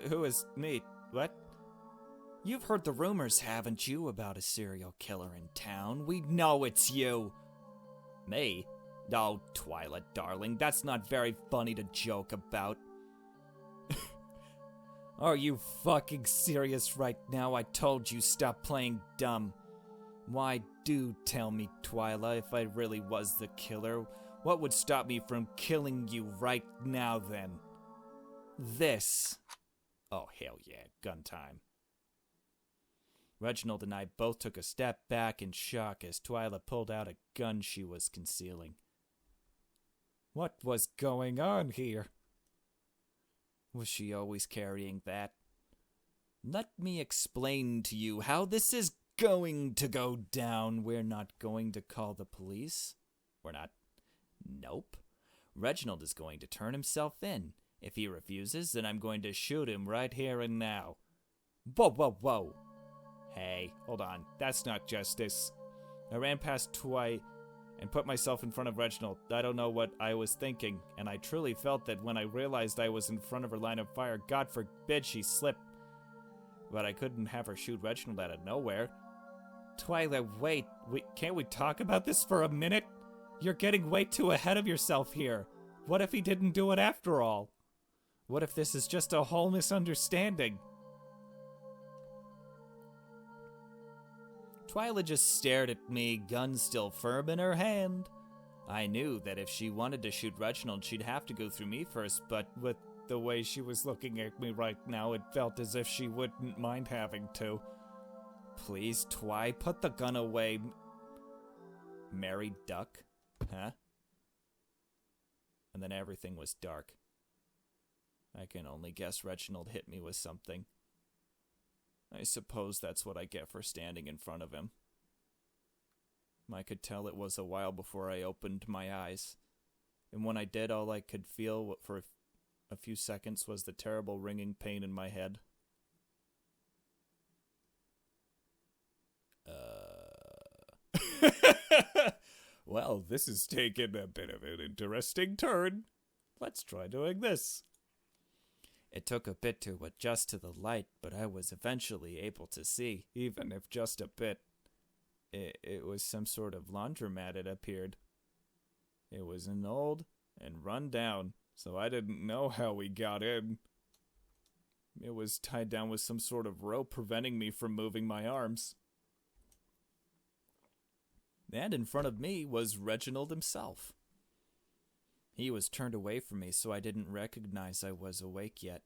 A: Who is me? What? You've heard the rumors, haven't you, about a serial killer in town? We know it's you. Me? Oh, Twyla, darling, that's not very funny to joke about. Are you fucking serious right now? I told you stop playing dumb. Why, do tell me, Twyla, if I really was the killer, what would stop me from killing you right now then? This. Oh, hell yeah, gun time. Reginald and I both took a step back in shock as Twyla pulled out a gun she was concealing. What was going on here? Was she always carrying that? Let me explain to you how this is going to go down. We're not going to call the police. We're not. Nope. Reginald is going to turn himself in. If he refuses, then I'm going to shoot him right here and now. Whoa. Hey, hold on. That's not justice. I ran past Twy and put myself in front of Reginald. I don't know what I was thinking, and I truly felt that when I realized I was in front of her line of fire, God forbid she slip.
B: but I couldn't have her shoot Reginald out of nowhere. Twyla, wait. Can't we talk about this for a minute? You're getting way too ahead of yourself here. What if he didn't do it after all? What if this is just a whole misunderstanding? Twyla just stared at me, gun still firm in her hand. I knew that if she wanted to shoot Reginald, she'd have to go through me first, but with the way she was looking at me right now, it felt as if she wouldn't mind having to. Please, Twy, put the gun away. Married duck? Huh? And then everything was dark. I can only guess Reginald hit me with something. I suppose that's what I get for standing in front of him. I could tell it was a while before I opened my eyes, and when I did, all I could feel for a few seconds was the terrible ringing pain in my head. Well, this is taking a bit of an interesting turn. Let's try doing this. It took a bit to adjust to the light, but I was eventually able to see, even if just a bit. It was some sort of laundromat, it appeared. It was an old and run down, so I didn't know how we got in. It was tied down with some sort of rope preventing me from moving my arms. And in front of me was Reginald himself. He was turned away from me, so I didn't recognize I was awake yet.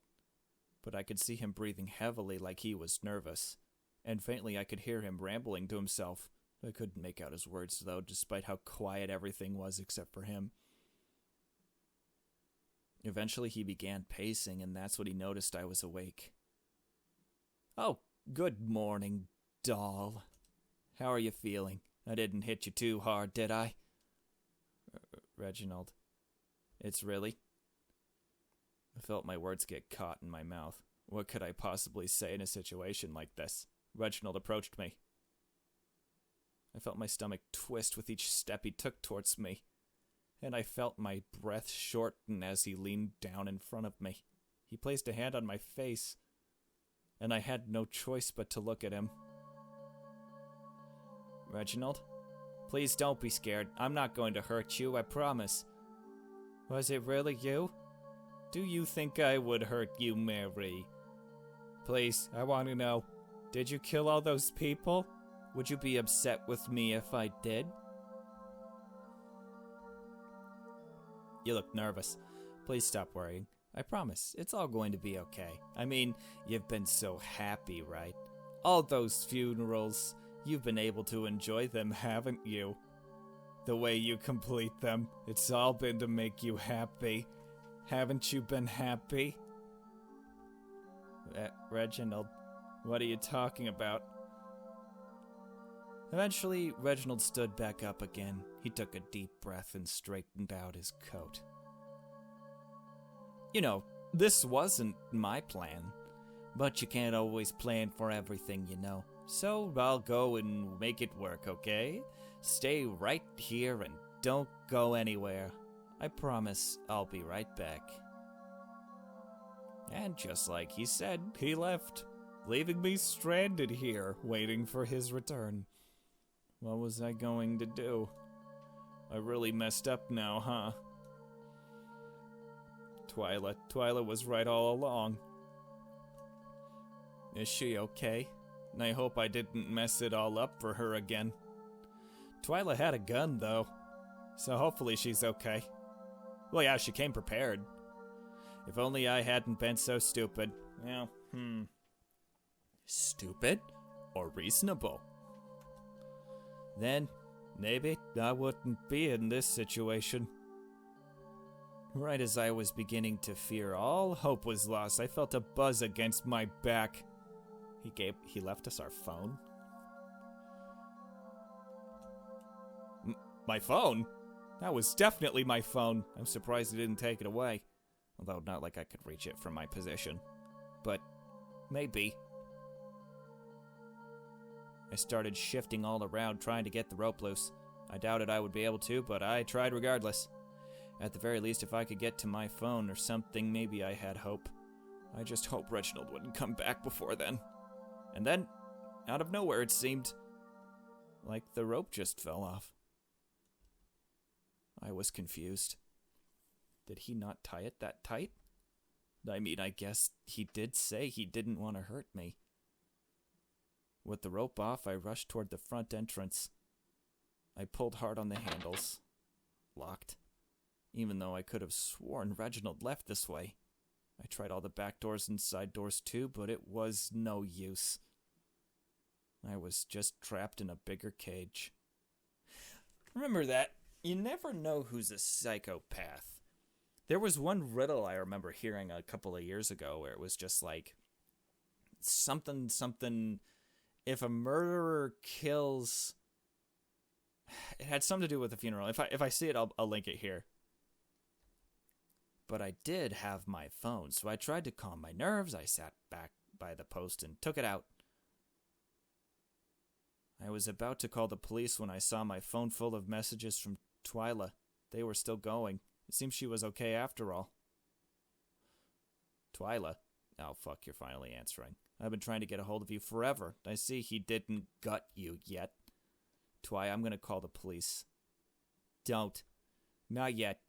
B: But I could see him breathing heavily like he was nervous, and faintly I could hear him rambling to himself. I couldn't make out his words, though, despite how quiet everything was except for him. Eventually he began pacing, and that's when he noticed I was awake. "Oh, good morning, doll. How are you feeling? I didn't hit you too hard, did I?" Reginald. It's really? I felt my words get caught in my mouth. What could I possibly say in a situation like this? Reginald approached me. I felt my stomach twist with each step he took towards me, and I felt my breath shorten as he leaned down in front of me. He placed a hand on my face, and I had no choice but to look at him. "Reginald, please don't be scared. I'm not going to hurt you, I promise." "Was it really you? Do you think I would hurt you, Mary? Please, I want to know. Did you kill all those people? Would you be upset with me if I did?" "You look nervous. Please stop worrying. I promise, it's all going to be okay. I mean, you've been so happy, right? All those funerals, you've been able to enjoy them, haven't you? The way you complete them, it's all been to make you happy. Haven't you been happy?" Reginald, what are you talking about?" Eventually, Reginald stood back up again. He took a deep breath and straightened out his coat. "You know, this wasn't my plan, but you can't always plan for everything, you know. So I'll go and make it work, okay? Stay right here and don't go anywhere. I promise I'll be right back." And just like he said, he left, leaving me stranded here, waiting for his return. What was I going to do? I really messed up now, huh? Twyla was right all along. Is she okay? And I hope I didn't mess it all up for her again. Twyla had a gun, though, so hopefully she's okay. Well, yeah, she came prepared. If only I hadn't been so stupid. Well, Stupid or reasonable? Then, maybe I wouldn't be in this situation. Right as I was beginning to fear all hope was lost, I felt a buzz against my back. He left us our phone? My phone? That was definitely my phone. I'm surprised he didn't take it away. Although not like I could reach it from my position. But maybe. I started shifting all around, trying to get the rope loose. I doubted I would be able to, but I tried regardless. At the very least, if I could get to my phone or something, maybe I had hope. I just hope Reginald wouldn't come back before then. And then, out of nowhere, it seemed like the rope just fell off. I was confused. Did he not tie it that tight? I mean, I guess he did say he didn't want to hurt me. With the rope off, I rushed toward the front entrance. I pulled hard on the handles. Locked. Even though I could have sworn Reginald left this way. I tried all the back doors and side doors too, but it was no use. I was just trapped in a bigger cage. Remember that. You never know who's a psychopath. There was one riddle I remember hearing a couple of years ago where it was just like, something, if a murderer kills... It had something to do with the funeral. If I see it, I'll link it here. But I did have my phone, so I tried to calm my nerves. I sat back by the post and took it out. I was about to call the police when I saw my phone full of messages from Twyla. They were still going. It seems she was okay after all. Twyla? Oh, fuck, you're finally answering. I've been trying to get a hold of you forever. I see he didn't gut you yet. Twy, I'm gonna call the police. Don't. Not yet.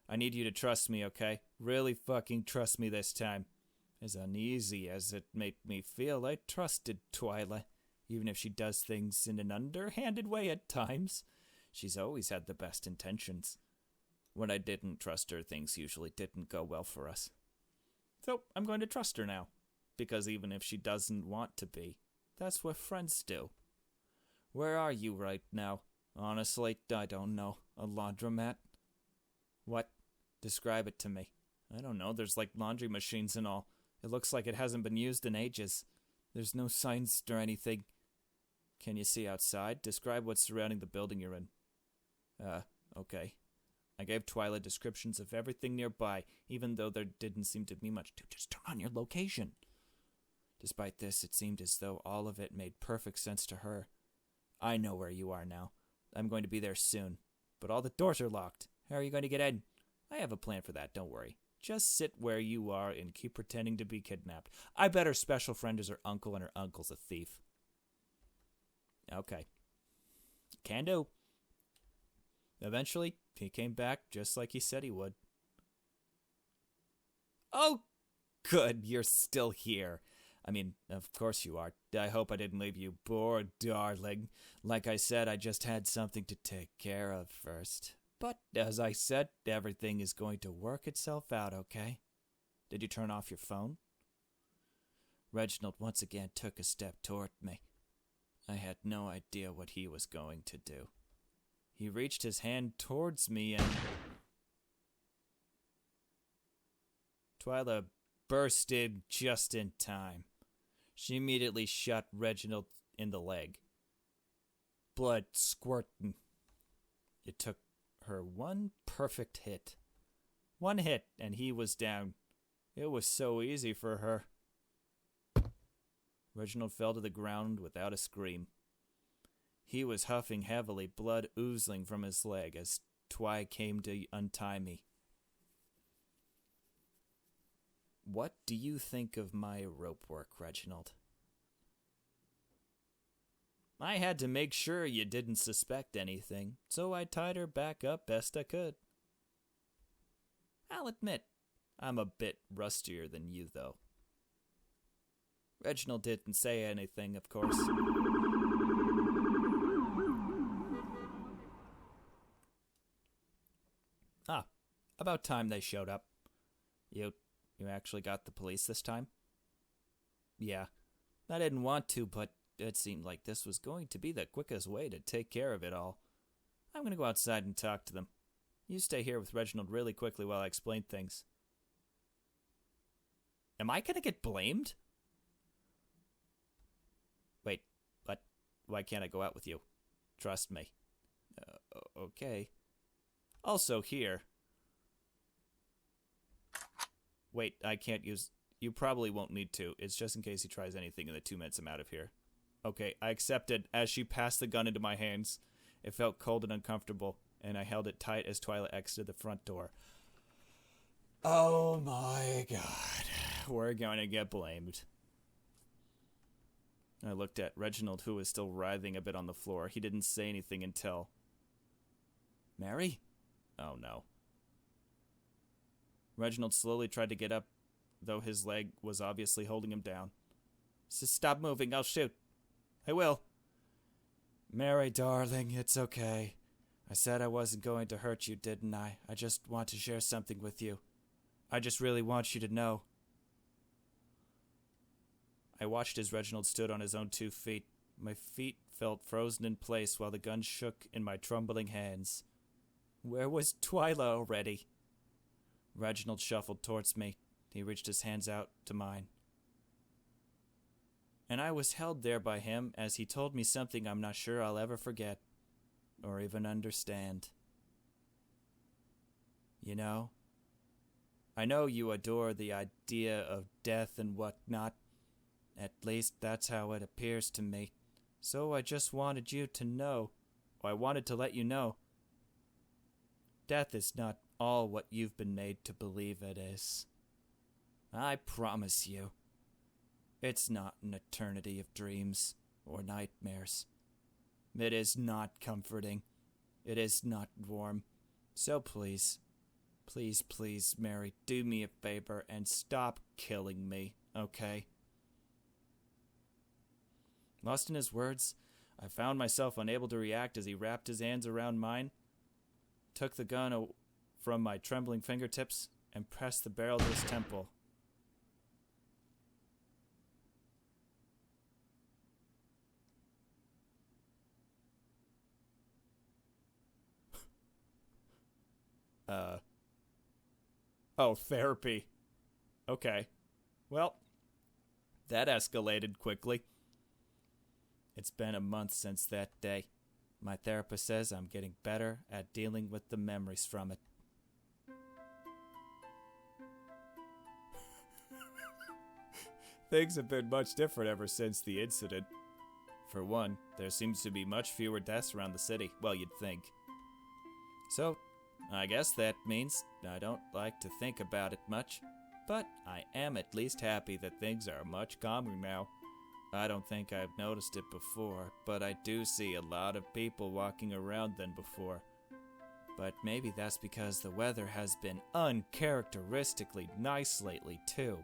B: I need you to trust me, okay? Really fucking trust me this time. As uneasy as it made me feel, I trusted Twyla. Even if she does things in an underhanded way at times. She's always had the best intentions. When I didn't trust her, things usually didn't go well for us. So, I'm going to trust her now. Because even if she doesn't want to be, that's what friends do. Where are you right now? Honestly, I don't know. A laundromat? What? Describe it to me. I don't know, there's like laundry machines and all. It looks like it hasn't been used in ages. There's no signs or anything. Can you see outside? Describe what's surrounding the building you're in. Okay. I gave Twyla descriptions of everything nearby, even though there didn't seem to be much to. Just turn on your location. Despite this, it seemed as though all of it made perfect sense to her. I know where you are now. I'm going to be there soon. But all the doors are locked. How are you going to get in? I have a plan for that, don't worry. Just sit where you are and keep pretending to be kidnapped. I bet her special friend is her uncle and her uncle's a thief. Okay. Can do. Eventually, he came back just like he said he would. Oh, good, you're still here. I mean, of course you are. I hope I didn't leave you bored, darling. Like I said, I just had something to take care of first. But, as I said, everything is going to work itself out, okay? Did you turn off your phone? Reginald once again took a step toward me. I had no idea what he was going to do. He reached his hand towards me and... Twyla burst in just in time. She immediately shot Reginald in the leg. Blood squirting. It took her one perfect hit. One hit, and he was down. It was so easy for her. Reginald fell to the ground without a scream. He was huffing heavily, blood oozing from his leg as Twy came to untie me. What do you think of my rope work, Reginald? I had to make sure you didn't suspect anything, so I tied her back up best I could. I'll admit, I'm a bit rustier than you, though. Reginald didn't say anything, of course. About time they showed up. You actually got the police this time? Yeah. I didn't want to, but it seemed like this was going to be the quickest way to take care of it all. I'm going to go outside and talk to them. You stay here with Reginald really quickly while I explain things. Am I going to get blamed? Wait, what? Why can't I go out with you? Trust me. Okay. Also here. Wait, I can't use... You probably won't need to. It's just in case he tries anything in the 2 minutes I'm out of here. Okay, I accepted as she passed the gun into my hands. It felt cold and uncomfortable, and I held it tight as Twyla exited the front door. Oh my god. We're going to get blamed. I looked at Reginald, who was still writhing a bit on the floor. He didn't say anything until... Mary? Oh, no. Reginald slowly tried to get up, though his leg was obviously holding him down. Stop moving, I'll shoot. I will. Mary, darling, it's okay. I said I wasn't going to hurt you, didn't I? I just want to share something with you. I just really want you to know. I watched as Reginald stood on his own 2 feet. My feet felt frozen in place while the gun shook in my trembling hands. Where was Twyla already? Reginald shuffled towards me. He reached his hands out to mine. And I was held there by him as he told me something I'm not sure I'll ever forget, or even understand. You know, I know you adore the idea of death and whatnot. At least that's how it appears to me. So I just wanted you to know, or I wanted to let you know, death is not all what you've been made to believe it is. I promise you, it's not an eternity of dreams or nightmares. It is not comforting. It is not warm. So please, please, please, Mary, do me a favor and stop killing me, okay? Lost in his words, I found myself unable to react as he wrapped his hands around mine, took the gun from my trembling fingertips, and pressed the barrel to his temple. Oh, therapy. Okay. Well, that escalated quickly. It's been a month since that day. My therapist says I'm getting better at dealing with the memories from it. Things have been much different ever since the incident. For one, there seems to be much fewer deaths around the city. Well, you'd think. So, I guess that means I don't like to think about it much. But I am at least happy that things are much calmer now. I don't think I've noticed it before, but I do see a lot of people walking around than before. But maybe that's because the weather has been uncharacteristically nice lately, too.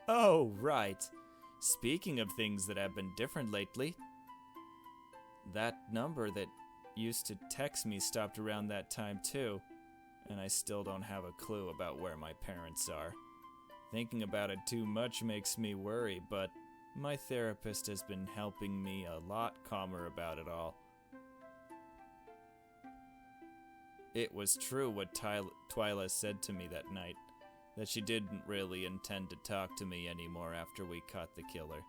B: Oh, right. Speaking of things that have been different lately, that number that used to text me stopped around that time, too, and I still don't have a clue about where my parents are. Thinking about it too much makes me worry, but my therapist has been helping me a lot calmer about it all. It was true what Twyla said to me that night, that she didn't really intend to talk to me anymore after we caught the killer.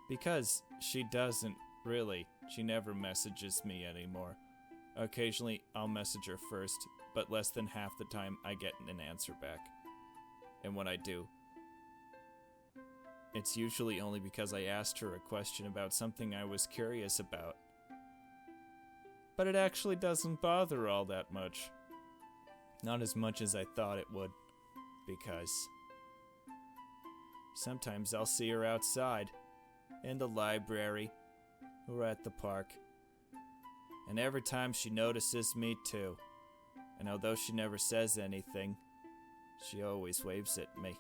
B: Because she doesn't really. She never messages me anymore. Occasionally, I'll message her first, but less than half the time I get an answer back. And when I do, it's usually only because I asked her a question about something I was curious about. But it actually doesn't bother all that much. Not as much as I thought it would, because sometimes I'll see her outside, in the library, or at the park. And every time she notices me too. And although she never says anything, she always waves at me.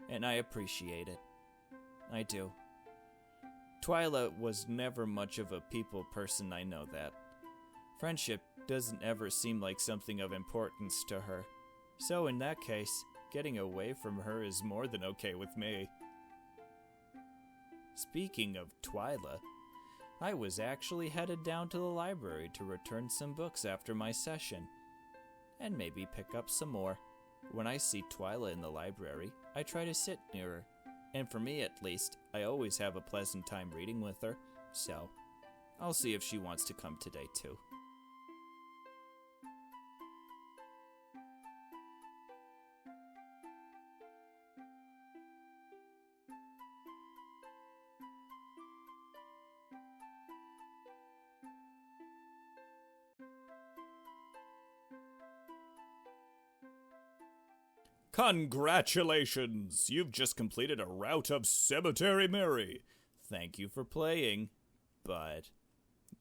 B: And I appreciate it. I do. Twyla was never much of a people person, I know that. Friendship doesn't ever seem like something of importance to her. So in that case, getting away from her is more than okay with me. Speaking of Twyla, I was actually headed down to the library to return some books after my session, and maybe pick up some more. When I see Twyla in the library, I try to sit near her, and for me at least, I always have a pleasant time reading with her, so I'll see if she wants to come today too. Congratulations! You've just completed a route of Cemetery Mary. Thank you for playing. But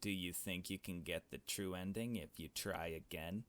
B: do you think you can get the true ending if you try again?